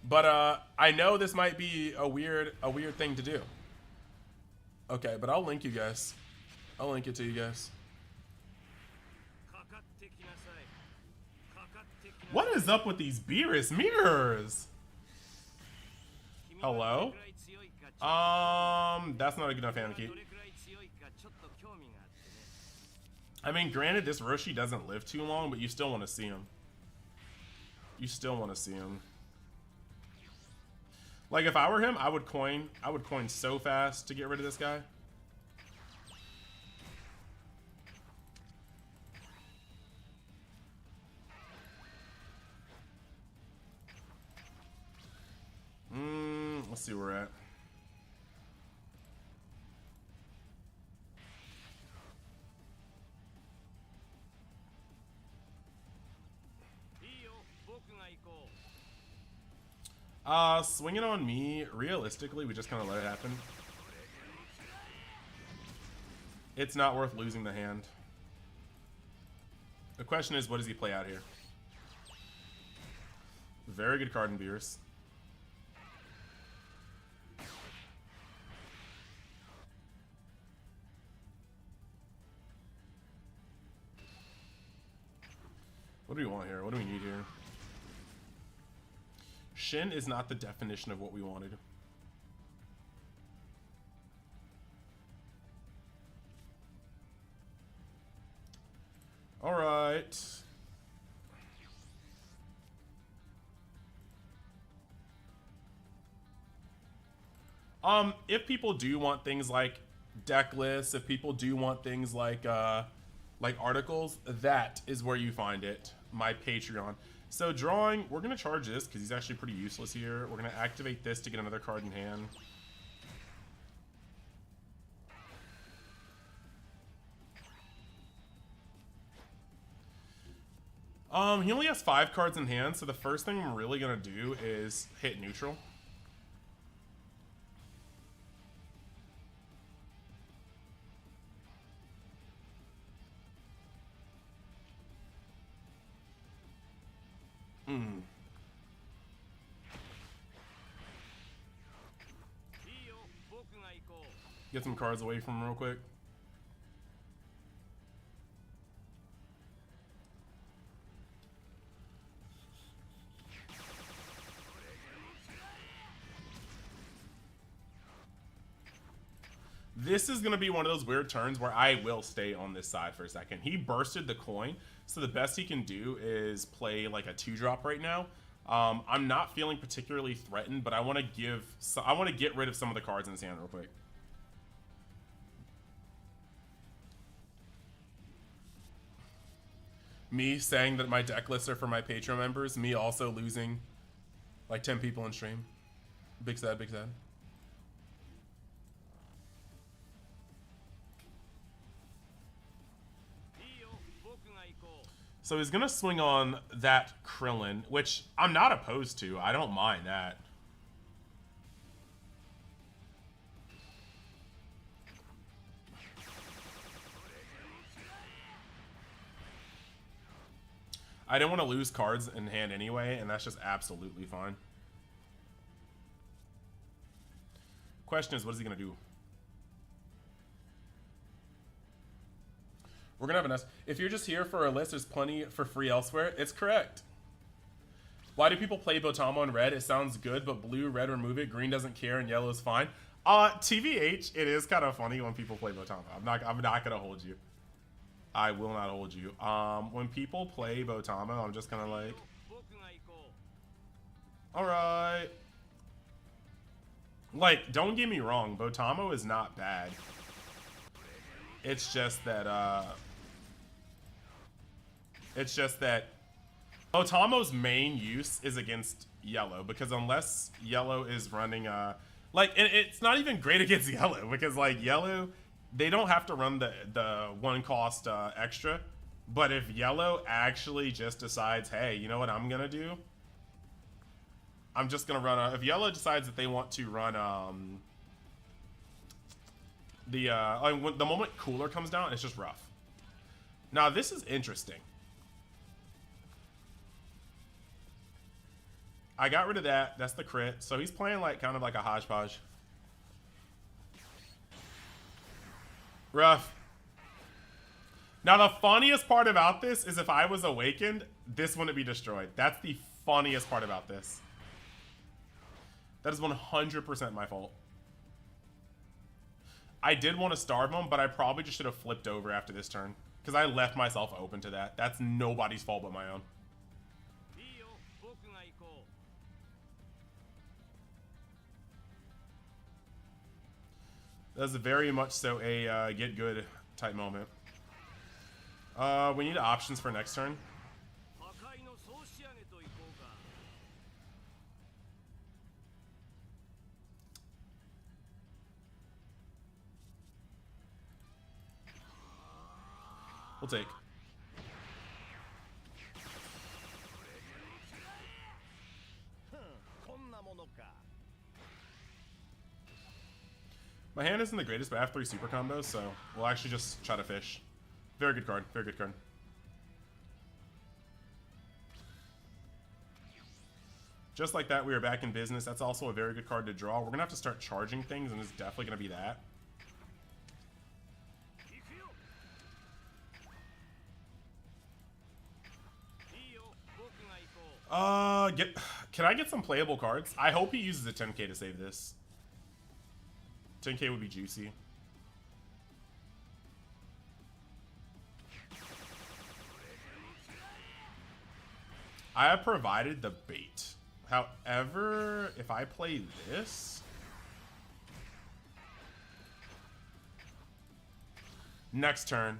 But I know this might be a weird thing to do. Okay, but I'll link you guys. I'll link it to you guys. What is up with these Beerus mirrors? Hello? That's not a good enough hand to keep. I mean, granted, this Roshi doesn't live too long, but you still want to see him. You still want to see him. Like, if I were him, I would coin so fast to get rid of this guy. Let's see where we're at. Swinging on me, realistically, we just kind of let it happen. It's not worth losing the hand. The question is, what does he play out here? Very good card in Beerus. What do we want here? What do we need here? Shin is not the definition of what we wanted. All right. If people do want things like deck lists, if people do want things like articles, that is where you find it. My Patreon. So drawing, we're gonna charge this because he's actually pretty useless here. We're gonna activate this to get another card in hand. He only has 5 cards in hand, so the first thing I'm really gonna do is hit neutral. Get some cards away from him real quick. This is going to be one of those weird turns where I will stay on this side for a second. He bursted the coin, so the best he can do is play like a 2-drop right now. I'm not feeling particularly threatened, but I want to get rid of some of the cards in his hand real quick. Me saying that my deck lists are for my Patreon members, me also losing like 10 people in stream. Big sad, big sad. So he's gonna swing on that Krillin, which I'm not opposed to. I don't mind that. I didn't want to lose cards in hand anyway, and that's just absolutely fine. Question is, what is he gonna do? We're gonna have an S. If you're just here for a list, there's plenty for free elsewhere. It's correct. Why do people play Botamo in red? It sounds good, but blue, red, remove it. Green doesn't care, and yellow is fine. TVH, it is kind of funny when people play Botamo. I'm not gonna hold you. I will not hold you. When people play Botamo, I'm just kind of like, all right. Like, don't get me wrong, Botamo is not bad. It's just that Otamo's main use is against yellow, because unless yellow is running like, it's not even great against yellow, because like yellow, they don't have to run the 1 cost extra, but if yellow actually just decides, hey, you know what I'm gonna do, I'm just gonna run if yellow decides that they want to run when the moment cooler comes down, it's just rough. Now this is interesting. I got rid of that. That's the crit. So he's playing like kind of like a hodgepodge. Rough. Now the funniest part about this is if I was awakened, this wouldn't be destroyed. That's the funniest part about this. That is 100% my fault. I did want to starve him, but I probably just should have flipped over after this turn, because I left myself open to that. That's nobody's fault but my own. That's very much so a get good type moment. We need options for next turn. We'll take. My hand isn't the greatest, but I have 3 super combos, so we'll actually just try to fish. Very good card. Very good card. Just like that, we are back in business. That's also a very good card to draw. We're going to have to start charging things, and it's definitely going to be that. Can I get some playable cards? I hope he uses a 10k to save this. 10k would be juicy. I have provided the bait. However, if I play this... Next turn,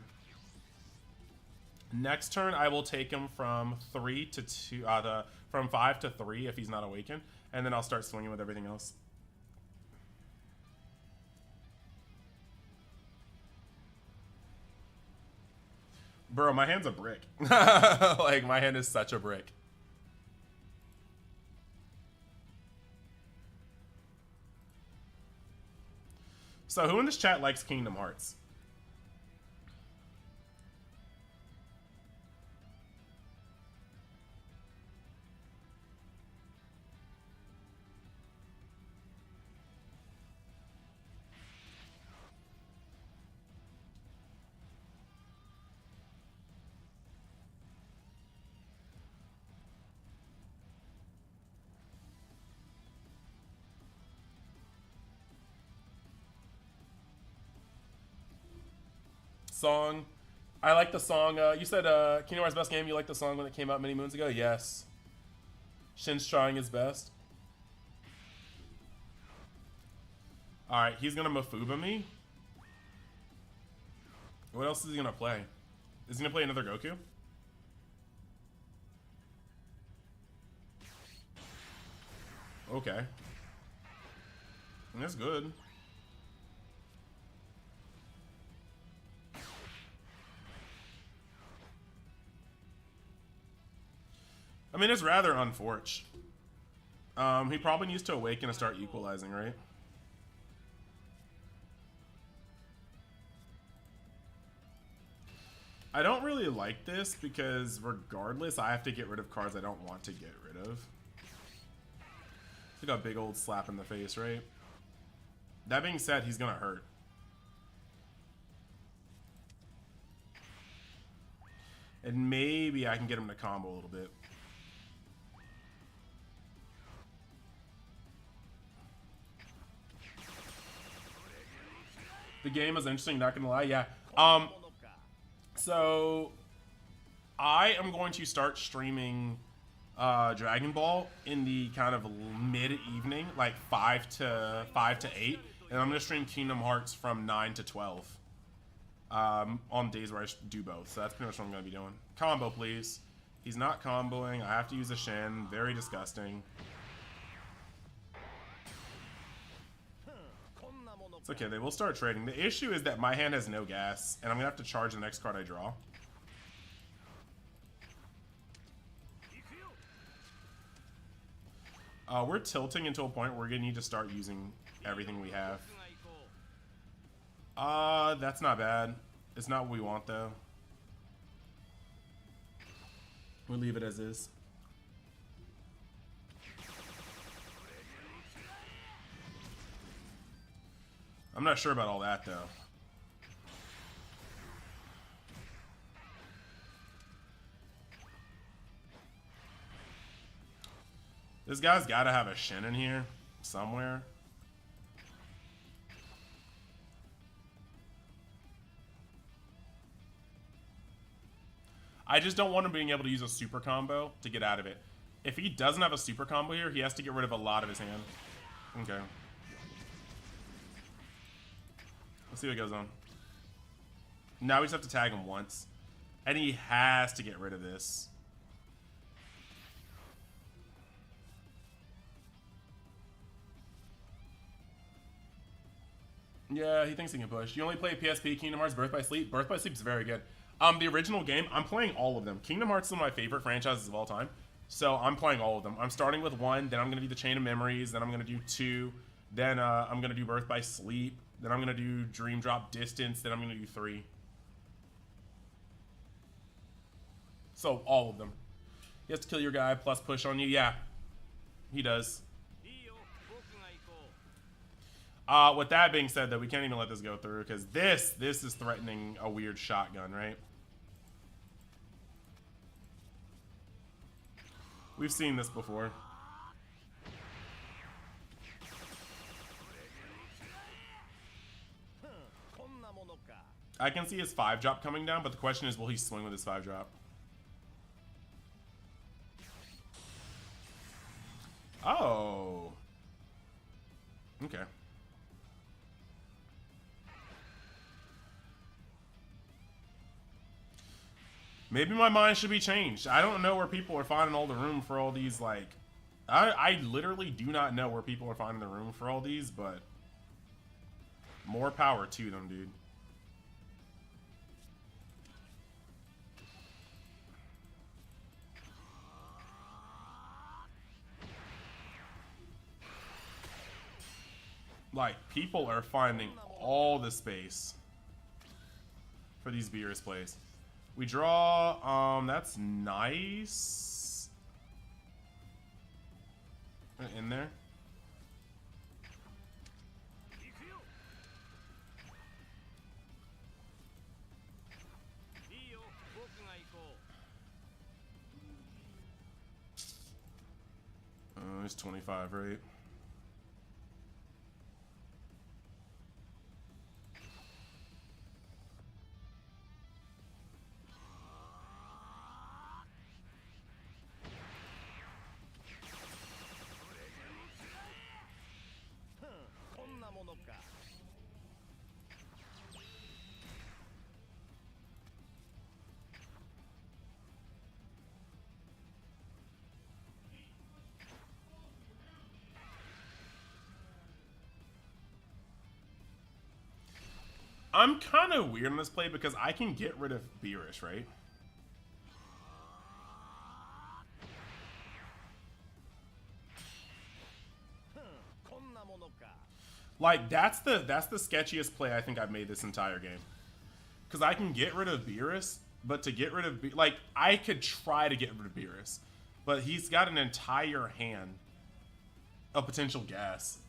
I will take him from 3 to 2, from 5 to 3 if he's not awakened, and then I'll start swinging with everything else. Bro, my hand's a brick. Like, my hand is such a brick. So who in this chat likes Kingdom Hearts? Song. I like the song. You said Kingdom Hearts best game. You liked the song when it came out many moons ago? Yes. Shin's trying his best. Alright, he's gonna Mafuba me. What else is he gonna play? Is he gonna play another Goku? Okay. That's good. I mean, it's rather unfortunate. He probably needs to awaken and start equalizing, right? I don't really like this because regardless, I have to get rid of cards I don't want to get rid of. It's like a big old slap in the face, right? That being said, he's gonna hurt. And maybe I can get him to combo a little bit. The game is interesting, not gonna lie. Yeah. So I am going to start streaming Dragon Ball in the kind of mid-evening, like 5 to 8, and I'm gonna stream Kingdom Hearts from 9 to 12 on days where I do both. So that's pretty much what I'm gonna be doing. Combo, please. He's not comboing. I have to use a Shin. Very disgusting. It's okay, they will start trading. The issue is that my hand has no gas, and I'm gonna have to charge the next card I draw. We're tilting into a point where we're gonna need to start using everything we have. That's not bad. It's not what we want, though. We'll leave it as is. I'm not sure about all that, though. This guy's got to have a Shin in here somewhere. I just don't want him being able to use a super combo to get out of it. If he doesn't have a super combo here, he has to get rid of a lot of his hand. Okay. Let's see what goes on. Now we just have to tag him once. And he has to get rid of this. Yeah, he thinks he can push. You only play PSP, Kingdom Hearts, Birth by Sleep? Birth by Sleep is very good. The original game, I'm playing all of them. Kingdom Hearts is one of my favorite franchises of all time. So I'm playing all of them. I'm starting with 1, then I'm going to do the Chain of Memories, then I'm going to do 2, then I'm going to do Birth by Sleep. Then I'm going to do Dream Drop Distance. Then I'm going to do 3. So, all of them. He has to kill your guy plus push on you. Yeah, he does. With that being said, though, we can't even let this go through because this is threatening a weird shotgun, right? We've seen this before. I can see his 5-drop coming down, but the question is, will he swing with his 5-drop? Oh. Okay. Maybe my mind should be changed. I don't know where people are finding all the room for all these, like... I literally do not know where people are finding the room for all these, but... more power to them, dude. Like, people are finding all the space for these Beerus plays. We draw, that's nice. In there. It's 25, right? I'm kind of weird on this play because I can get rid of Beerus, right? Like, that's the sketchiest play I think I've made this entire game. Because I can get rid of Beerus, but to get rid of... Like, I could try to get rid of Beerus, but he's got an entire hand of potential gas.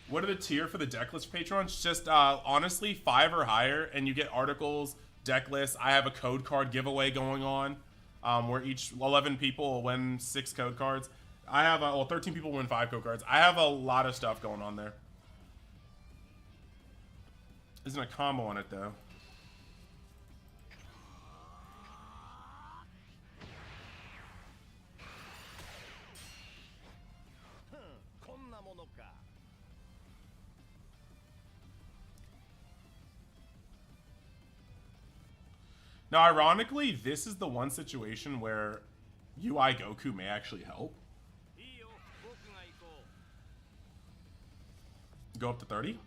What are the tier for the deck list patrons? Just, honestly, 5 or higher, and you get articles, deck lists. I have a code card giveaway going on, where each 11 people will win 6 code cards. I have, well, 13 people win 5 code cards. I have a lot of stuff going on there. Isn't a combo on it, though. Now, ironically, this is the one situation where UI Goku may actually help. Go up to 30.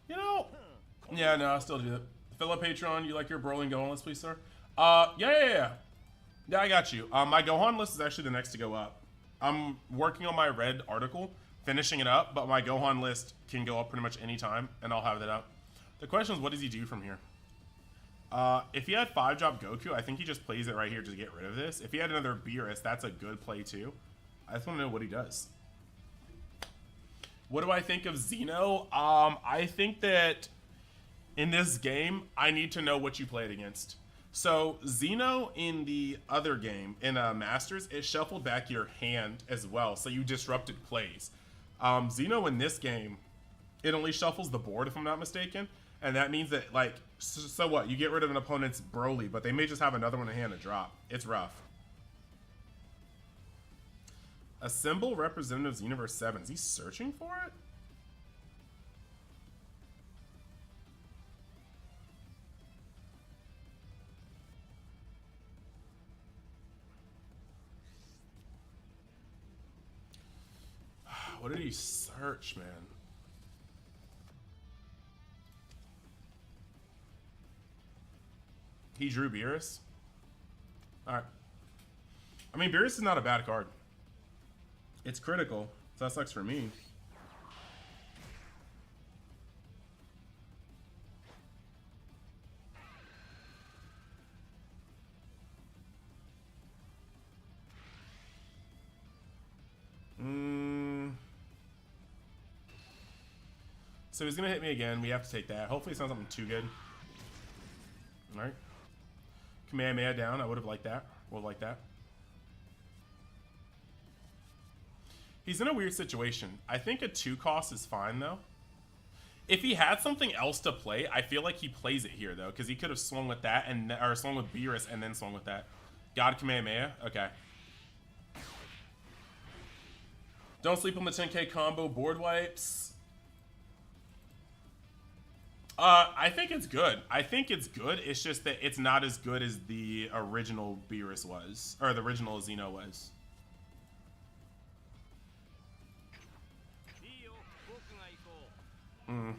You know, yeah, no, I'll still do that. Fellow Patreon, you like your Broly Gohan list, please, sir? Yeah, I got you. My Gohan list is actually the next to go up. I'm working on my red article, finishing it up, but my Gohan list can go up pretty much any time, and I'll have that up. The question is, what does he do from here? If he had 5-drop Goku, I think he just plays it right here to get rid of this. If he had another Beerus, that's a good play, too. I just want to know what he does. What do I think of Xeno? I think that in this game, I need to know what you played against. So Xeno in the other game, in Masters, it shuffled back your hand as well, so you disrupted plays. Xeno in this game, it only shuffles the board, if I'm not mistaken, and that means that, like, so what? You get rid of an opponent's Broly, but they may just have another one in hand to drop. It's rough. Assemble Representatives Universe 7. Is he searching for it? What did he search, man? He drew Beerus? Alright. I mean, Beerus is not a bad card. It's critical, so that sucks for me. So he's gonna hit me again. We have to take that. Hopefully it's not something too good. Alright. Kamehameha down. I would have liked that. Would have liked that. He's in a weird situation. I think a 2-cost is fine, though. If he had something else to play, I feel like he plays it here, though, because he could have swung with that, and or swung with Beerus and then swung with that. God Kamehameha? Okay. Don't sleep on the 10k combo board wipes. I think it's good. I think it's good. It's just that it's not as good as the original Beerus was, or the original Xeno was. Mm.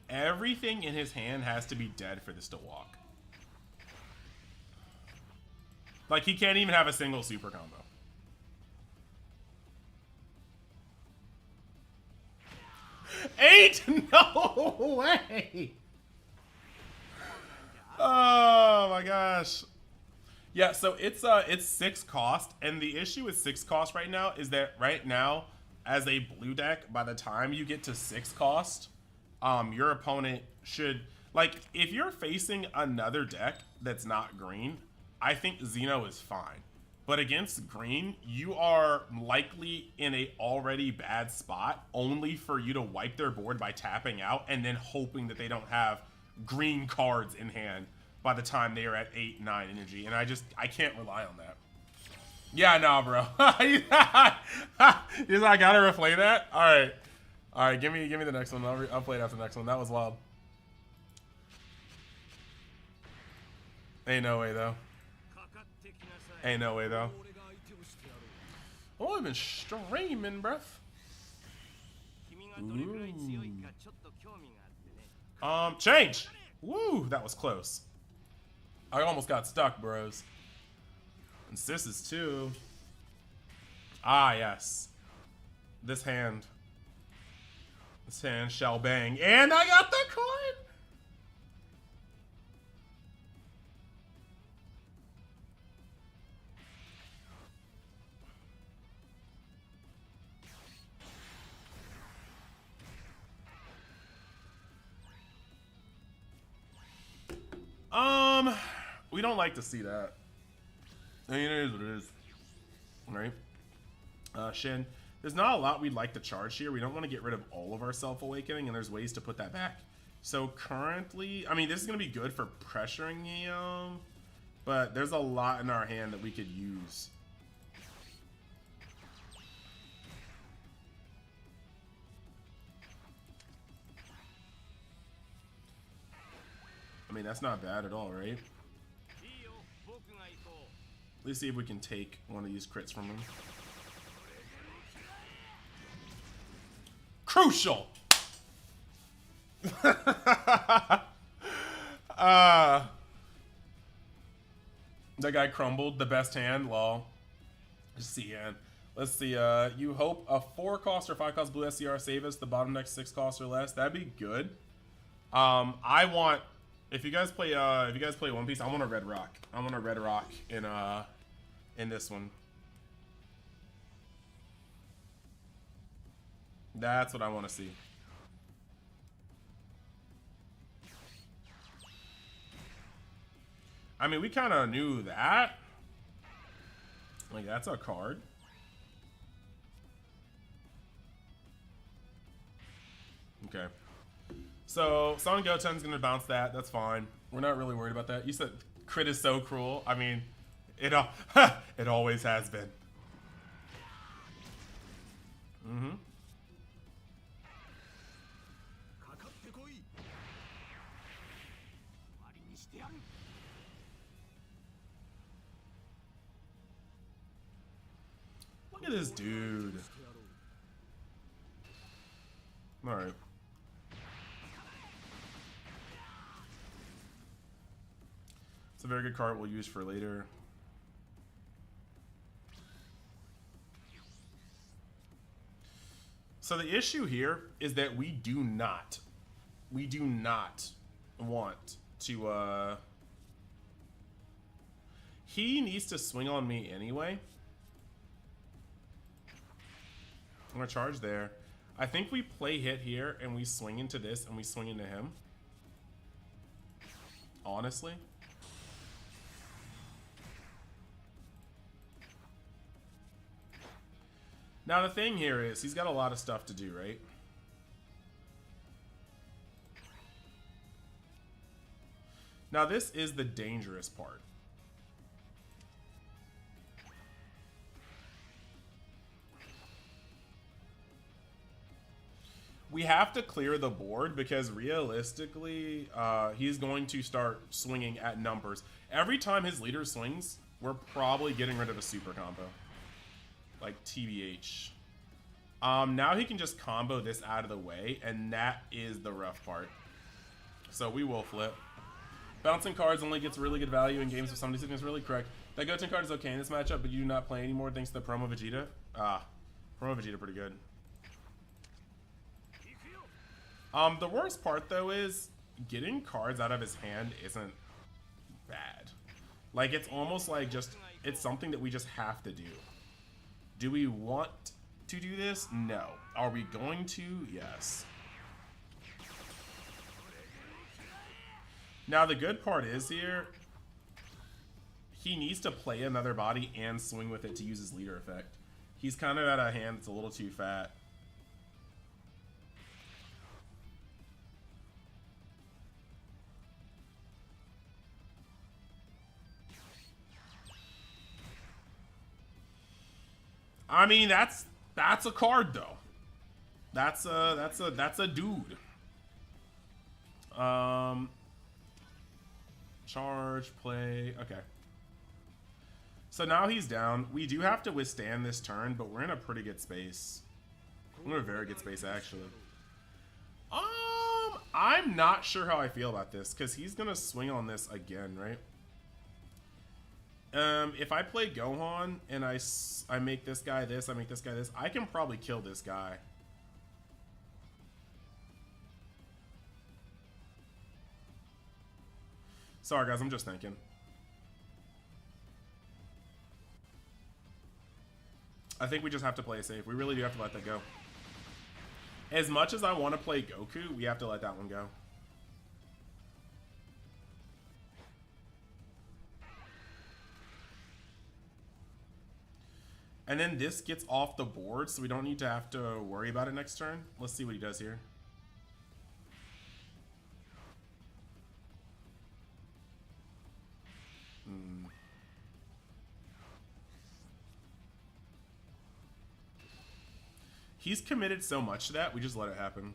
Everything in his hand has to be dead for this to walk. Like, he can't even have a single super combo. Eight? No way! Oh my gosh. Yeah, so it's 6 cost, and the issue with 6 cost right now is that right now, as a blue deck, by the time you get to 6 cost, your opponent should, like, if you're facing another deck that's not green, I think Xeno is fine. But against green, you are likely in a already bad spot, only for you to wipe their board by tapping out and then hoping that they don't have green cards in hand by the time they are at 8, 9 energy. And I can't rely on that. Yeah, nah, bro. He's like, I gotta replay that? Alright. Alright, give me the next one. I'll play it after the next one. That was wild. Ain't no way, though. Ain't no way, though. Oh, I've been streaming, bruh. Change! Woo, that was close. I almost got stuck, bros. And sisses, too. Ah, yes. This hand shall bang. And I got the coin! We don't like to see that. I mean, it is what it is. Right? Shin, there's not a lot we'd like to charge here. We don't want to get rid of all of our self-awakening, and there's ways to put that back. So currently, I mean, this is going to be good for pressuring him, but there's a lot in our hand that we could use. I mean, that's not bad at all, right? Let's see if we can take one of these crits from him. Crucial! That guy crumbled. The best hand, lol. Just see hand. Let's see. You hope a 4 cost or 5 cost blue SCR save us the bottom next 6 cost or less. That'd be good. I want. If you guys play One Piece, I want a red rock. I want a red rock in this one. That's what I want to see. I mean, we kind of knew that. Like, that's a card. Okay. So, Sonic Goten's gonna bounce that. That's fine. We're not really worried about that. You said crit is so cruel. I mean, it always has been. Mm-hmm. Look at this dude. All right. It's a very good card we'll use for later. So the issue here is that we do not want to, he needs to swing on me anyway. I'm gonna charge there. I think we play hit here and we swing into this and we swing into him. Honestly. Now the thing here is he's got a lot of stuff to do, right? Now this is the dangerous part. We have to clear the board because realistically, he's going to start swinging at numbers. Every time his leader swings, we're probably getting rid of a super combo. Like TBH. Now he can just combo this out of the way, and that is the rough part. So we will flip. Bouncing cards only gets really good value in games with somebody sitting is really correct. That Goten card is okay in this matchup, but you do not play anymore thanks to the promo Vegeta. Promo Vegeta pretty good. The worst part though is getting cards out of his hand isn't bad. Like it's almost like it's something that we just have to do. Do we want to do this? No. Are we going to? Yes. Now the good part is here, he needs to play another body and swing with it to use his leader effect. He's kind of at a hand that's a little too fat. I mean, that's a card though. That's a dude. Charge, play, okay. So now he's down. We do have to withstand this turn, but we're in a pretty good space. We're in a very good space actually. I'm not sure how I feel about this because he's gonna swing on this again, right? If I play Gohan and I make this guy this, I make this guy this, I can probably kill this guy. Sorry guys, I'm just thinking. I think we just have to play safe. We really do have to let that go. As much as I want to play Goku, we have to let that one go. And then this gets off the board, so we don't need to have to worry about it next turn. Let's see what he does here. He's committed so much to that, we just let it happen.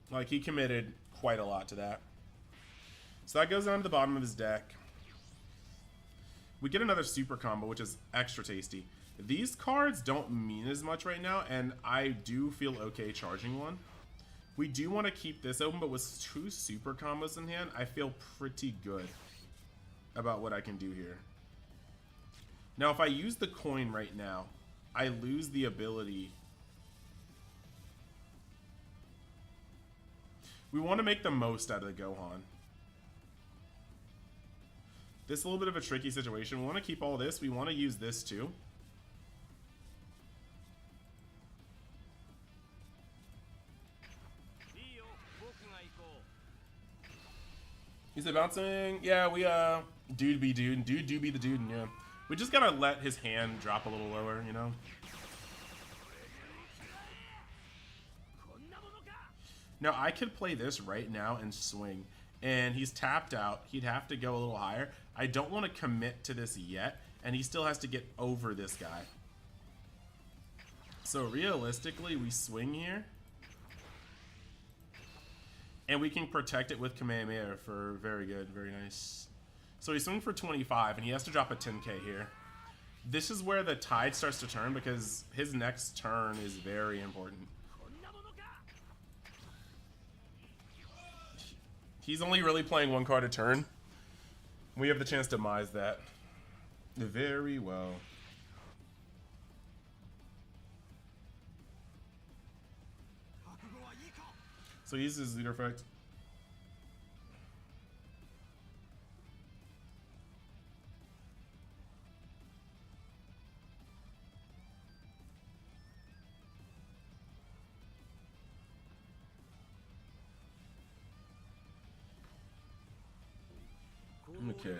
Like, he committed quite a lot to that. So that goes down to the bottom of his deck. We get another super combo, which is extra tasty. These cards don't mean as much right now, and I do feel okay charging one. We do want to keep this open, but with 2 super combos in hand, I feel pretty good about what I can do here. Now, if I use the coin right now, I lose the ability. We want to make the most out of the Gohan. This is a little bit of a tricky situation. We want to keep all this. We want to use this too. Is it bouncing? Yeah, we dude be dude. Dude do be the dude, and yeah. We just gotta let his hand drop a little lower, you know? Now, I could play this right now and swing. And he's tapped out. He'd have to go a little higher. I don't want to commit to this yet. And he still has to get over this guy. So, realistically, we swing here. And we can protect it with Kamehameha for very good, very nice. So he swings for 25, and he has to drop a 10k here. This is where the tide starts to turn because his next turn is very important. He's only really playing 1 card a turn. We have the chance to demise that very well. So he uses his leader effect. Okay.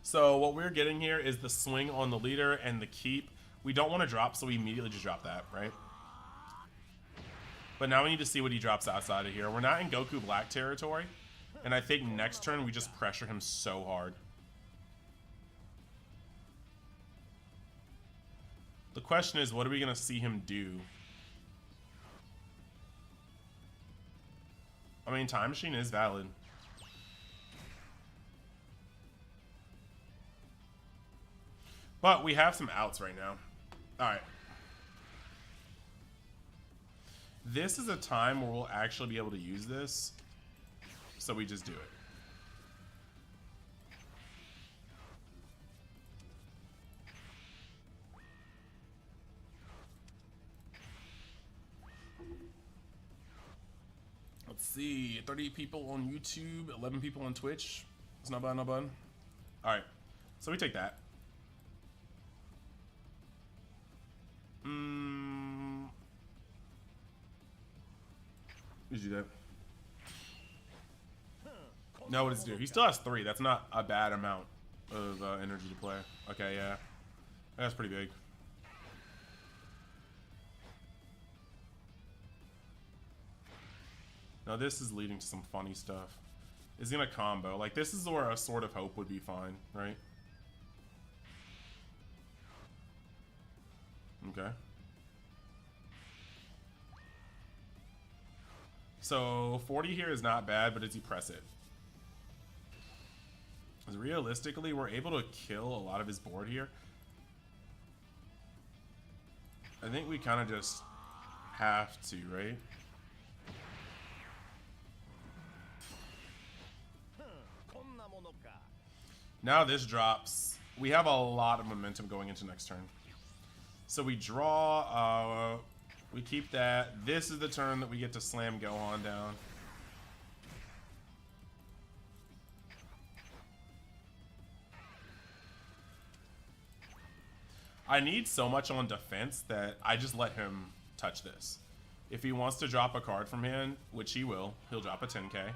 So what we're getting here is the swing on the leader and the keep. We don't want to drop, so we immediately just drop that, right? But now we need to see what he drops outside of here. We're not in Goku Black territory, and I think next turn we just pressure him so hard. The question is, what are we going to see him do? I mean, Time Machine is valid. But we have some outs right now. Alright. This is a time where we'll actually be able to use this. So we just do it. Let's see. 30 people on YouTube, 11 people on Twitch. It's not bad, not bad. Alright. So we take that. Did you do that? No, what does it do? He still has 3. That's not a bad amount of energy to play. Okay, yeah. That's pretty big. Now this is leading to some funny stuff. Is he gonna combo? Like, this is where a Sword of Hope would be fine, right? Okay. So 40 here is not bad, but does he press it? Because realistically, we're able to kill a lot of his board here. I think we kind of just have to, right? Now this drops. We have a lot of momentum going into next turn. So we draw, we keep that. This is the turn that we get to slam Gohan down. I need so much on defense that I just let him touch this. If he wants to drop a card from hand, which he will, he'll drop a 10k.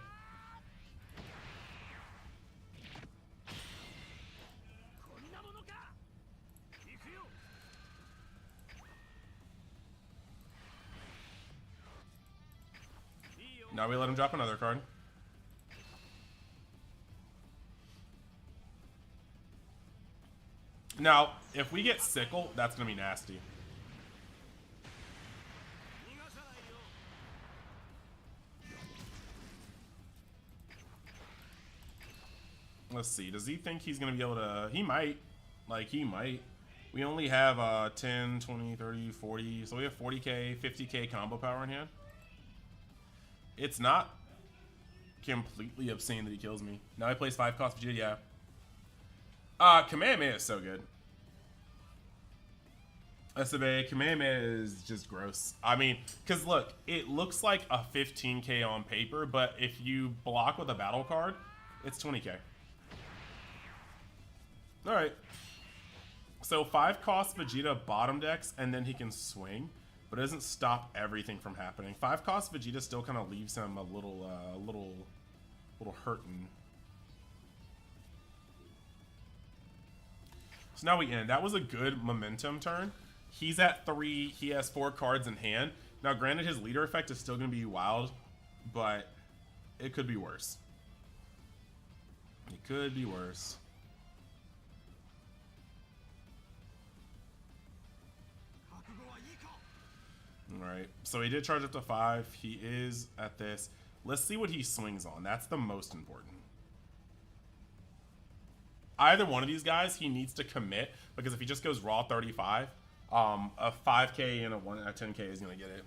Now we let him drop another card. Now, if we get Sickle, that's going to be nasty. Let's see. Does he think he's going to be able to... He might. Like, he might. We only have 10, 20, 30, 40. So we have 40k, 50k combo power in hand. It's not completely obscene that he kills me. Now he plays 5 cost Vegeta, yeah. Kamehameha is so good. SB, Kamehameha is just gross. I mean, because look, it looks like a 15k on paper, but if you block with a battle card, it's 20k. Alright. So 5 cost Vegeta bottom decks, and then he can swing. But it doesn't stop everything from happening. 5 cost Vegeta still kind of leaves him a little hurting. So now we end. That was a good momentum turn. He's at 3. He has 4 cards in hand. Now, granted, his leader effect is still going to be wild, but it could be worse. It could be worse. Alright, so he did charge up to 5. He is at this. Let's see what he swings on. That's the most important. Either one of these guys, he needs to commit, because if he just goes raw 35, a 5k and a 10k is going to get it.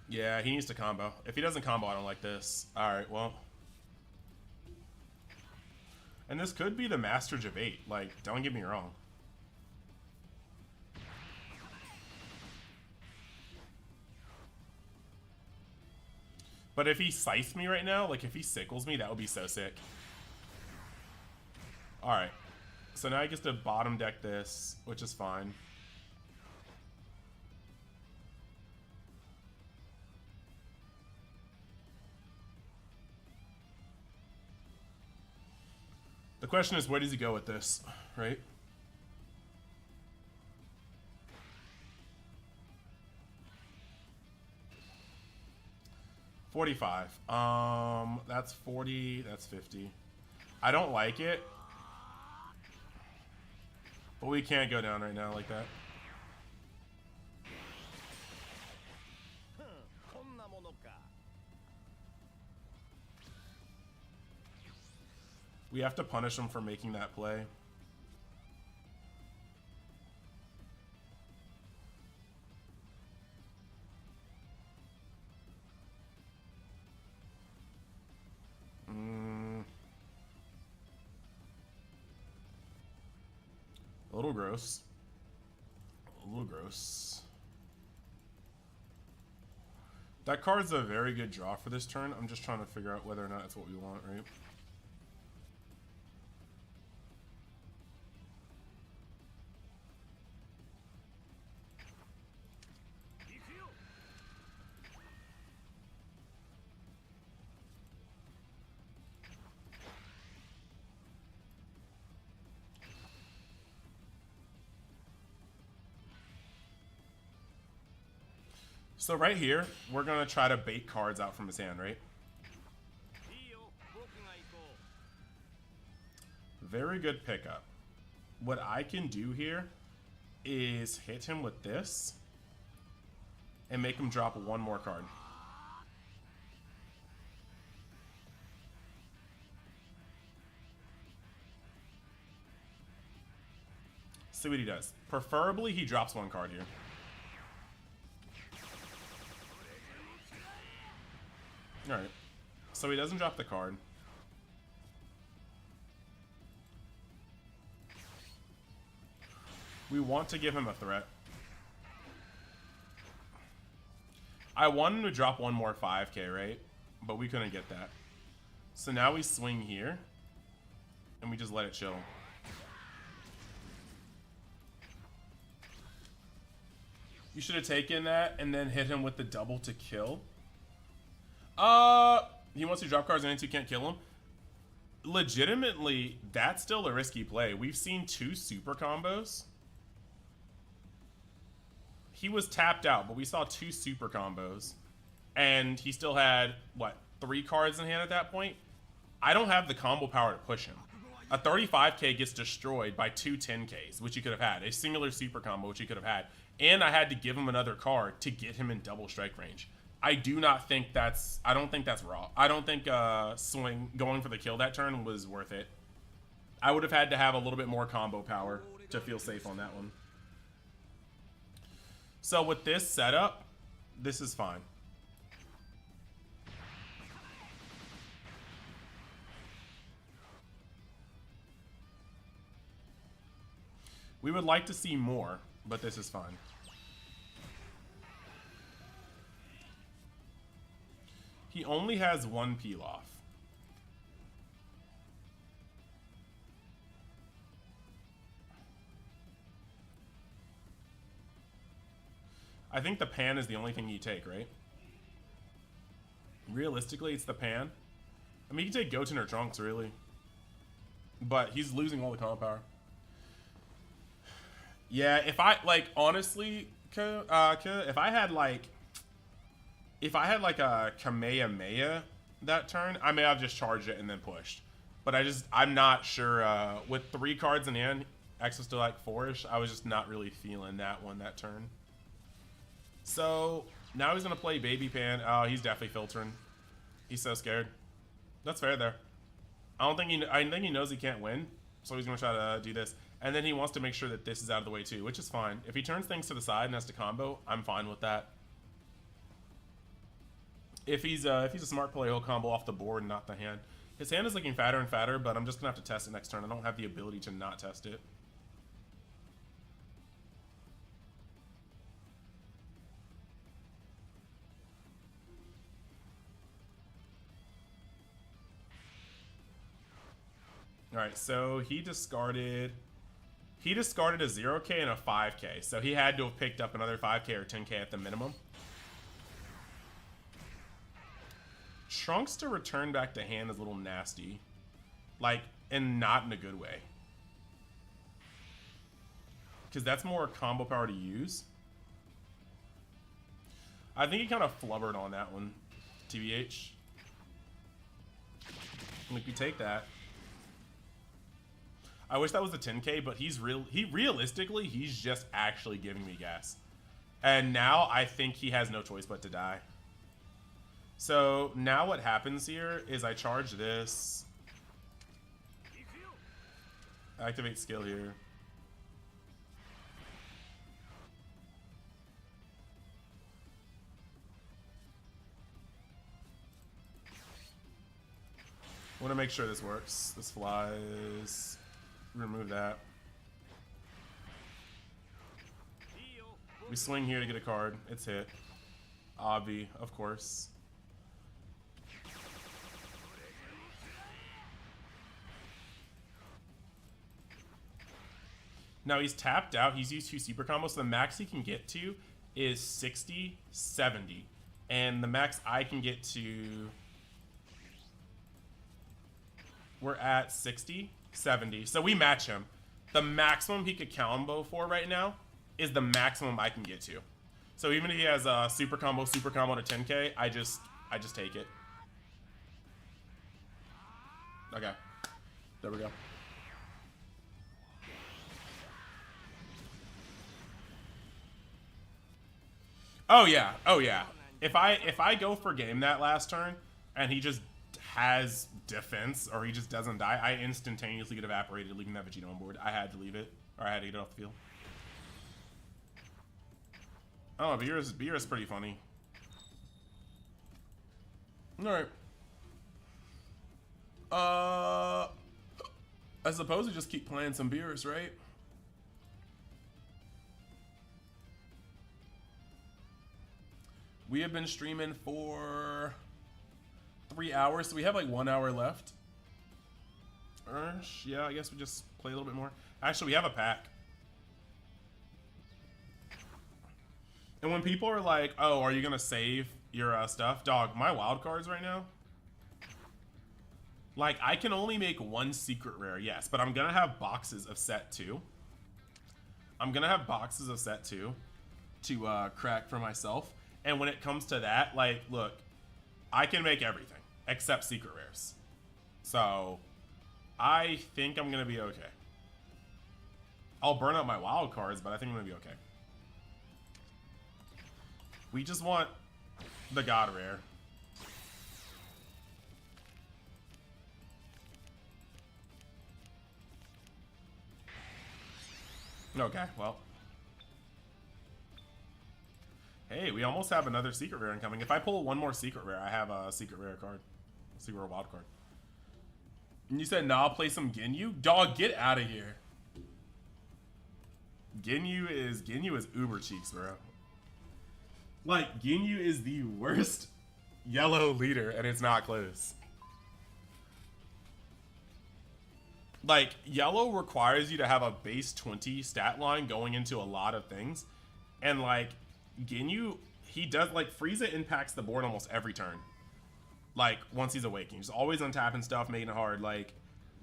Yeah, he needs to combo. If he doesn't combo, I don't like this. Alright, well. And this could be the Master of 8. Like, don't get me wrong. But if he scythes me right now, like if he sickles me, that would be so sick. Alright. So now he gets to bottom deck this, which is fine. The question is, where does he go with this, right? $45. That's 40. That's 50. I don't like it, but we can't go down right now like that. We have to punish him for making that play. A little gross. A little gross. That card's a very good draw for this turn. I'm just trying to figure out whether or not it's what we want, right? So right here, we're going to try to bait cards out from his hand, right? Very good pickup. What I can do here is hit him with this and make him drop one more card. See what he does. Preferably, he drops one card here. Alright, so he doesn't drop the card. We want to give him a threat. I wanted him to drop one more 5k, right? But we couldn't get that. So now we swing here, and we just let it chill. You should have taken that and then hit him with the double to kill. He wants to drop cards and you can't kill him. Legitimately, that's still a risky play. We've seen 2 super combos. He was tapped out, but we saw 2 super combos. And he still had, what, 3 cards in hand at that point? I don't have the combo power to push him. A 35k gets destroyed by 2 10ks, which you could have had. A singular super combo, which you could have had. And I had to give him another card to get him in double strike range. I do not think that's... I don't think that's raw. I don't think going for the kill that turn was worth it. I would have had to have a little bit more combo power to feel safe on that one. So with this setup, this is fine. We would like to see more, but this is fine. He only has 1 peel off. I think the pan is the only thing you take, right? Realistically, it's the pan. I mean, you can take Goten or Trunks, really. But he's losing all the combo power. Yeah, if I, like, honestly, if I had, like... If I had like a Kamehameha that turn, I may have just charged it and then pushed. But I'm not sure. With 3 cards in hand, access to like 4-ish, I was just not really feeling that one that turn. So now he's gonna play Baby Pan. Oh, he's definitely filtering. He's so scared. That's fair there. I think he knows he can't win, so he's gonna try to do this. And then he wants to make sure that this is out of the way too, which is fine. If he turns things to the side and has to combo, I'm fine with that. If he's a smart player, he'll combo off the board and not the hand. His hand is looking fatter and fatter, but I'm just gonna have to test it next turn. I don't have the ability to not test it. All right, so he discarded a 0k and a 5k, so he had to have picked up another 5k or 10k at the minimum. Trunks to return back to hand is a little nasty. Like, and not in a good way. Because that's more combo power to use. I think he kind of flubbered on that one, TBH. Like, we take that. I wish that was a 10k, but realistically, he's just actually giving me gas. And now I think he has no choice but to die. So now what happens here is I charge this. Activate skill here. I want to make sure this works. This flies. Remove that. We swing here to get a card. It's hit. Obvi, of course. Now he's tapped out. He's used 2 super combos. So the max he can get to is 60, 70. And the max I can get to... We're at 60, 70. So we match him. The maximum he could combo for right now is the maximum I can get to. So even if he has a super combo to 10k, I just take it. Okay. There we go. Oh yeah. Oh yeah. If I go for game that last turn and he just has defense or he just doesn't die, I instantaneously get evaporated, leaving that Vegeta on board. I had to leave it, or I had to get it off the field. Oh, Beerus pretty funny. Alright. I suppose we just keep playing some Beerus, right? We have been streaming for 3 hours, so we have like 1 hour left. Yeah, I guess we just play a little bit more. Actually, we have a pack. And when people are like, oh, are you gonna save your stuff? Dog, my wild cards right now, like, I can only make 1 secret rare, yes, but I'm gonna have boxes of set 2. I'm gonna have boxes of set 2 to crack for myself. And when it comes to that, like, look, I can make everything except secret rares. So I think I'm gonna be okay. I'll burn up my wild cards, but I think I'm gonna be okay. We just want the god rare. Okay, well. Hey, we almost have another secret rare incoming. If I pull 1 more secret rare, I have a secret rare card. A secret rare wild card. And you said, nah, I'll play some Ginyu? Dog, get out of here. Ginyu is uber cheeks, bro. Like, Ginyu is the worst yellow leader, and it's not close. Like, yellow requires you to have a base 20 stat line going into a lot of things. And, like, Ginyu, he does, like, Frieza impacts the board almost every turn. Like, once he's awakening. He's always untapping stuff, making it hard. Like,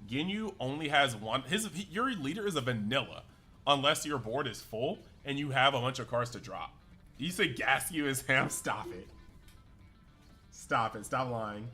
Ginyu only has one. Your leader is a vanilla. Unless your board is full and you have a bunch of cards to drop. You say gas you is ham? Stop it. Stop it. Stop lying.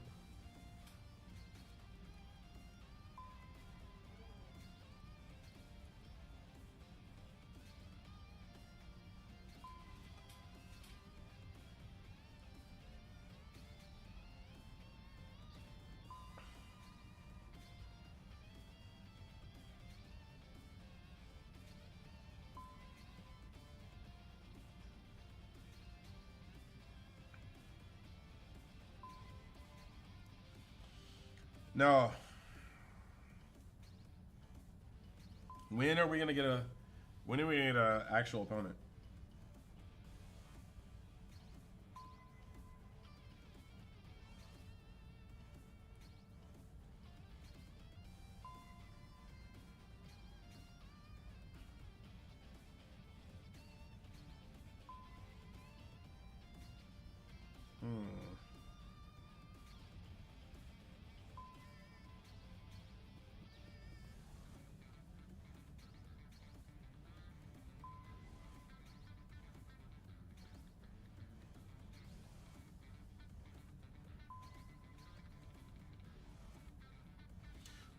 No. When are we gonna get a actual opponent?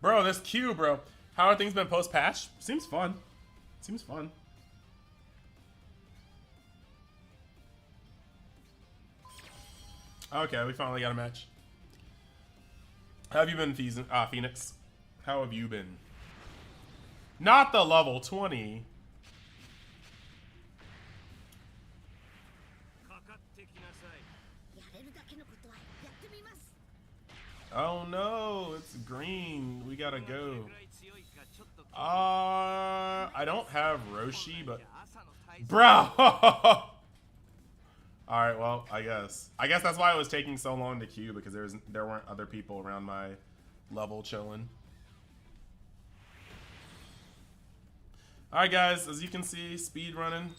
Bro, this Q, bro. How are things been post-patch? Seems fun. Seems fun. Okay, we finally got a match. How have you been, Phoenix? How have you been? Not the level 20. Oh no, it's green. We gotta go. I don't have Roshi, but bro. All right, well, I guess that's why it was taking so long to queue, because there weren't other people around my level chilling. All right, guys, as you can see, speed running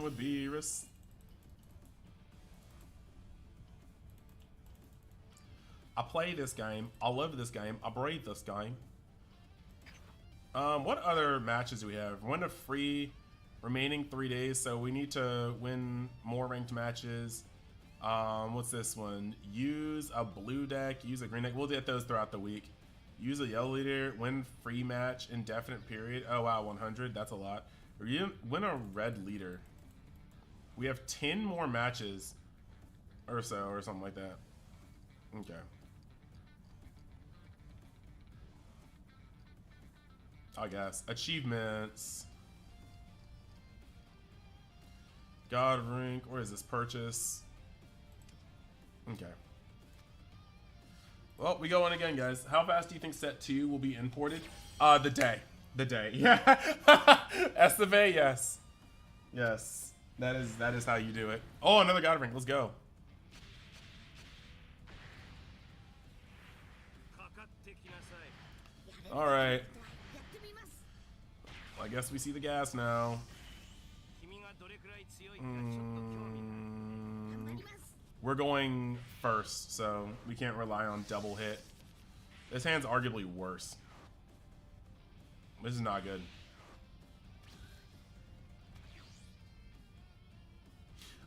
with Beerus. I play this game. I love this game. I breathe this game. What other matches do we have? Win a free remaining 3 days, so we need to win more ranked matches. What's this one? Use a blue deck, use a green deck. We'll get those throughout the week. Use a yellow leader, win free match, indefinite period. Oh wow, 100, that's a lot. Win a red leader. We have 10 more matches or so, or something like that. Okay. I guess. Achievements. God rank. Where is this? Purchase. Okay. Well, we go on again, guys. How fast do you think set 2 will be imported? The day. The day. Yeah. Esteve, yes. Yes. That is how you do it. Oh, another God rank. Let's go. All right. Well, I guess we see the gas now. We're going first, so we can't rely on double hit. This hand's arguably worse. This is not good.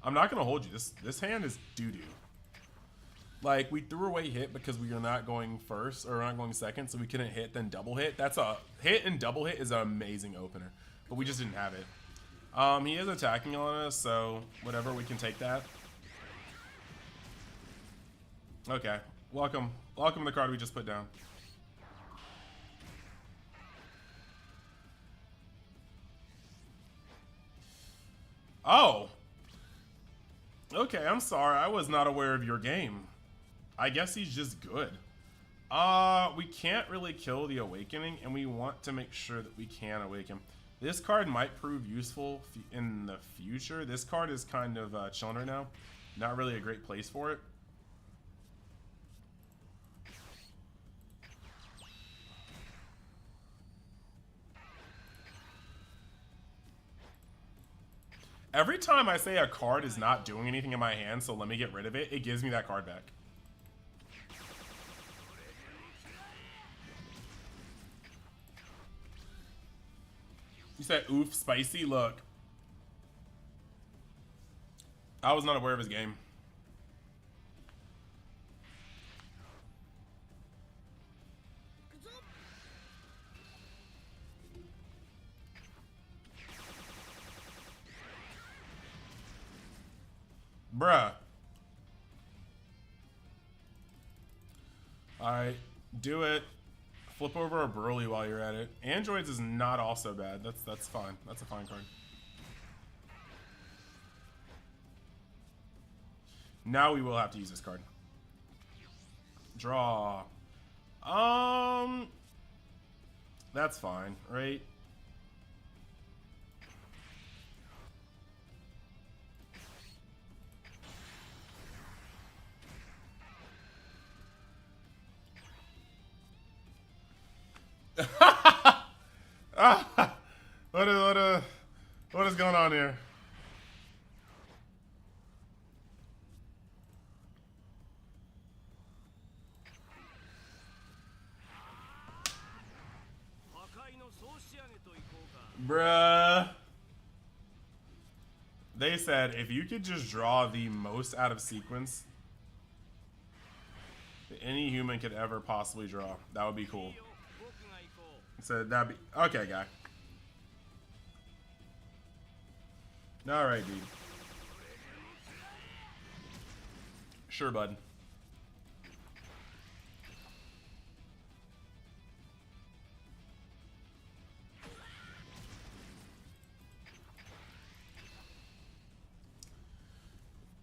I'm not gonna hold you. This hand is doo-doo. Like, we threw away hit because we are not going first, or not going second, so we couldn't hit, then double hit. That's a hit, and double hit is an amazing opener, but we just didn't have it. He is attacking on us, so whatever, we can take that. Okay, welcome to the card we just put down. Oh. Okay, I'm sorry. I was not aware of your game. I guess he's just good. We can't really kill the Awakening, and we want to make sure that we can awaken. This card might prove useful in the future. This card is kind of chilling right now. Not really a great place for it. Every time I say a card is not doing anything in my hand, so let me get rid of it, it gives me that card back. You said, oof, spicy? Look. I was not aware of his game. Bruh. Alright, do it. Flip over a Broly while you're at it. Androids is not also bad. That's fine. That's a fine card. Now we will have to use this card. Draw. That's fine, right? What is going on here? Bruh. They said if you could just draw the most out of sequence that any human could ever possibly draw, that would be cool. So that'd be okay, guy. All right, dude. Sure, bud.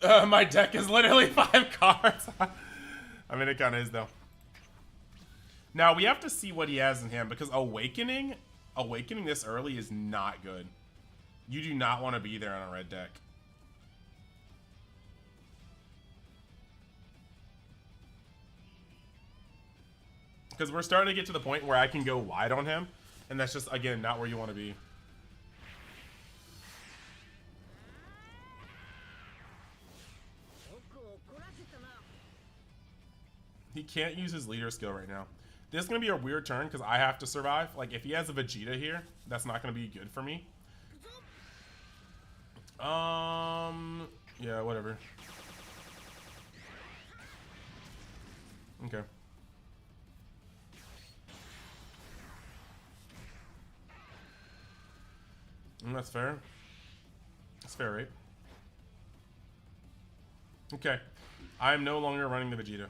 My deck is literally 5 cards. I mean, it kind of is, though. Now, we have to see what he has in hand, because Awakening this early is not good. You do not want to be there on a red deck. Because we're starting to get to the point where I can go wide on him, and that's just, again, not where you want to be. He can't use his leader skill right now. This is going to be a weird turn because I have to survive. Like, if he has a Vegeta here, that's not going to be good for me. Yeah, whatever. Okay. That's fair. That's fair, right? Okay. I am no longer running the Vegeta.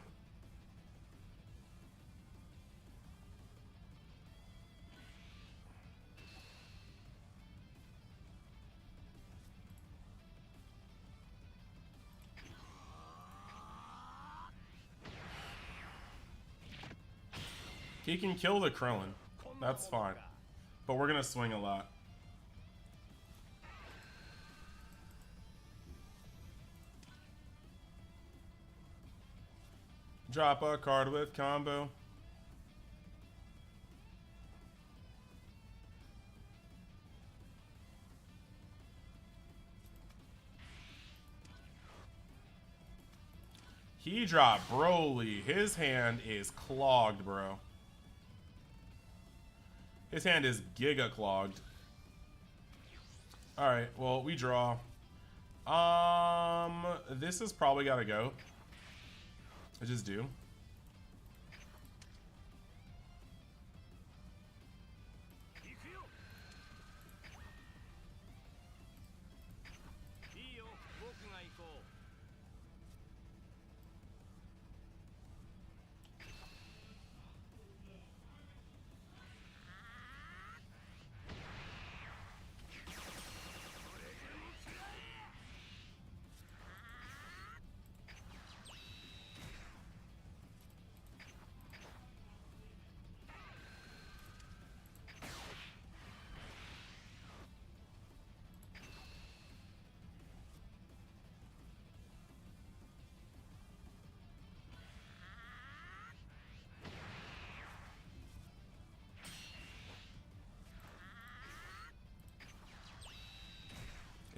He can kill the Krillin. That's fine. But we're going to swing a lot. Drop a card with combo. He dropped Broly. His hand is clogged, bro. His hand is giga clogged. Alright, well, we draw. This has probably got to go. I just do.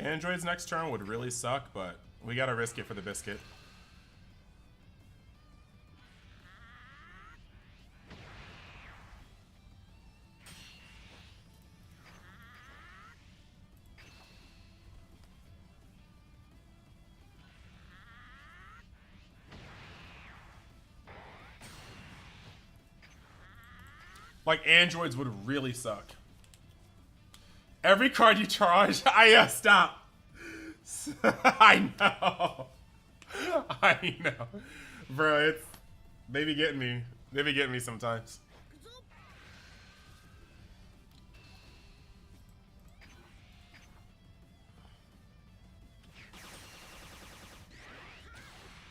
Android's next turn would really suck, but we gotta risk it for the biscuit. Like, androids would really suck. Every card you charge, stop. I know. I know. Bro, they be getting me. They be getting me sometimes.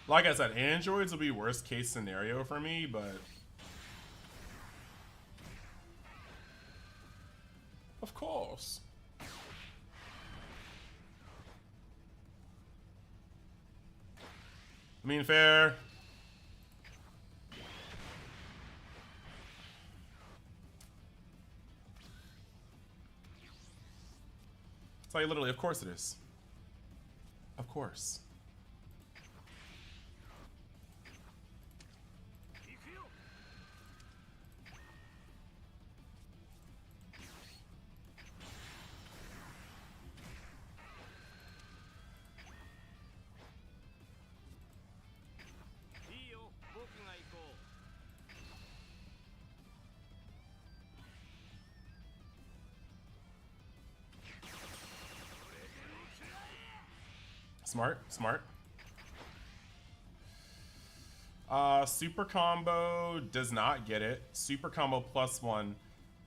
Like I said, androids will be worst case scenario for me, but of course. I mean, fair. It's like literally, of course it is. Of course. Smart, smart. Super combo does not get it. Super combo +1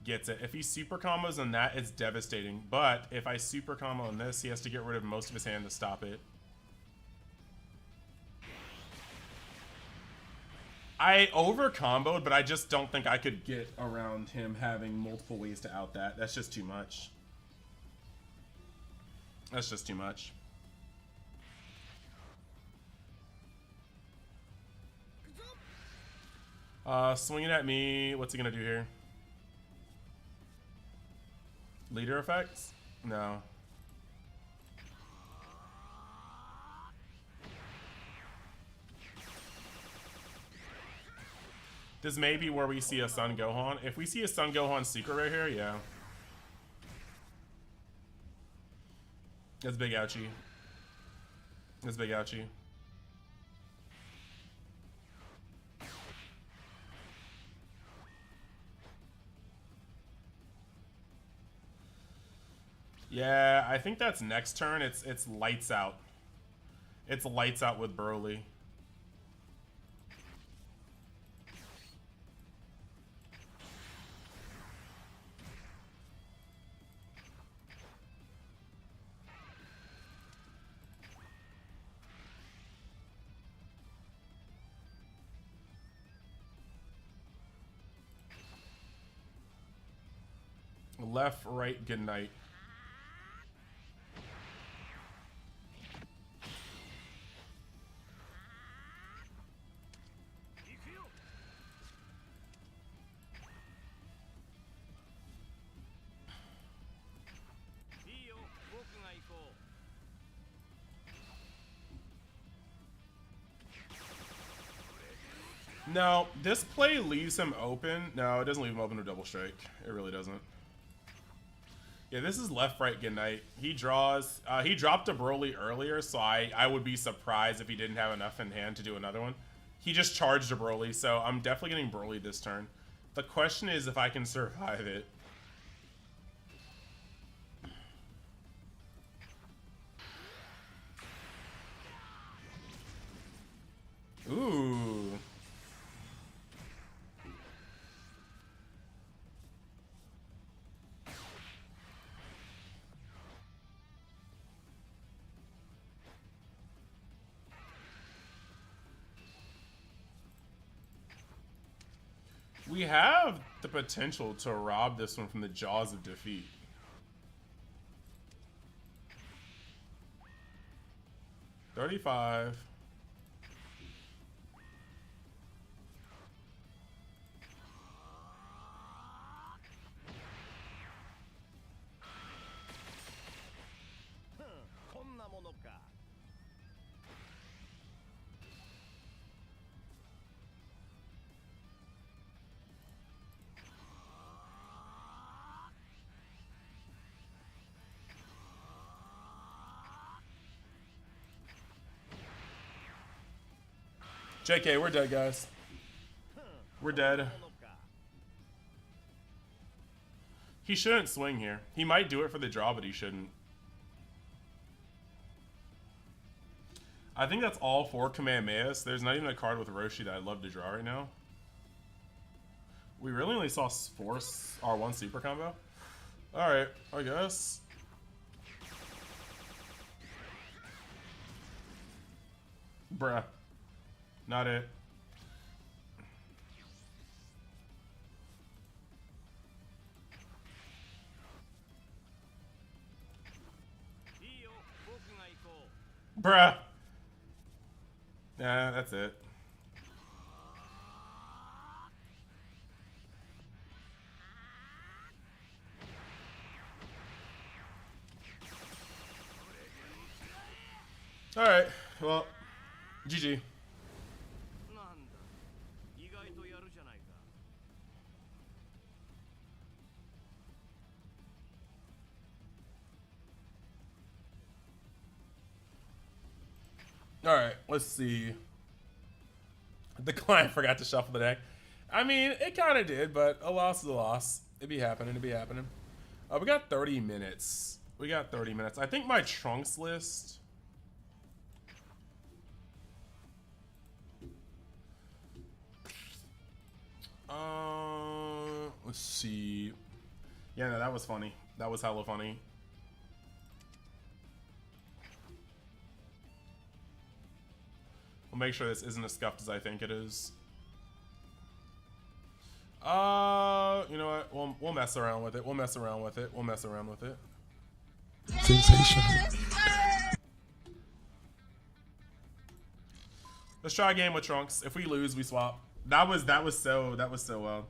gets it. If he super combos on that, it's devastating. But if I super combo on this, he has to get rid of most of his hand to stop it. I over comboed, but I just don't think I could get around him having multiple ways to out that. That's just too much. That's just too much. Swinging at me. What's he gonna do here? Leader effects? No. This may be where we see a Sun Gohan. If we see a Sun Gohan secret right here, yeah. That's big ouchie. That's big ouchie. Yeah, I think that's next turn. It's lights out. It's lights out with Broly. Left, right, good night. No, this play leaves him open. No, it doesn't leave him open to double strike. It really doesn't. Yeah, this is left, right, good night. He draws. He dropped a Broly earlier, so I would be surprised if he didn't have enough in hand to do another one. He just charged a Broly, so I'm definitely getting Broly this turn. The question is if I can survive it. Ooh. We have the potential to rob this one from the jaws of defeat. $35. JK, we're dead, guys. We're dead. He shouldn't swing here. He might do it for the draw, but he shouldn't. I think that's all for Kamehamehas. There's not even a card with Roshi that I'd love to draw right now. We really only saw Force R1 super combo. Alright, I guess. Bruh. Not it. Bruh. Nah, that's it. Alright, well, GG. Alright, let's see. The client forgot to shuffle the deck. I mean, it kind of did, but a loss is a loss. It'd be happening, it'd be happening. We got 30 minutes. We got 30 minutes. I think my Trunks list Let's see. Yeah, no, that was funny. That was hella funny. We'll make sure this isn't as scuffed as I think it is. You know what? We'll mess around with it. We'll mess around with it. We'll mess around with it. Sensational. Let's try a game with Trunks. If we lose, we swap. That was so well.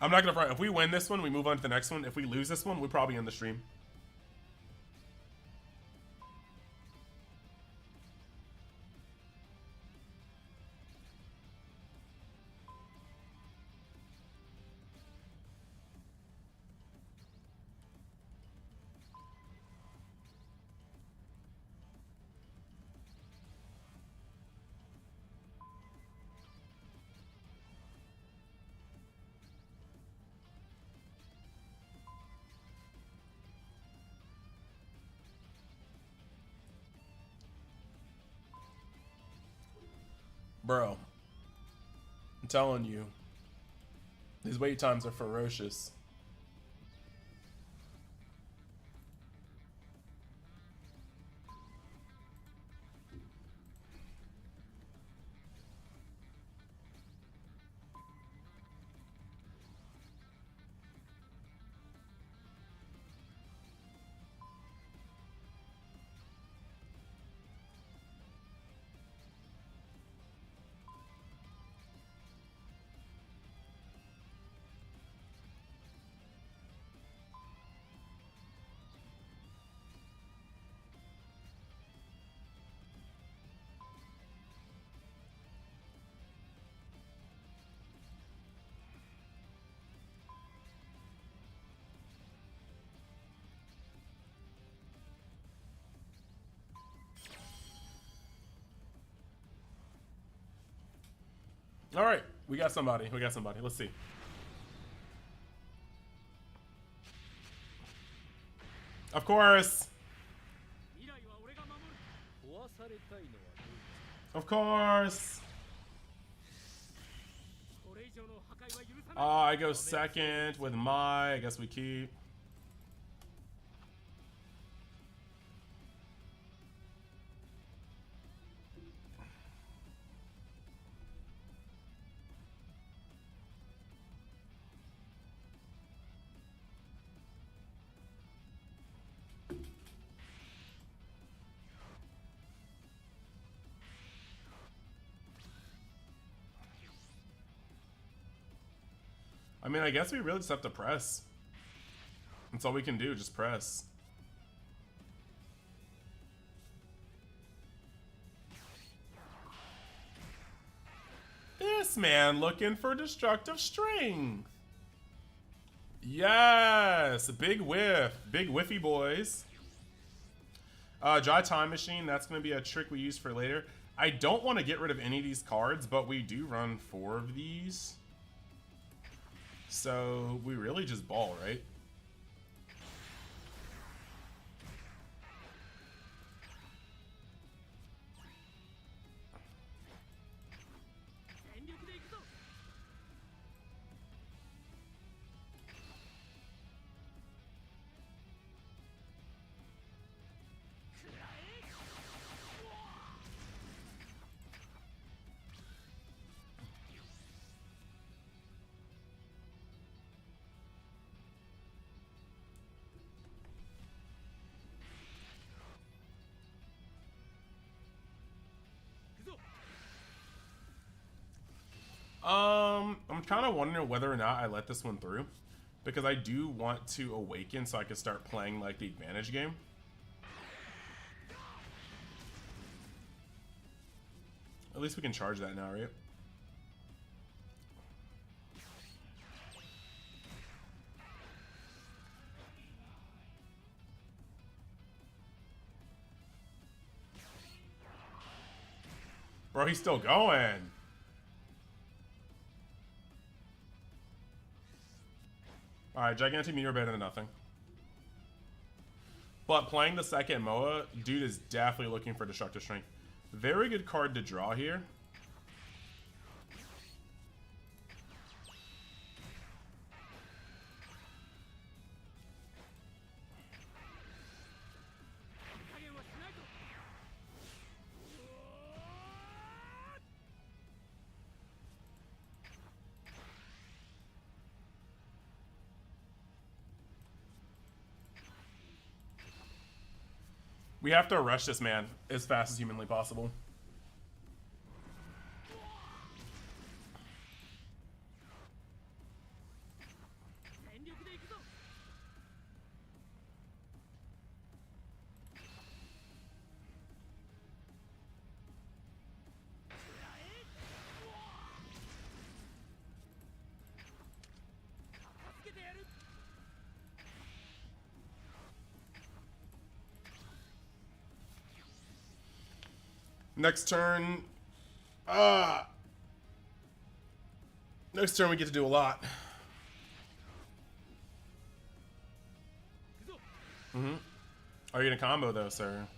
I'm not gonna front. If we win this one, we move on to the next one. If we lose this one, we probably end the stream. Bro, I'm telling you, these wait times are ferocious. All right, we got somebody. We got somebody. Let's see. Of course. Of course. I go second with I guess we keep. I mean, I guess we really just have to press. That's all we can do, just press. This man looking for destructive strength. Yes, big whiff. Big whiffy boys. Dry time machine, that's going to be a trick we use for later. I don't want to get rid of any of these cards, but we do run 4 of these. So we really just ball, right? I'm kind of wondering whether or not I let this one through, because I do want to awaken so I can start playing like the advantage game. At least we can charge that now, right? Bro, he's still going. Alright, Gigantic Meteor better than nothing. But playing the second Moa, dude is definitely looking for Destructive Strength. Very good card to draw here. We have to rush this man as fast as humanly possible. Next turn, next turn we get to do a lot. Are you gonna combo though, sir?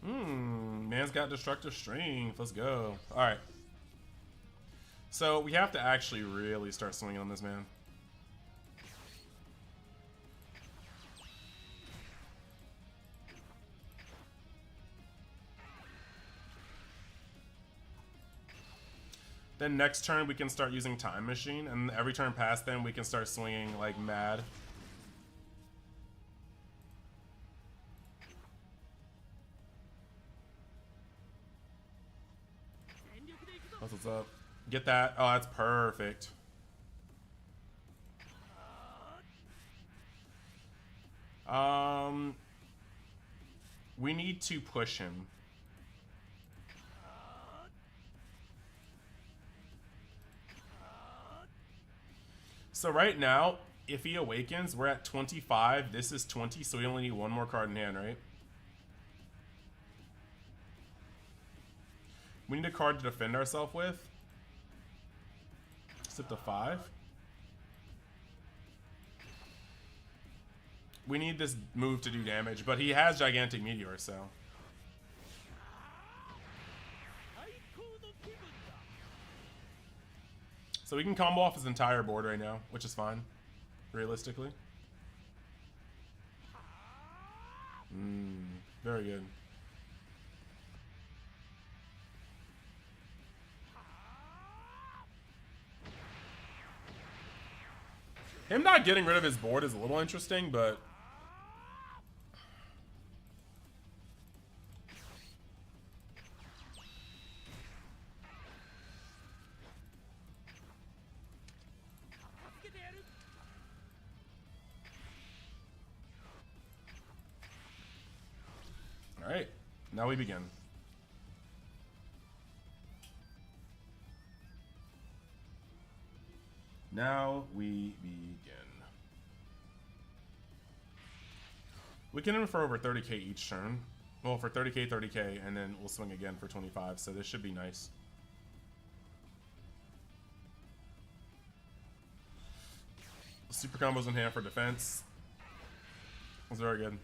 Man's got Destructive Strength. Let's go. Alright. So we have to actually really start swinging on this man. Then next turn we can start using Time Machine, and every turn past then we can start swinging like mad. That's what's up. Get that. Oh, that's perfect. We need to push him. So right now, if he awakens, we're at 25. This is 20, so we only need one more card in hand, right? We need a card to defend ourselves with. Sip to 5. We need this move to do damage, but he has Gigantic Meteor, so. So we can combo off his entire board right now, which is fine, realistically. Very good. Him not getting rid of his board is a little interesting, but... Alright, now we begin. Now we begin. We can aim for over 30k each turn. Well, for 30k, 30k, and then we'll swing again for 25, so this should be nice. Super combos in hand for defense. That's very good.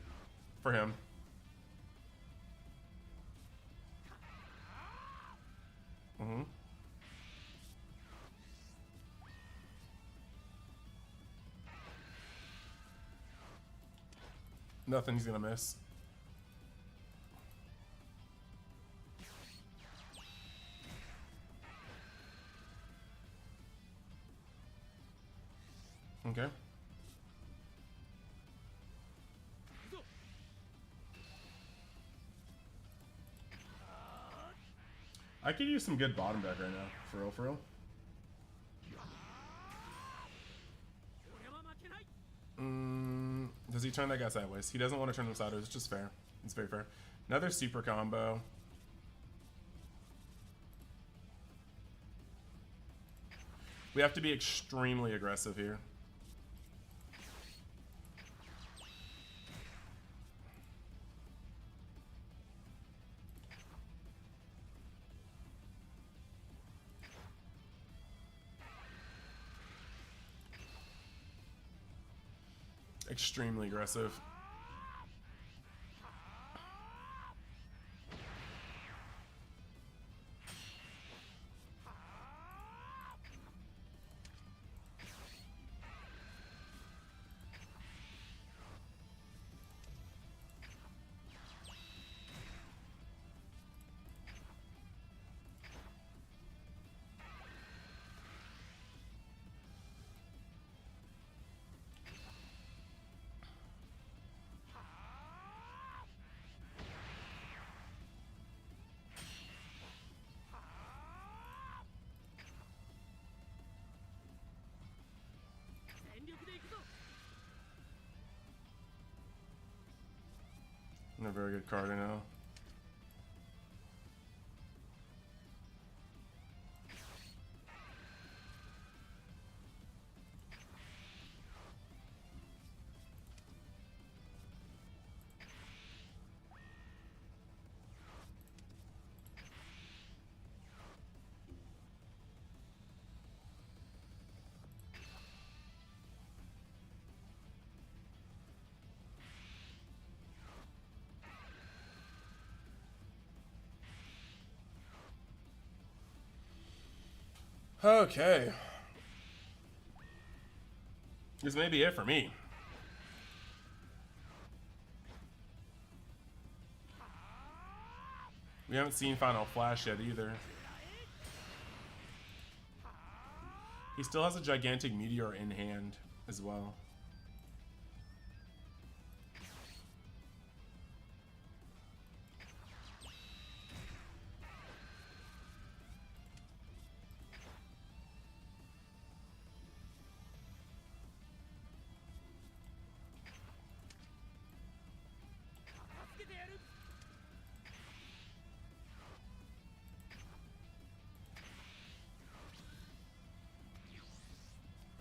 For him. Nothing he's gonna miss. Okay. I could use some good bottom deck right now, for real, for real. Does he turn that guy sideways? He doesn't want to turn them sideways. It's just fair. It's very fair. Another super combo. We have to be extremely aggressive here. Extremely aggressive. Not a very good card, I know. Okay. This may be it for me. We haven't seen Final Flash yet either. He still has a gigantic meteor in hand as well.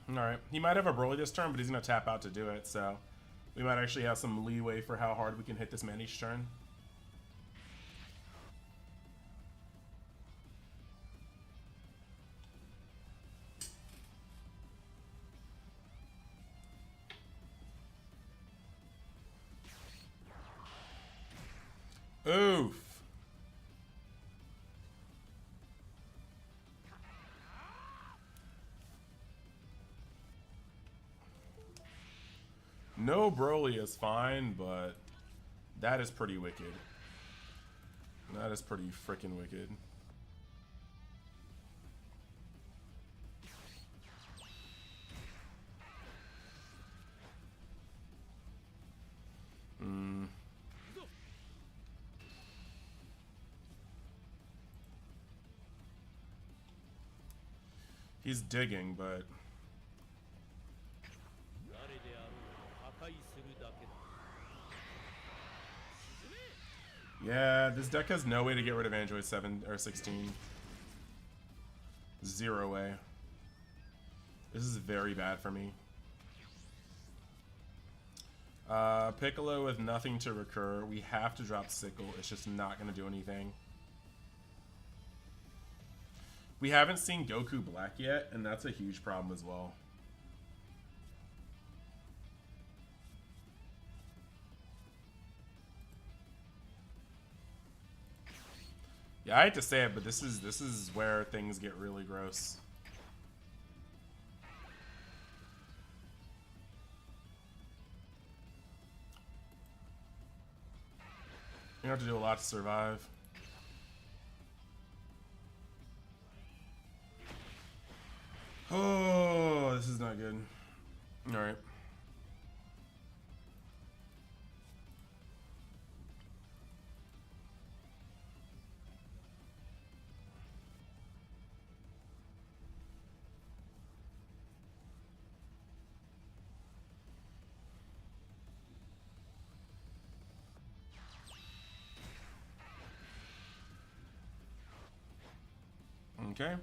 Alright, he might have a Broly this turn, but he's going to tap out to do it, so we might actually have some leeway for how hard we can hit this man each turn. Oof. No Broly is fine, but that is pretty wicked. That is pretty freaking wicked. He's digging, but yeah, this deck has no way to get rid of Android 7 or 16. Zero way. This is very bad for me. Piccolo with nothing to recur. We have to drop Sickle. It's just not going to do anything. We haven't seen Goku Black yet, and that's a huge problem as well. Yeah, I hate to say it, but this is where things get really gross. You have to do a lot to survive. Oh, this is not good. All right. Okay.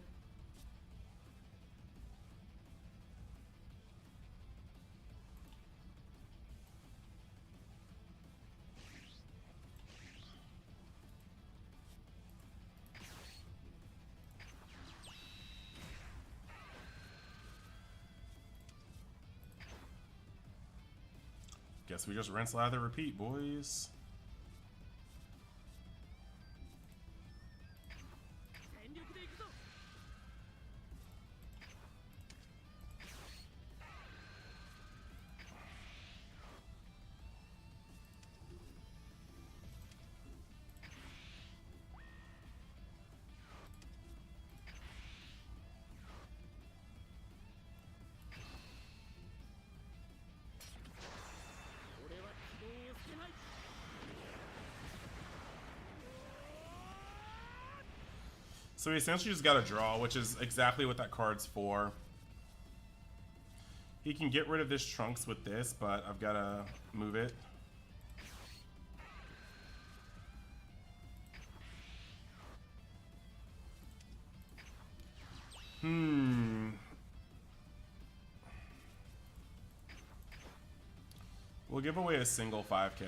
Guess we just rinse, lather, repeat, boys. So he essentially just got a draw, which is exactly what that card's for. He can get rid of this Trunks with this, but I've got to move it. We'll give away a single 5K.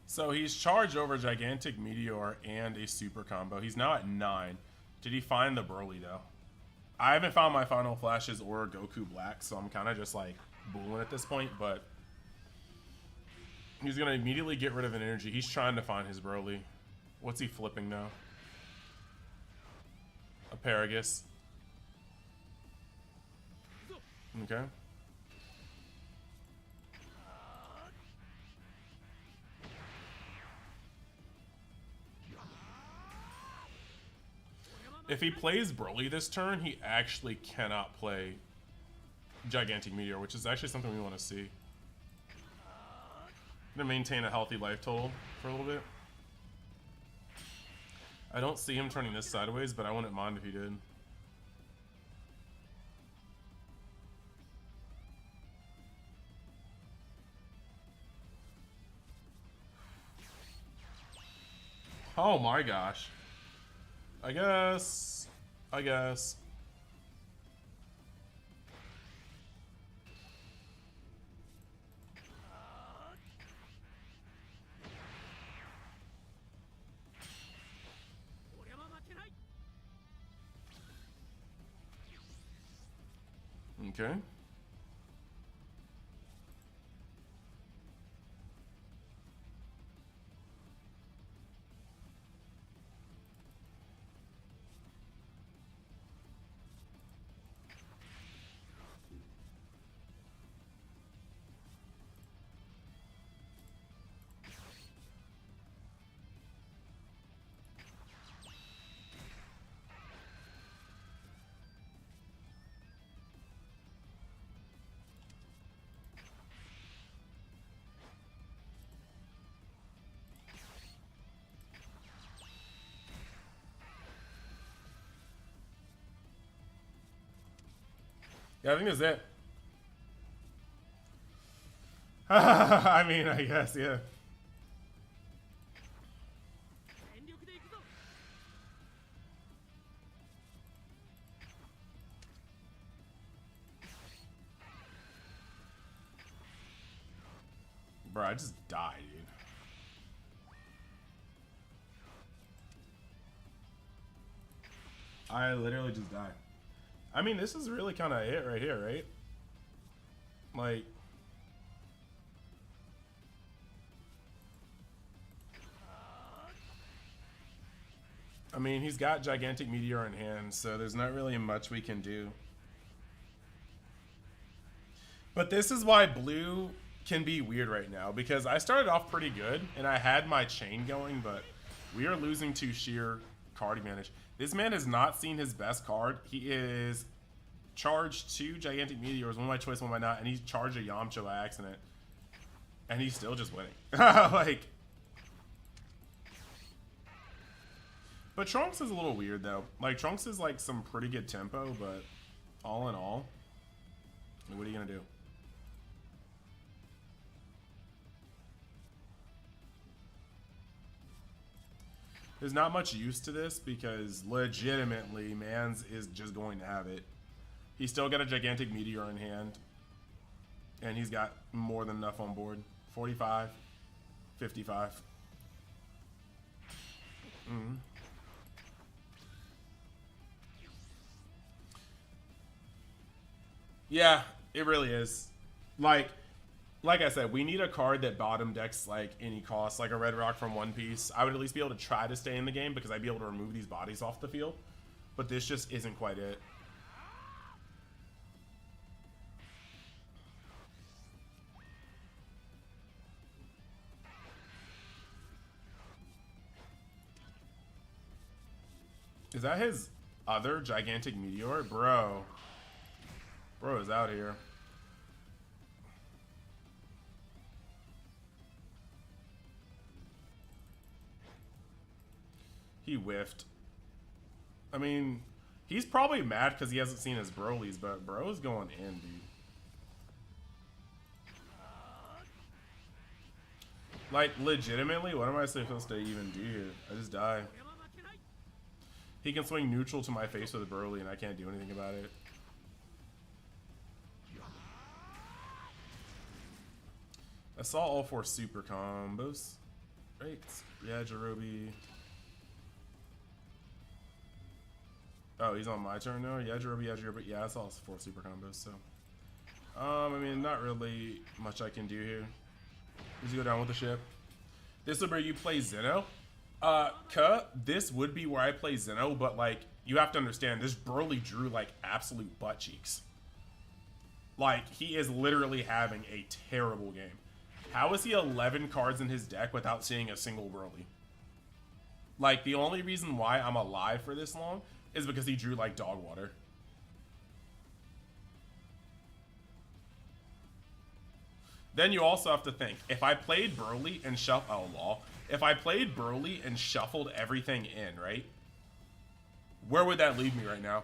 So he's charged over Gigantic Meteor and a super combo. He's now at 9. Did he find the Broly though? I haven't found my Final Flashes or Goku Black, so I'm kind of just like booling at this point, but he's going to immediately get rid of an energy. He's trying to find his Broly. What's he flipping now? Asparagus. Okay. If he plays Broly this turn, he actually cannot play Gigantic Meteor, which is actually something we want to see. I'm gonna maintain a healthy life total for a little bit. I don't see him turning this sideways, but I wouldn't mind if he did. Oh my gosh. I guess. Okay. Yeah, I think that's it. I mean, I guess, yeah. Bro, I just died, dude. I literally just died. I mean, this is really kind of it right here, right? Like, I mean, he's got Gigantic Meteor in hand, so there's not really much we can do. But this is why blue can be weird right now, because I started off pretty good, and I had my chain going, but we are losing to sheer card advantage. This man has not seen his best card. He is charged 2 Gigantic Meteors, one by choice, one by not, and he's charged a Yamcha by accident. And he's still just winning. Like, but Trunks is a little weird though. Like, Trunks is like some pretty good tempo, but all in all, what are you gonna do? There's not much use to this because legitimately Mans is just going to have it. He's still got a Gigantic Meteor in hand. And he's got more than enough on board. 45, 55. Yeah, it really is. Like I said, we need a card that bottom decks like any cost, like a Red Rock from One Piece. I would at least be able to try to stay in the game because I'd be able to remove these bodies off the field. But this just isn't quite it. Is that his other Gigantic Meteor? Bro is out here. He whiffed. I mean, he's probably mad because he hasn't seen his Broly's, but Bro's going in, dude. Like, legitimately, what am I supposed to even do here? I just die. He can swing neutral to my face with a Broly, and I can't do anything about it. I saw all 4 super combos. Right. Yeah, Jirobe. Oh, he's on my turn now? Yeah, Jirobe, yeah, Jirobe. Yeah, I saw 4 super combos, so. I mean, not really much I can do here. Just go down with the ship. This is where you play Zeno. This would be where I play Zeno, but like, you have to understand, this Broly drew like absolute butt cheeks. Like, he is literally having a terrible game. How is he 11 cards in his deck without seeing a single Broly? Like, the only reason why I'm alive for this long is because he drew like dog water. Then you also have to think, if I played Broly and if I played Broly and shuffled everything in, right? Where would that leave me right now?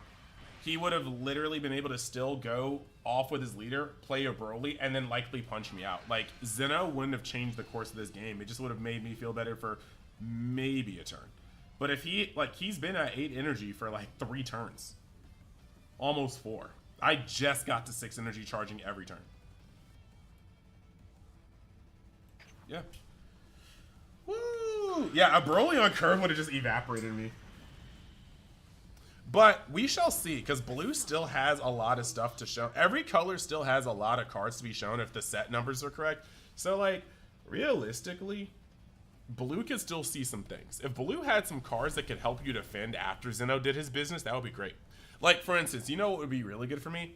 He would have literally been able to still go off with his leader, play a Broly, and then likely punch me out. Like, Zeno wouldn't have changed the course of this game. It just would have made me feel better for maybe a turn. But if he's been at 8 energy for like 3 turns. Almost 4. I just got to 6 energy charging every turn. Yeah. Woo! Yeah, a Broly on curve would have just evaporated me. But we shall see, because blue still has a lot of stuff to show. Every color still has a lot of cards to be shown if the set numbers are correct. So, like, realistically, blue could still see some things. If blue had some cards that could help you defend after Zeno did his business, that would be great. Like, for instance, you know what would be really good for me?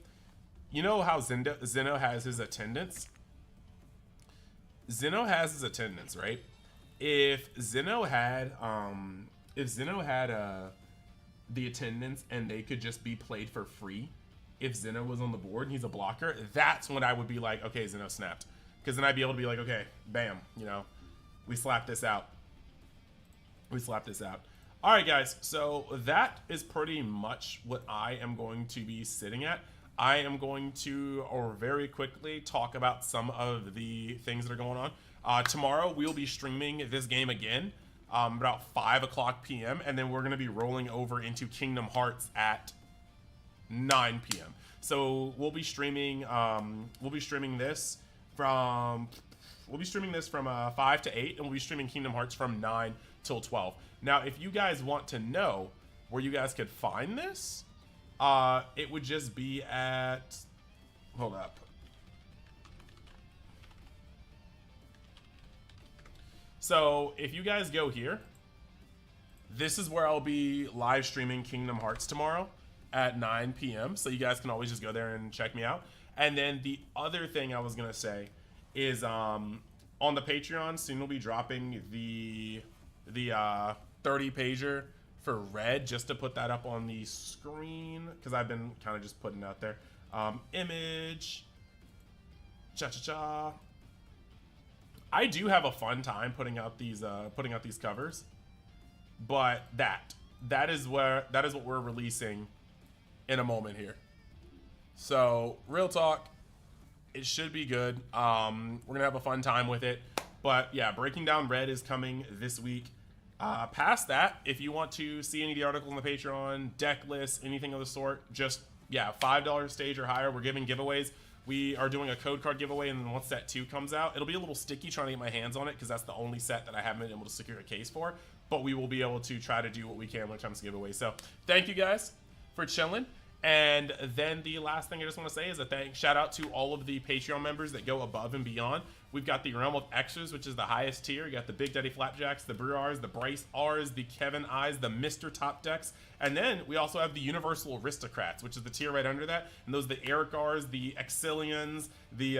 You know how Zeno has his attendance? Zeno has his attendance, right? If Zeno had the attendance and they could just be played for free, if Zeno was on the board and he's a blocker, that's when I would be like, okay, Zeno snapped. Because then I'd be able to be like, okay, bam, you know, we slapped this out. We slapped this out. All right, guys, so that is pretty much what I am going to be sitting at. I am going to, very quickly, talk about some of the things that are going on. Tomorrow, we'll be streaming this game again, about 5 o'clock p.m., and then we're going to be rolling over into Kingdom Hearts at 9 p.m. So we'll be streaming this from 5 to 8, and we'll be streaming Kingdom Hearts from 9 till 12. Now, if you guys want to know where you guys could find this, it would just be at, hold up. So if you guys go here, this is where I'll be live streaming Kingdom Hearts tomorrow at 9 p.m. So you guys can always just go there and check me out. And then the other thing I was going to say is on the Patreon, soon we'll be dropping the 30 pager for red, just to put that up on the screen, because I've been kind of just putting it out there. Image. Cha-cha-cha. I do have a fun time putting out these covers, but that is what we're releasing in a moment here. So real talk, it should be good. We're gonna have a fun time with it, but yeah, breaking down red is coming this week. Past that, if you want to see any of the articles on the Patreon, deck lists, anything of the sort, just yeah, $5 stage or higher. We're giving giveaways. We are doing a code card giveaway, and then once set 2 comes out, it'll be a little sticky trying to get my hands on it because that's the only set that I haven't been able to secure a case for. But we will be able to try to do what we can when it comes to giveaways. So thank you guys for chilling. And then the last thing I just want to say is a shout out to all of the Patreon members that go above and beyond. We've got the Realm of X's, which is the highest tier. You got the Big Daddy Flapjacks, the Brew R's, the Bryce R's, the Kevin I's, the Mr. Top Decks. And then we also have the Universal Aristocrats, which is the tier right under that. And those are the Eric R's, the Exilians, the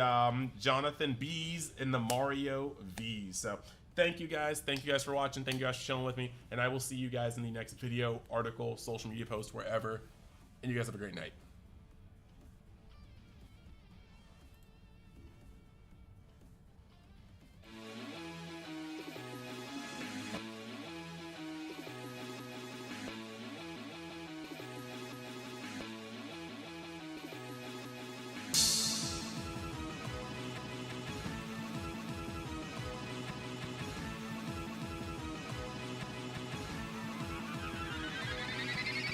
Jonathan B's, and the Mario V's. So thank you guys. Thank you guys for watching. Thank you guys for chilling with me. And I will see you guys in the next video, article, social media post, wherever. And you guys have a great night.